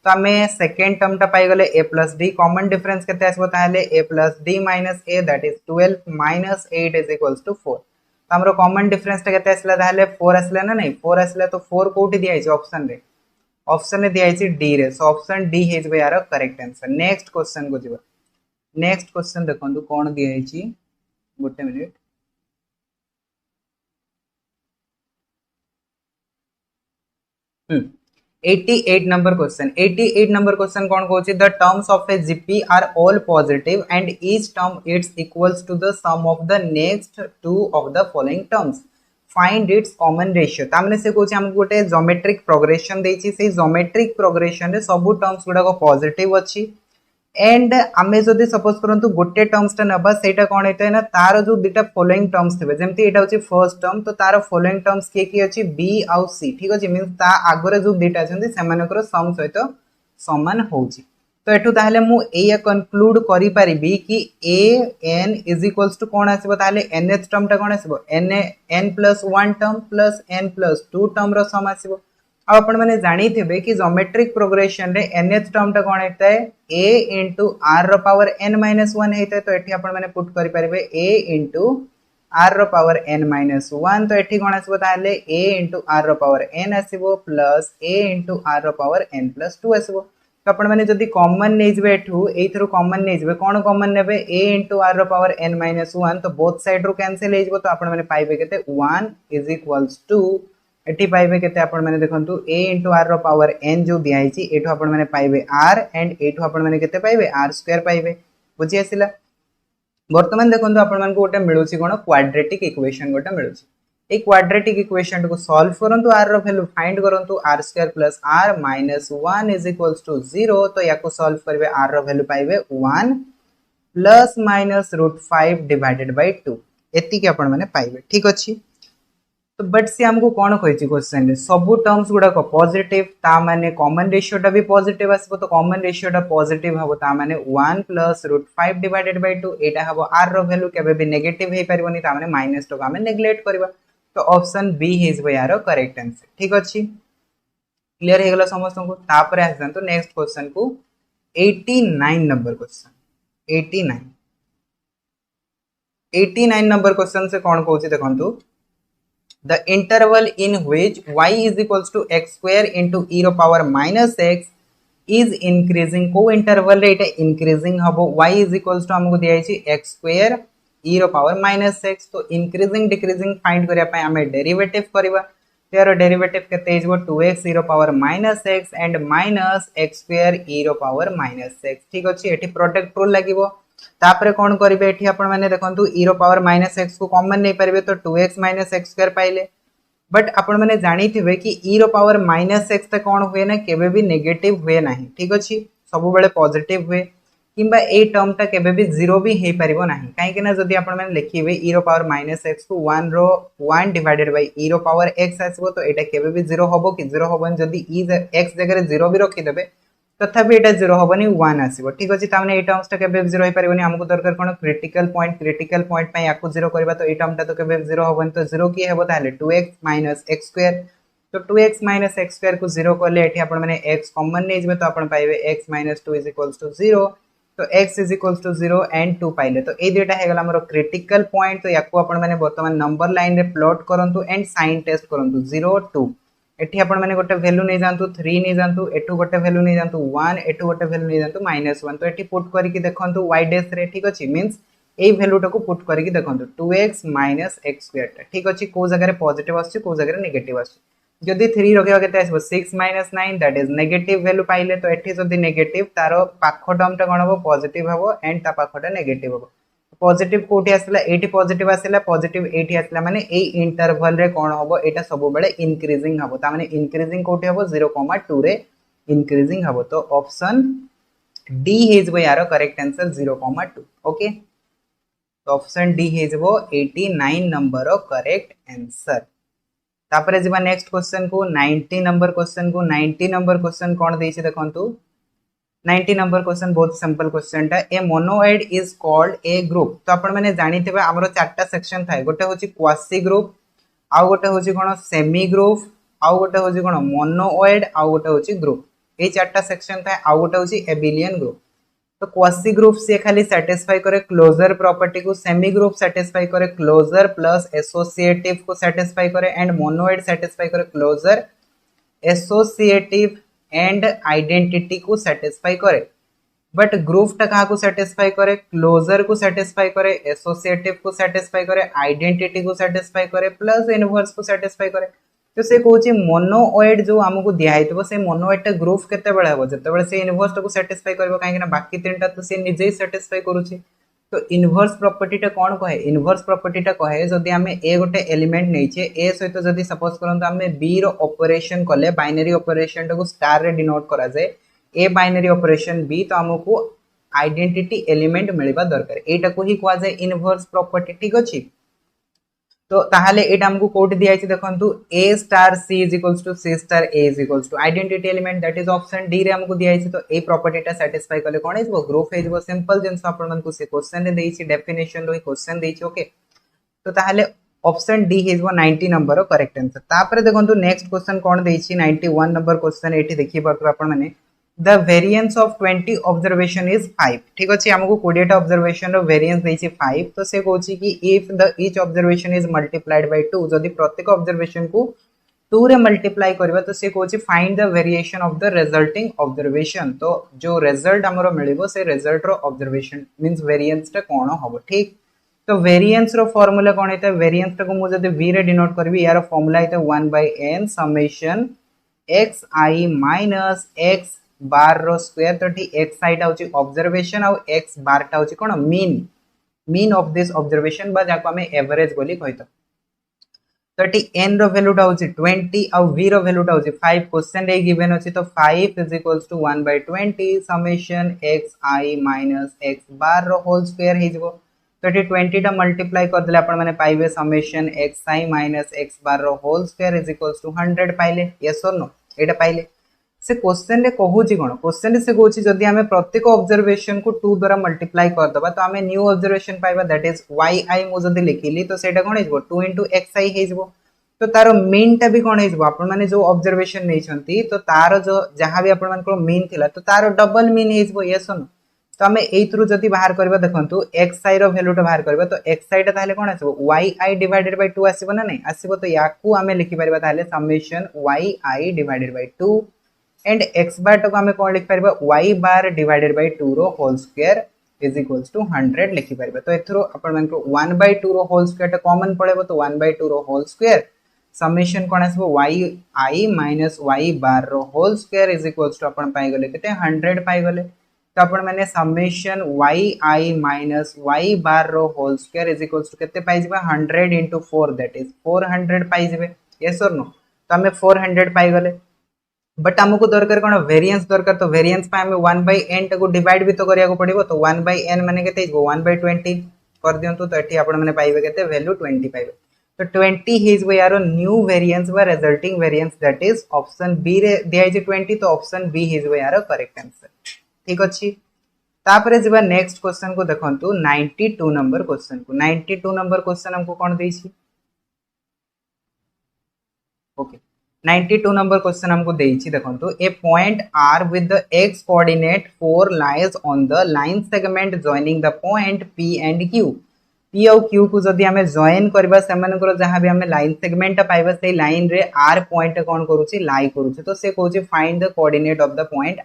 तो हमें सेकंड टर्म टा पाइ गले a plus d common difference केते आसीबो ताहले a plus d minus a that is 12 minus 8 is equals to 4 तो हमरो कॉमन डिफरेंस टा केते आसला ताहले 4 आसला ना नहीं 4 आसला तो 4 कोठी दिया है ऑप्शन रे दिया है d रे सो ऑप्शन d हे जबे यार करेक्ट आंसर नेक्स्ट क्वेश्चन को जिबो नेक्स्ट क्वेश्चन देखंतु कोन दिया है गोटे मिनिट 88 number question कौन कहूँ the terms of a GP are all positive and each term is equals to the sum of the next two of the following terms find its common ratio तामने से कहूँ हमको गोटे geometric progression देछि से geometric progression रे सब terms गुडा को पॉजिटिव अछि एंड आमे जदि सपोज करंतु गोटे टर्म्स टा नबा सेटा कोन हेतै ना तार जो दुटा फॉलोइंग टर्म्स थिबे जेमति एटा होची फर्स्ट टर्म तो तार फॉलोइंग टर्म्स के अछि b आउ c ठीक अछि मींस ता आगरे जो दुटा छथि सेमानकर सम सहित समान होउची तो एठु ताहले मु एया कंक्लूड करि परिबी कि a n is equals to कोन आसीबो ताहले nth टर्म टा कोन आसीबो n plus 1 term plus n plus 2 term रो सम आसीबो अब अपन माने जानी थे कि ज्योमेट्रिक प्रोग्रेशन रे nth टर्म टा कोन हेता है a into r रो पावर n minus 1 हेता है तो एठी अपन माने पुट करि परिबे a into r रो पावर n minus 1 तो एठी कोन आसीबो ताले a into r रो पावर n आसीबो प्लस a into r रो पावर n plus 2 आसीबो तो आपण माने जदी कॉमन नै जबे एठू एथरो कॉमन नै जबे कोन कॉमन नेबे a * r रो पावर n - 1 तो बोथ साइड रो कैंसिल हे जबो तो आपण माने पाइबे केते 1 = एठी पाइबे केते आपण माने देखंतु a * r रो पावर n जो दिया हिची एठू आपण माने पाइबे r एंड एठू आपण माने केते पाइबे r² पाइबे बुझी आसिला। वर्तमान देखंतु आपण मानकु गोटे मिलुची कोन क्वाड्रेटिक इक्वेशन गोटे मिलुची ए क्वाड्रेटिक इक्वेशन को सॉल्व करंतु r रो वैल्यू फाइंड करंतु r² + r - 1 = 0 तो याको सॉल्व करबे r रो वैल्यू पाइबे 1 ± √5 / 2 एति के आपण माने पाइबे ठीक अछि। तो बट से हमको कोन कहैछि क्वेश्चन रे सब टर्म्स गुडा को पॉजिटिव ता माने कॉमन रेशियो टा भी पॉजिटिव आसबो तो कॉमन रेशियो टा पॉजिटिव हबो ता माने 1 + √5 / 2 एटा हबो r रो वैल्यू केबे भी नेगेटिव हे परबोनी ता माने माइनस तो हमें नेग्लेक्ट करबा तो ऑप्शन बी इज यार करेक्ट आंसर ठीक अछि। क्लियर हे गेला समस्त को तापर आसन तो नेक्स्ट क्वेश्चन को 89 नंबर क्वेश्चन 89 नंबर क्वेश्चन से कोन कहूची देखंतु the interval in which y is equals to x² into e रो पावर -x is increasing को इंटरवल रे एटा इंक्रीजिंग हबो y is equals to हमको दिया छि x² e रो पावर -x तो इंक्रीजिंग डिक्रीजिंग फाइंड करिया पय हमें डेरिवेटिव करबा तेरो डेरिवेटिव केते हिजबो 2x e रो पावर -x एंड -x² e रो पावर -x ठीक अछि एठी प्रोडक्ट रूल लागिवो तापरे कोन करिवे एठी आपण माने देखंतु e रो पावर -x को कॉमन नै परबे तो 2x - x² पाइले बट आपण माने जानि थिबे कि e रो पावर -x त कोन होय ना केबे भी नेगेटिव होय नाही ठीक अछि सब बेले पॉजिटिव होय किंबा ए टर्म ता केबे भी जीरो भी हे परिबो नाही काहे कि ना जदी आपण माने लिखिबे e रो पावर -x को 1 रो 1 डिवाइडेड बाय e रो पावर x आसबो तो एटा केबे भी जीरो होबो कि जीरो होबन जदी e x जगह रे जीरो भी रखि देबे तथापि एटा जीरो होबनी 1 आसीबो ठीक अछि तामने ए टर्म्स ता केबे जीरो हे परिबोनी हमको दरकार कोन क्रिटिकल पॉइंट पय याको जीरो करबा तो ए टर्म ता तो केबे जीरो होबन तो जीरो की हेबो ताले 2x - x² तो 2x - x² को जीरो करले एठी आपण माने x कॉमन नै जबे तो आपण पाइबे x - 2 = 0 तो x = 0 एंड 2 पाइले तो ए देटा हे गला हमरो क्रिटिकल पॉइंट तो याको आपण माने वर्तमान नंबर लाइन रे प्लॉट करंतु एंड साइन टेस्ट करंतु 0 2 एठी आपण माने गोटे वैल्यू नै जानतु 3 नै जानतु एठु गोटे वैल्यू नै जानतु 1 एठु गोटे वैल्यू नै जानतु -1 तो एठी पुट करिकि देखंतु y डैश रे ठीक अछि मींस ए वैल्यू टाको पुट करिकि देखंतु 2x - x² ठीक अछि को जगह रे पॉजिटिव आछि को जगह रे नेगेटिव आछि जदी 3 रखिबा केते आछबो 6 - 9 दैट इज नेगेटिव वैल्यू पाइले तो एठी जदी नेगेटिव तारो पाखो टर्म टा कोन हबो पॉजिटिव हबो एंड ता पाखोटा नेगेटिव हबो पॉजिटिव कोठी आसला एठी पॉजिटिव आसला पॉजिटिव एठी आसला माने ए इंटरवल रे कोन हबो एटा सब बेले इंक्रीजिंग हबो ता माने इंक्रीजिंग कोठी हबो 0,2 रे इंक्रीजिंग हबो तो ऑप्शन डी हेजबो यार करेक्ट आंसर 0,2 ओके तो ऑप्शन डी हेजबो 89 नंबर रो करेक्ट आंसर। तापरे जिबा नेक्स्ट क्वेश्चन को 90 नंबर क्वेश्चन कोन देछि देखंतु 90 नंबर क्वेश्चन बहुत सिंपल क्वेश्चन टा a monoid is called a group तो आपण माने जानिथिबे हमरो चारटा सेक्शन थाए गोटे होची क्वासी ग्रुप आ गोटे होची कोन सेमी ग्रुप आ गोटे होची कोन मोनोइड आ गोटे होची ग्रुप ए चारटा सेक्शन थाए आ गोटे होची एबिलियन ग्रुप तो क्वासी ग्रुप से खाली सैटिस्फाई करे क्लोजर प्रॉपर्टी को सेमी ग्रुप सैटिस्फाई करे क्लोजर प्लस एसोसिएटिव को सैटिस्फाई करे एंड मोनोइड सैटिस्फाई करे क्लोजर एसोसिएटिव एंड आइडेंटिटी को सैटिस्फाई करे बट ग्रुप टा कहा को सैटिस्फाई करे क्लोजर को सैटिस्फाई करे एसोसिएटिव को सैटिस्फाई करे आइडेंटिटी को सैटिस्फाई करे प्लस इनवर्स को सैटिस्फाई करे तो से कहूची मोनोइड जो हमको दिया हितबो से मोनोइड टा ग्रुप केते बेले हबो जते बेले से इनवर्स को सैटिस्फाई करबो काहे कि ना बाकी तीनटा तो से निजे ही सैटिस्फाई करूची तो इनवर्स प्रॉपर्टी टा कोन कहे इनवर्स प्रॉपर्टी टा कहे जदी हमें ए गोटे एलिमेंट नैचे ए सहित जदी सपोज करंतु हमें बी रो ऑपरेशन कले बाइनरी ऑपरेशन टा को स्टार रे डिनोट करा जाय ए बाइनरी ऑपरेशन बी तो हमको आइडेंटिटी एलिमेंट मिलबा दरकार एटा को ही कहा जाय इनवर्स प्रॉपर्टी ठीक अछि तो ताहाले एटा हमको कोड दिया छै देखंतु a star c c star a identity element that is option D रे हमको दिया छै तो ए प्रॉपर्टी टा सैटिस्फाई करले कोन हेजबो ग्रुप हेजबो सिंपल जेंस आपण मन को से क्वेश्चन रे देई छै डेफिनेशन रो क्वेश्चन देई छै ओके तो ताहाले ऑप्शन डी हेजबो 90 नंबर रो करेक्ट आंसर तापर देखंतु नेक्स्ट क्वेश्चन कोन देई छै 91 नंबर क्वेश्चन एठी देखि परतु आपण माने the variance of 20 observation is 5 ठीक अछि हमको 20 टा ऑब्जर्वेशन रो वेरिएंस देई छै 5 तो से कहूची कि if the each observation is multiplied by 2 जदी प्रत्येक ऑब्जर्वेशन को 2 रे मल्टीप्लाई करबा तो से कहूची find the variation of the resulting observation. तो जो रिजल्ट हमरो मिलिबो से रिजल्ट रो ऑब्जर्वेशन मींस वेरिएंस टा कोन होबो। ठीक, तो वेरिएंस रो फार्मूला कोन हेता वेरिएंस टा को मु जदि v रे डिनोट करबी यार फार्मूला हेता 1/n summation xi minus x bar रो स्क्वायर। तो ठीक xi टा होची ऑब्जर्वेशन और x बार टा होची कोन मीन ऑफ दिस ऑब्जर्वेशन बा जाको हमें एवरेज बोली कहतो। तो ठीक n रो वैल्यू टा होची 20 और v रो वैल्यू टा होची 5। क्वेश्चन रे गिवन होची तो 5 is equals to 1/20 summation xi minus x bar रो होल स्क्वायर हे जबो। तो ठीक 20 टा मल्टीप्लाई कर देले आपण माने पाइबे summation xi minus x bar रो whole square is equals to 100 पाइले। यस और नो एटा पाइले से क्वेश्चन रे कहूची कोन क्वेश्चन रे से कहूची जदी हमें प्रत्येक ऑब्जर्वेशन को 2 द्वारा मल्टीप्लाई कर दबा तो हमें न्यू ऑब्जर्वेशन पाइबा दैट इज yi मु जदी लिखिली तो सेटा कोन हेजबो 2 xi हेजबो। तो तारो मीन टा भी कोन हेजबो आपण माने जो ऑब्जर्वेशन नै छंती तो तारो जो जहां भी आपण मान को मीन थिला तो तारो डबल मीन हेजबो। यस और नो तो हमें एथरु जदी बाहर करबा देखंतु xi रो वैल्यू टा बाहर करबा तो xi टा ताले कोन आसीबो yi डिवाइडेड बाय 2 आसीबो ना नै आसीबो। तो याकू हमें लिखि परबा ताले summation yi divided by 2 and x bar को हमें कौन लिख पारिबा y बार डिवाइडेड बाय 2 रो whole square is equals to 100 लिखि पारिबा। तो एथरो आपण मन को 1/2 रो होल स्क्वायर टा कॉमन पड़ेबो तो 1/2 रो होल स्क्वायर समेशन कोन आसबो yi माइनस y बार रो whole square is equals to आपण पाई गले केते 100 पाई गले। तो आपण माने summation yi minus y bar रो whole square is equals to केते पाई जिबा 100 into 4 दैट इज 400 पाई जिबे। यस और नो तो हमें 400 पाई गले बट हमको दरकार कोन वेरिएंस दरकार। तो वेरिएंस पे हमें 1/n को डिवाइड भी तो करिया को पड़िबो। तो 1/n माने केते हिजबो 1/20 कर दियंतु तो एठी आपण माने पाइबे केते वैल्यू 20 पाइबे। तो 20 हिजबो यारो न्यू वेरिएंस बा resulting variance that is option B रे दिया जे 20 तो ऑप्शन बी हिजबो यारो करेक्ट आंसर। ठीक अछि तापरे जिबा नेक्स्ट क्वेश्चन को देखंतु 92 नंबर क्वेश्चन को। 92 नंबर क्वेश्चन हमको कोन देछि ओके 92 नंबर क्वेश्चन हमको देछि देखंतु a point r with the x coordinate 4 lies on the line segment joining the point p and q। p और q को जदी हमें जॉइन करबा सेमानकर जहां भी हमें लाइन सेगमेंट पाइबा से लाइन रे r पॉइंट कोन करूची लाई करूची। तो से कहूची find the coordinate of the point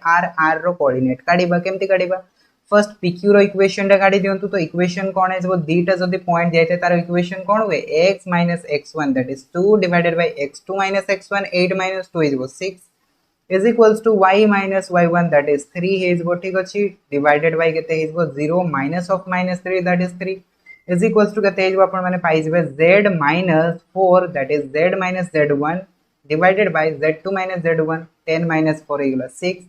r रो कोऑर्डिनेट काढिबा केमति काढिबा फर्स्ट pq रो इक्वेशन टा काढी दियंतु। तो इक्वेशन कोन है जब दीटा जदी पॉइंट जायते तार इक्वेशन कोन होवे x minus x1 that is 2 divided by x2 minus x1 8 minus 2 is 6 is equals to y minus y1 that is 3 is ठीक अछि डिवाइडेड बाय केते is 0 minus of minus 3 that is 3 is equals to केते is अपन माने पाइ जबे z minus 4 that is z minus z1 divided by z2 minus z1 10 minus 4 इगला 6।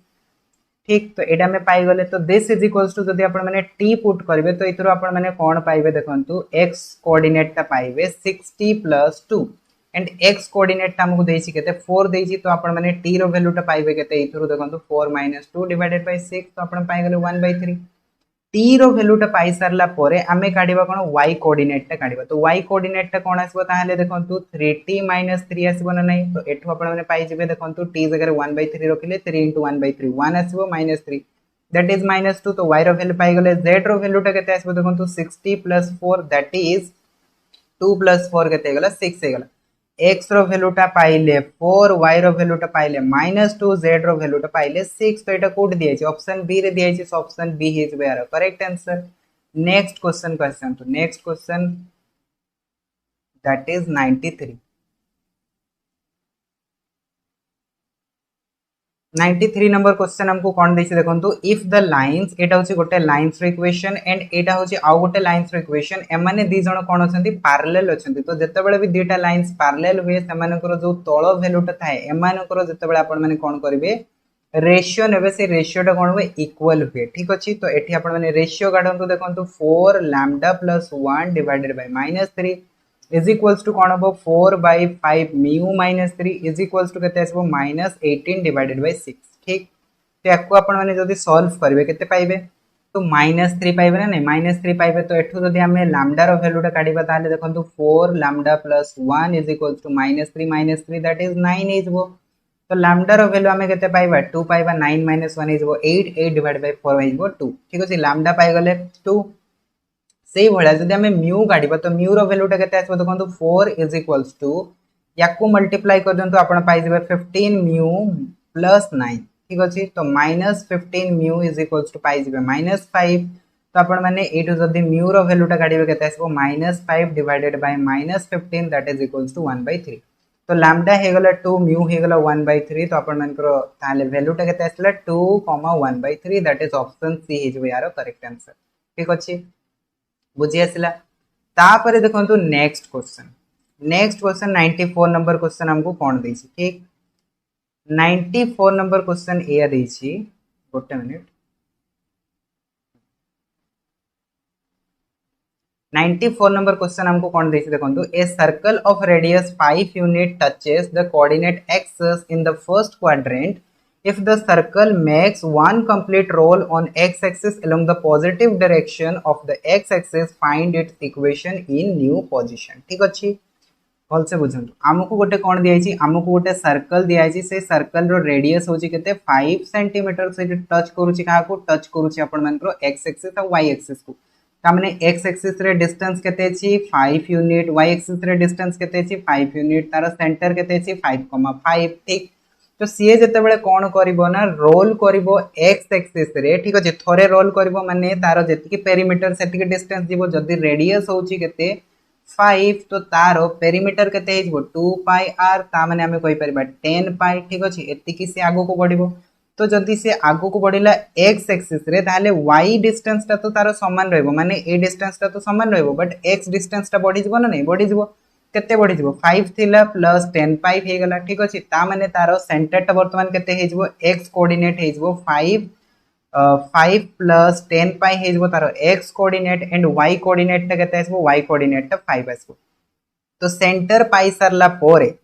ठीक तो एटा में पाई गले। तो दिस इज इक्वल्स टू जदी आपण माने t पुट करबे तो इतरो आपण माने कोन पाइबे देखंतु x कोऑर्डिनेट ता पाइबे 6t + 2 एंड x कोऑर्डिनेट ता हमको देछि केते 4 देछि। तो आपण माने t रो वैल्यू ता पाइबे केते इतरो देखंतु 4 - 2 डिवाइडेड बाय 6 तो आपण पाइ गले 1/3 t रो वैल्यू टा पाई सरला परे आमे काढिबा कोन y कोऑर्डिनेट टा काढिबा। तो y कोऑर्डिनेट टा कोन आसबो ताहाले देखंतु 3t - 3 आसबो ना नै। तो एठो आपण माने पाई जिबे देखंतु t जगह 1/3 रखिले 3 * 1/3 1 आसबो -3 दैट इज -2। तो y रो वैल्यू पाई गले। z रो वैल्यू टा केते आसबो देखंतु 60 + 4 दैट इज 2 + 4 केते गला 6 हे गला। x रो वैल्यू टा पाइले 4 y रो वैल्यू टा पाइले -2 z रो वैल्यू टा पाइले 6। तो एटा कोड दिया छै ऑप्शन बी रे दिया छै। So option B is where correct answer. Next question question तो next question that is 93 number question हमको कोन देछि देखंतु इफ द लाइंस एटा होछि गोटे लाइंस रो इक्वेशन एंड एटा होछि आउ गोटे लाइंस रो इक्वेशन एमाने दी जण कोन अछंती पैरेलल अछंती। तो जते बेले भी दीटा लाइंस पैरेलल हुए सेमानकर जो तळ वैल्यूटा थाए एमानकर जते बेले आपण माने कोन करिवे रेशियो नेबे से रेशियो टा कोन हुए इक्वल हुए। ठीक अछि तो एठी आपण माने रेशियो काढंतु देखंतु 4 lambda + 1 divided by -3 is equals to कोन हो 4/5 म्यू -3 इज इक्वल्स टू केते आसबो -18 डिवाइडेड बाय 6। ठीक तो याको आपण माने जदी सॉल्व करबे केते पाइबे तो -3 पाइबे ना नै -3 पाइबे। तो एठो जदी हमें लैम्डा रो वैल्यू टा काढिबा ताले देखंतु 4 lambda + 1 is equals to -3 that is 9 इजबो। तो लैम्डा रो वैल्यू हमें केते पाइबा 2 पाइबा 9 - 1 इजबो 8 8 डिवाइडेड बाय 4 इजबो 2। ठीक अछि लैम्डा पाइ गले 2 सेही भळा जदी हमें म्यू काढिबा तो म्यू रो वैल्यू टा केते आसबो देखंतु 4 इज इक्वल्स टू याकू मल्टीप्लाई कर दियंतु आपण पाई जेबे 15 म्यू प्लस 9 ठीक अछि। तो -15 म्यू इज इक्वल्स टू पाई जेबे -5। तो आपण माने एटु जदी म्यू रो वैल्यूटा काढिबे केते आसबो -5 divided by -15 that is equals to 1/3। तो लैम्डा हे गला 2 म्यू हे गला 1/3। तो आपण मानकर ताले वैल्यूटा केते आसला 2, 1/3 दैट इज ऑप्शन सी हे जेबे यार करेक्ट आंसर ठीक अछि। बुझी आसला तापरे देखंतु next question. Next question 94 number question हमको कौन देछि ठीक 94 नंबर क्वेश्चन एया देछि गोटे मिनिट 94 नंबर क्वेश्चन हमको कौन देछि देखंतु a circle of radius 5 unit touches the coordinate x in the first quadrant if the circle makes one complete roll on x axis along the positive direction of the x axis find its equation in new position ठीक अछि। भल से बुझंतु आमको गोटे कोन दियाइछि आमको गोटे circle दियाइछि से circle रो radius होछि केते 5 सेंटीमीटर से टच करूछि काहा को टच करूछि आपण मानकर x एक्सिस और y एक्सिस को ता माने x एक्सिस रे डिस्टेंस केते छि 5 यूनिट y एक्सिस रे डिस्टेंस केते छि 5 यूनिट तार सेंटर केते छि 5,5 ठीक। तो सीए जते बेले कोन करिवो ना रोल करिवो x एक्सिस रे ठीक अछि थोरे रोल करिवो माने तार जेतिके पेरीमीटर सेतिके डिस्टेंस दिबो जदी रेडियस होछि केते 5 तो तारो पेरीमीटर केते हिजबो 2 पाई r ता माने हमें कहि परबा 10 पाई ठीक अछि एतिकी से आगो को बढ़िबो। तो जदी से आगो को बढ़िला x एक्सिस रे ताले y डिस्टेंस ता तो तारो समान रहबो माने ए डिस्टेंस ता तो समान रहबो बट x डिस्टेंस ता बढ़ी जबो ना नहीं बढ़ी जबो केते बढ़ी जबो 5 थिला प्लस 10 पाई हे गला ठीक अछि ता माने तारो सेंटर ता वर्तमान केते हेजबो x कोऑर्डिनेट हेजबो 5 प्लस 10 पाई हेजबो तारो x coordinate and y coordinate ता केते आसबो y कोऑर्डिनेट ता 5 आसबो। तो सेंटर पाई सरला पोरे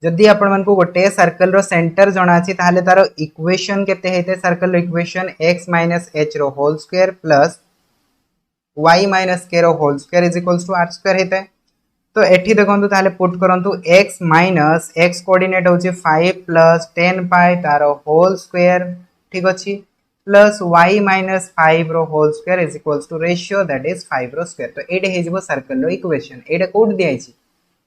जदि आपण मन को गोटे सर्कल रो सेंटर जणा अछि ताहाले तारो इक्वेशन केते हेते सर्कल रो इक्वेशन x - h रो whole square plus y - k रो whole square is equals to r square हेते। तो एठी देखंतु ताहाले पुट करंतु x कोऑर्डिनेट होची 5 प्लस 10 पाई तारो होल स्क्वायर ठीक अछि प्लस y - 5 रो whole square is equals to ratio that is 5 रो स्क्वायर। तो एडे हे जेबो सर्कल रो इक्वेशन एडा कोड दिया छि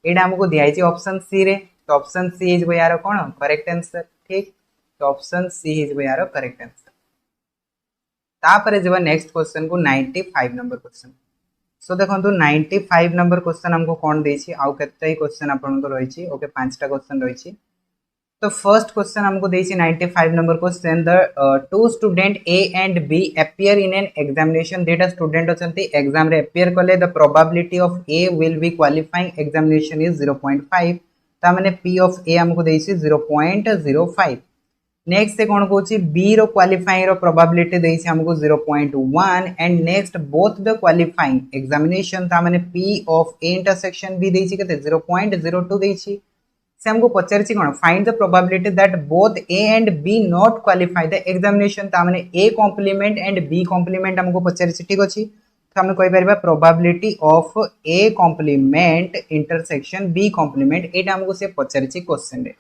एडा हमको दिया छि ऑप्शन सी रे। तो ऑप्शन सी हे जेबो यार कोन करेक्ट आंसर ठीक। तो ऑप्शन सी हे जेबो यार करेक्ट आंसर। तापरे जेबो नेक्स्ट क्वेश्चन को 95 नंबर क्वेश्चन। सो देखंतु 95 नंबर क्वेश्चन हमको कोन देइ छि आउ केते क्वेश्चन आपन को रहि छि ओके पांचटा क्वेश्चन रहि छि। तो फर्स्ट क्वेश्चन हमको देइ छि 95 number question the two student A and B appear in an examination डेटा स्टूडेंट अछंती एग्जाम रे अपीयर कले the probability of A will be qualifying examination is 0.5 ता माने p ऑफ a हमको देइ छि 0.05। नेक्स्ट से कोन कहूची बी रो क्वालिफाइंग रो प्रोबेबिलिटी देइ छि हमको 0.1 and next both the qualifying examination ता माने p of a intersection b देइ छि केते 0.02 देइ छि से हमको पचारि छि कोन find the probability that both a and b not qualify the examination ता माने a complement and b complement हमको पचारि छि ठीक अछि। तो हम कहि परबा probability of a complement intersection b complement एटा हमको से पचारि छि क्वेश्चन रे।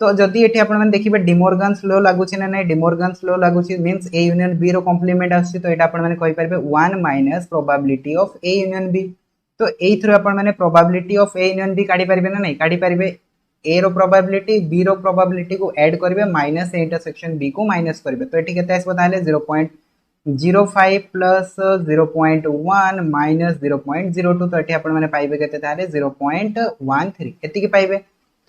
तो जदि एठी आपण मन देखिबे डिमोर्गन्स लॉ लागु छि ना नै डिमोर्गन्स लॉ लागु छि मींस a यूनियन b रो कॉम्प्लीमेंट आछि तो एटा आपण मन कहि परबे 1 minus probability of a union b। तो एई थ्रू आपण माने probability of a union b काढी परबे ना नै काढी परबे a रो प्रोबेबिलिटी b रो प्रोबेबिलिटी को ऐड करबे माइनस a इंटरसेक्शन b को माइनस करबे। तो एठी केते आसबो ताले 0.05 प्लस 0.1 माइनस 0.02 तो एठी आपण माने पाइबे केते ताले 0.13 एति के पाइबे।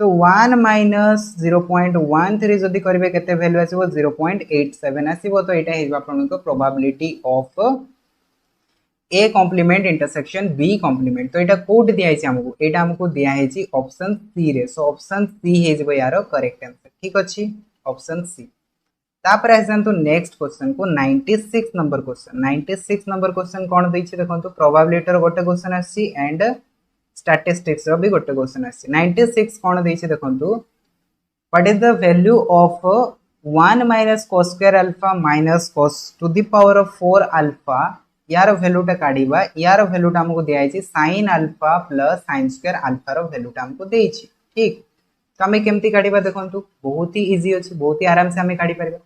तो 1 माइनस 0.13 जदि करबे केते वैल्यू आसीबो 0.87 आसीबो। तो एटा हेबा आपण को probability of a complement intersection b complement. तो एटा कोड दिया है हमको एटा हमको दिया है जी ऑप्शन सी रे। सो ऑप्शन सी हे जबो यार करेक्ट आंसर ठीक अछि ऑप्शन सी। तापर आसंतु नेक्स्ट क्वेश्चन को 96 नंबर क्वेश्चन। 96 नंबर क्वेश्चन कोन दै छि देखंतु प्रोबेबिलिटी रो गोटे क्वेश्चन आसी एंड स्टैटिस्टिक्स रो भी गोटे क्वेश्चन आसी। 96 कोन दै छि देखंतु what is the value of 1 minus cos square alpha minus cos to the power of 4 alpha यार वैल्यूटा काढिबा यार वैल्यूटा हमको दिया है sin alpha plus sin square alpha रो वैल्यूटा हमको देइ छि ठीक। तो हमें केमती काढिबा देखंतु बहुत ही इजी अछि बहुत ही आराम से हमें काढी परबा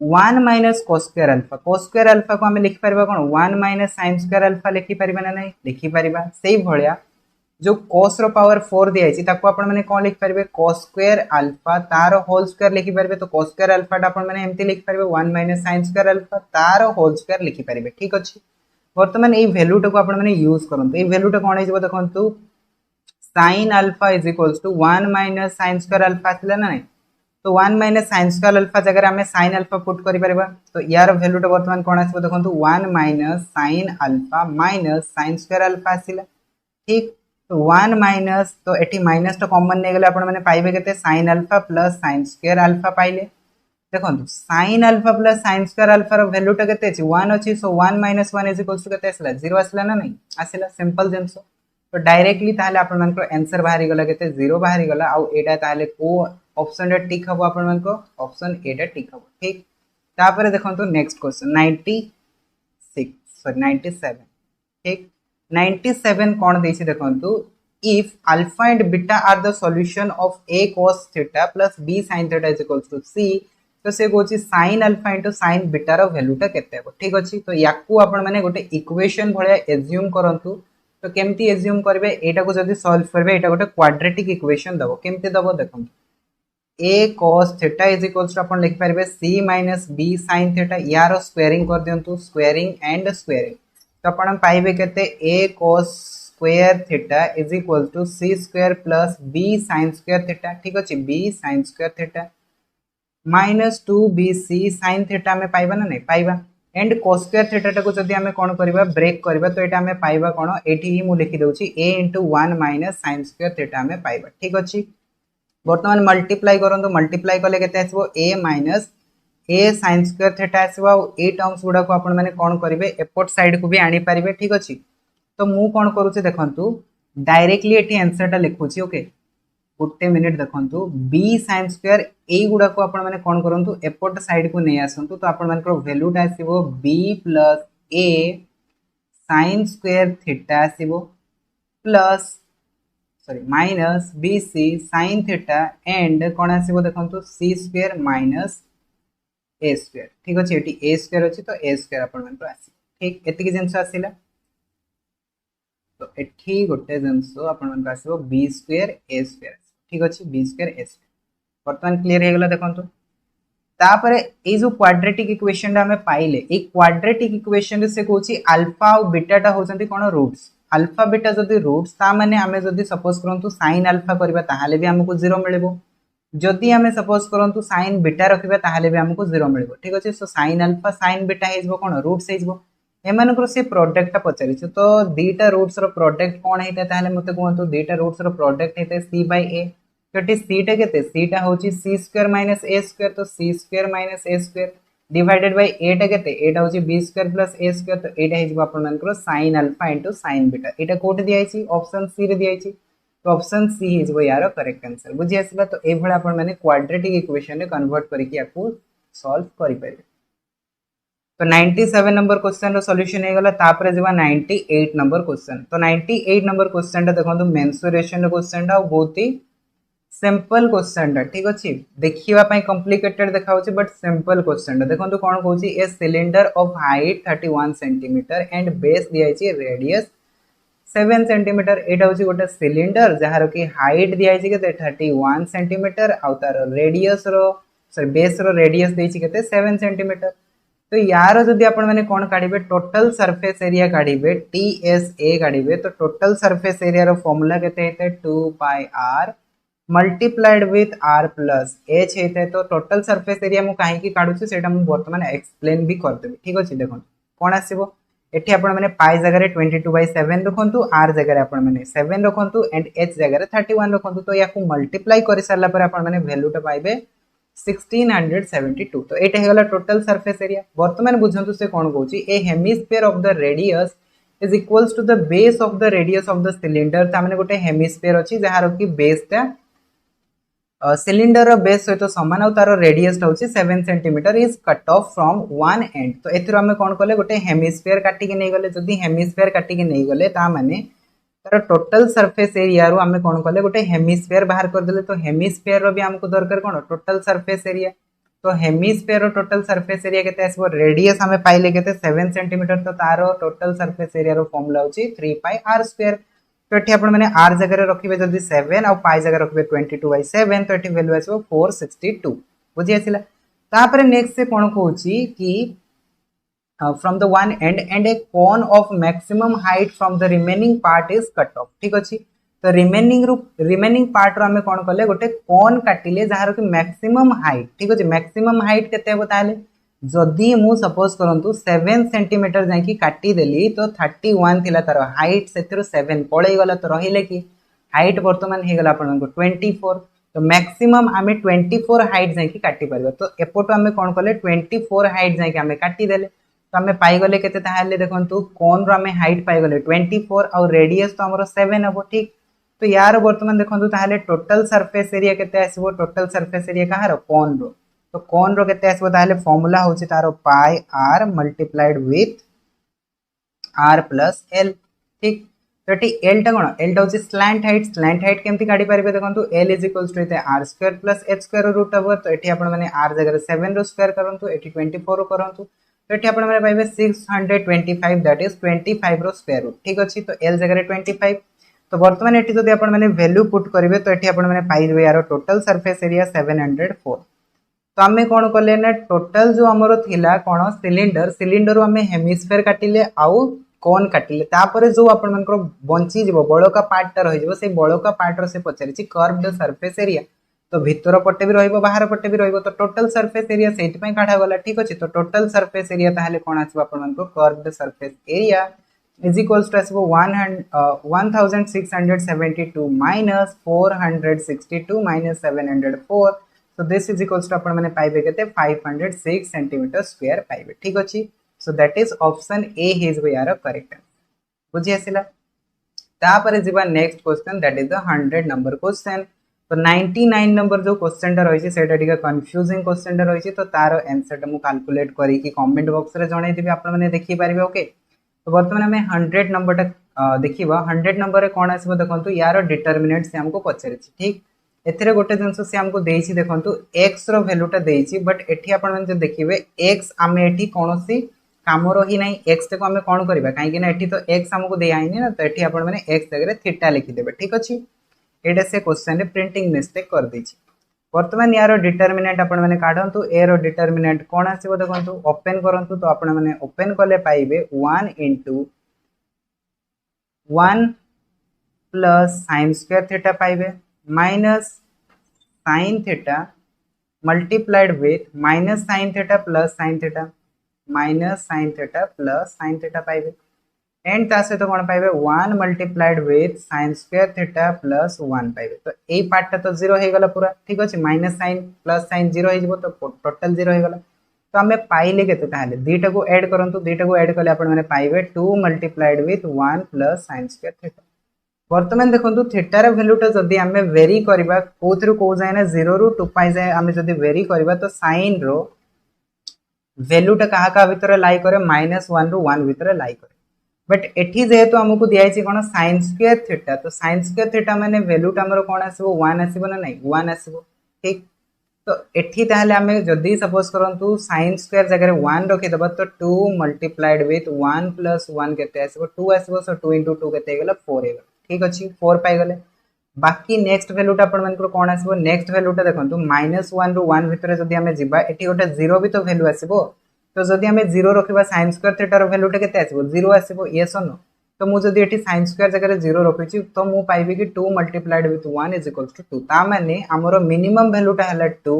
1 माइनस cos स्क्वायर अल्फा को हमें लिखि परबा कोन 1 माइनस sin स्क्वायर अल्फा लिखि परबा ना नहीं लिखि परबा सेही भलिया जो cos रो पावर 4 दिया है ताको आपण माने कोन लिख परबे cos स्क्वायर अल्फा तार होल स्क्वायर लिखि परबे तो cos स्क्वायर अल्फा टा आपण माने एम्ति लिखि परबे 1 - sin स्क्वायर अल्फा तार होल स्क्वायर लिखि परबे ठीक अछि वर्तमान ए वैल्यू टा को आपण माने यूज करंतु ए वैल्यू टा कोन हिजबो देखंतु sin alpha = 1 - sin square alpha आथिला ना नहीं तो 1 - sin स्क्वायर अल्फा जगह हमें sin अल्फा पुट करि परबा तो यार वैल्यू टा वर्तमान कोन आसीबो देखंतु 1 - sin alpha - sin square alpha आसीला ठीक तो 1 माइनस तो एटी माइनस तो कॉमन नहीं गले आपण माने पाइबे केते sin alpha plus sin square alpha पाइले देखंतु sin alpha plus sin square alpha रो वैल्यू टा केते अछि 1 अछि सो 1 - 1 = केते आसला 0 आसला ना नहीं आसला सिंपल जेंस तो डायरेक्टली ताले आपण मानको आंसर बाहरी गला केते 0 बाहरी गला आ एटा ताले को ऑप्शन रे टिक हबो आपण मानको ऑप्शन ए टा टिक हबो ठीक तापर देखंतु नेक्स्ट क्वेश्चन 97 ठीक 97 कौन देछि देखंतु if alpha and beta are the solution of a cos theta plus b sin theta is equals to c तो से गोची sin alpha into sin beta रो वैल्यू टा केते हो ठीक अछि तो याकू आपण माने गोटे इक्वेशन भलिया एज्यूम करंतु तो केमती एज्यूम करबे एटा को जदी सॉल्व करबे एटा गोटे क्वाड्रेटिक इक्वेशन दबो केमती दबो देखंतु a cos theta is equals to आपण लिख परबे c - b sin theta यार स्क्वायरिंग कर दियंतु स्क्वायरिंग एंड स्क्वायरिंग तो अपन पाइबे केते a cos square theta is equal to c square plus b sin square theta ठीक अछि b sin square theta minus 2bc sin theta में पाइबा ना नहीं पाइबा एंड cos स्क्वायर थीटा टा को जदी हमें कोन करबा ब्रेक करबा तो एटा हमें पाइबा कोन एठी ही मु लिखि दउची a * 1 - sin स्क्वायर थीटा में पाइबा ठीक अछि वर्तमान मल्टीप्लाई करंतु मल्टीप्लाई कले केते आसीबो a - a sin square theta आसीबो ए टर्म्स गुडा को आपण माने कोन करिवे एपोर्ट साइड को भी आनी पारिबे ठीक अछि तो मु कोन करूची देखंतु डायरेक्टली एठी आंसर टा लिखुची ओके गुटे मिनिट देखंतु b sin स्क्वायर ए गुडा को आपण माने कोन करंतु एपोर्ट साइड को नै आसंतु तो आपण मानकर वैल्यू टा आसीबो b + a sin square theta आसीबो plus sorry minus bc sin theta and कोन आसीबो देखंतु c square minus a square ठीक अछि एटी a स्क्वायर अछि तो a स्क्वायर आपण मानकर आसी ठीक एति कि जेंस आसीला तो एठी गोटे जिनस आपण मन आसीबो b स्क्वायर a स्क्वायर ठीक अछि b स्क्वायर a स्क्वायर वर्तमान क्लियर हे गेला देखंतु तापर ए जो क्वाड्रेटिक इक्वेशन दा हमें पाइले ए क्वाड्रेटिक इक्वेशन से कहूची अल्फा और बीटा टा होचंती कोन रूट्स अल्फा बीटा जदी रूट्स ता माने हमें जदी सपोज करंतु sin अल्फा करबा ताहाले भी हमको 0 मिलबो जदी हमें सपोज करंतु sin बीटा रखबा ताहाले भी हमको 0 मिलबो ठीक अछि सो sin अल्फा sin बीटा हेजबो कोन रूट्स हेजबो एमानकर से प्रोडक्ट टा पचारि तो दीटा रूट्स रो प्रोडक्ट कोन हेते ताहाले मते कहंतु दीटा रूट्स रो प्रोडक्ट हेते c/a तो c टा केते c टा होची c square minus a square तो c square minus a square divided by a टा केते a टा होची b square plus a square तो एटा हेजबो आपन मानकर sin alpha into sin beta एटा कोट दिया आइची ऑप्शन सी रे दिया आइची तो ऑप्शन सी हेजबो यार करेक्ट आंसर बुझी आसला तो ए भला आपन माने क्वाड्रेटिक इक्वेशन रे कन्वर्ट करके आपको सॉल्व करि परिबे तो 97 नंबर क्वेश्चन रो सॉल्यूशन हे गला तापरे जेबा 98 नंबर क्वेश्चन तो 98 नंबर क्वेश्चन टा देखंतु मेंसुरेशन रो क्वेश्चन टा बहुत ही सिंपल क्वेश्चन टा ठीक अछि देखिबा पई कॉम्प्लिकेटेड देखाउची बट सिंपल क्वेश्चन टा देखंतु कोन कहउची a cylinder of height 31 centimetre and base दियाइची रेडियस 7 सेंटीमीटर एटा होची गोटे सिलेंडर जहार की हाइट दियाइची केते 31 सेंटीमीटर आ तार रेडियस रो सॉरी बेस रो रेडियस देइची केते 7 सेंटीमीटर तो यार जदि आपण माने कोन काढिबे टोटल सरफेस एरिया काढिबे TSA काढिबे तो टोटल सरफेस एरिया रो फार्मूला केते हेते 2 पाई r multiplied with r plus h हेते तो टोटल सरफेस एरिया मु काहे की काढुची सेटा मु वर्तमान एक्सप्लेन भी कर देबे ठीक अछि देखो कोन आसीबो एठी आपण माने पाई जगह रे 22/7 रखंतु r जगह रे आपण माने 7 रखंतु एंड h जगह रे 31 रखंतु तो याकू मल्टीप्लाई करि सरला पर आपण माने वैल्यू टा पाइबे 1672 तो एटा हेगला टोटल सरफेस एरिया वर्तमान बुझंतु से कोन कहउची a hemisphere of the radius is equals to the base of the radius of the cylinder ता माने गोटे हेमिस्फीयर अछि जहार की बेस ता सिलेंडर रो बेस सहित समान और तार रेडियस होची 7 centimetre is cut off from one and तो एथिरो हमें कोन करले गोटे हेमिस्फीयर काटी के नै गले जदी हेमिस्फीयर काटी के नै गले ता माने तार टोटल सरफेस एरिया रो हमें कोन करले गोटे हेमिस्फीयर बाहर कर देले तो हेमिस्फीयर रो भी हमको दरकार कोन टोटल सरफेस एरिया तो हेमिस्फीयर रो टोटल सरफेस एरिया केते आसबो रेडियस हमें पाइले केते 7 सेंटीमीटर तो तारो टोटल सरफेस एरिया रो फॉर्मूला होची 3 पाई r स्क्वायर तो ये आपण मैंने आर जगह रखिए जदि 7 आउ पाई जगह रखिए 22/7 तो ये वैल्यू आसो 462 बुझी आसिला। तापर नेक्स्ट से कौन कहूँ कि from the one end and a cone of maximum height from the remaining part is cut off ठीक अच्छी। तो रिमेनिंग पार्ट रो आमे कोन कले गोटे कोन काटिले जहार कि मैक्सिमम हाइट ठीक अछि। मैक्सिमम हाइट केते हो ताले जदि मु सपोज करंतु 7 सेंटीमीटर जाकी काटी देली तो 31 थिला तार हाइट सेथिरो 7 पळै गला तो रहिले कि हाइट वर्तमान हे गला आपन को 24 तो मैक्सिमम आमे 24 हाइट जाकी काटी परबा। तो एपोटो आमे कोन कले 24 हाइट जाकी आमे काटी देले तो आमे पाई गले केते ताहाले देखंतु कोन रो आमे हाइट पाई गले 24 और रेडियस तो हमरो 7 हबो ठीक। तो यार वर्तमान देखंतु ताहाले टोटल सरफेस एरिया केते आसीबो टोटल सरफेस एरिया कहार कोन रो तो कोन रो केते आसीबो ताहाले फार्मूला होची तारो pi r multiplied with r plus l ठीक। तो एटी एल टा कोन एल टा होची स्लैंट हाइट केमती काढी परिबे देखंतु L is equals to R square plus H square root over तो एटी आपण माने आर जगह 7 रो स्क्वायर करंतु एटी 24 रो करंतु तो ये आपण मैंने पाइबे 625 दैट इज 25 रो स्क्वायर रूट ठीक अछि। तो एल जगह 25 तो वर्तमान एटी जदि आपण मैंने वैल्यू पुट करिवे तो एटी आपण मैंने पाइबे यार टोटल सरफेस एरिया 704। तो आमे कोन करले ना टोटल जो हमरो थिला कोन सिलिंडर रो आमे हेमिस्फीयर काटिले आउ कोन काटिले तापरे जो आपण मनकर बंची जीवो बळका पार्ट रहि जीवो से बळका पार्ट रो से पचारिछि कर्व्ड सरफेस एरिया तो भितर पट्टे भी रहिबो बाहर पट्टे भी रहिबो तो टोटल सरफेस एरिया सेति पय काढा गला ठीक अछि। तो टोटल सरफेस एरिया ताहाले कोन आछबो आपण मनकर curved surface area is equals to आछबो 1672 minus 462 minus 704 so this is equals to आपण माने पाइबे केते 506 सेंटीमीटर स्क्वायर पाइबे ठीक अछि। सो that is option A his वे यार करेक्ट बुझी आसिला। तापरे जीवा next question that is the 100 number question. तो 99 नंबर जो क्वेश्चन टा रही सेटा टिका कंफ्यूजिंग क्वेश्चन टा रही तो तार आंसर टा मु कैलकुलेट करी कि कमेंट बॉक्स रे जणाई देबी आपण माने देखि पारिबे ओके। तो वर्तमान हमें 100 नंबर टा देखिबा 100 नंबर रे कोन आसीबो देखंतु यार डिटरमिनेंट से हमको पछरिछि ठीक। एथिरे गोटे जिंस से हमको देइछि देखंतु x रो वैल्यू टा देइछि बट एठी आपण माने देखिबे x आमे एठी कोनोसी काम रो ही नहीं x को हमें कोन करबा काहे कि ना एठी तो x हमको दे आइनी ना तो एठी आपण माने x जगह थीटा लिखि देबे ठीक अछि। एटा से क्वेश्चन रे प्रिंटिंग मिस्टेक कर दीछि। वर्तमान यार डिटरमिनेंट आपण माने काढंतु ए रो डिटरमिनेंट कोन आसीबो देखंतु ओपन करंतु तो आपण माने ओपन करले पाइबे 1 * 1 प्लस sin स्क्वायर थीटा पाइबे minus sin theta multiplied with minus sin theta plus sin theta minus sin theta plus sin theta पाइबे एंड ता सहित कोन पाइबे 1 multiplied with sin square theta plus 1 पाइबे। तो ए पार्ट तो 0 हे गला पूरा ठीक अछि माइनस sin प्लस sin 0 हे जबो तो टोटल 0 हे गला। तो हमें पाइले केते ताले दीटा को ऐड करंतु दीटा को ऐड करले आपण माने पाइबे 2 multiplied with 1 plus sin square theta. वर्तमान देखंतु थीटा रे वैल्यू टा जदी हमें वेरी करबा कोथरु को जाय ना 0 रु 2 पाई जाय हमें जदी वेरी करबा तो sin रो वैल्यू टा कहा का भीतर लाई करे -1 रु 1 भीतर लाई करे बट एठी जेहेतु हमको दिया छि कोन sin स्क्वायर थीटा तो sin स्क्वायर थीटा माने वैल्यू टा हमरो कोन आसीबो 1 आसीबो ना नहीं 1 आसीबो ठीक। तो एठी ताहले हमें जदी सपोज करंतु sin स्क्वायर जगह 1 रखि दबा तो 2 मल्टीप्लाइड विथ 1 प्लस 1 केते आसीबो 2 आसीबो सो 2 * 2 केते गेला 4 हेगा ठीक अछि 4 पाई गले। बाकी नेक्स्ट वैल्यू टा आपण मानकर कोन आसीबो नेक्स्ट वैल्यू टा देखंतु -1 रु 1 भीतर जदी हमें जिबा एठी गोटे 0 भी तो वैल्यू आसीबो तो जदी हमें 0 रखिबा sin square theta rho value टा केते आसीबो 0 आसीबो यस और नो। तो मु जदी एठी sin स्क्वायर जगह 0 रखिछि तो मु पाइबे कि 2 multiplied with 1 is equals to 2 ता माने हमरो मिनिमम वैल्यू टा हला 2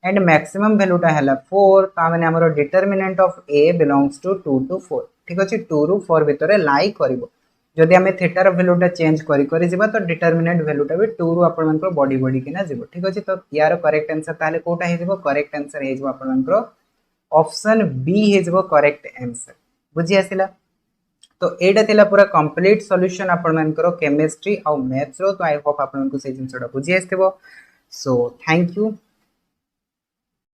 एंड मैक्सिमम वैल्यू टा हला 4 ता माने हमरो determinant of a belongs to 2 to 4 ठीक अछि 2 रु 4 भीतर लाई करबो। जदी हमें थीटा रो वैल्यू टा चेंज करी करी जिबा तो डिटरमिनेंट वैल्यू टा भी 2 रु आपण मानकर बॉडी किना जिवो ठीक अछि। तो यार करेक्ट आंसर ताले कोटा हे जिवो करेक्ट आंसर हे जिवो आपण मानकर ऑप्शन बी हे जिवो करेक्ट आंसर बुझी आसिला। तो एटा थिला पूरा कंप्लीट सॉल्यूशन आपण मानकर केमिस्ट्री और मैथ्स रो। तो आई होप आपण को से जिंसटा बुझी आस्थिबो। So thank you.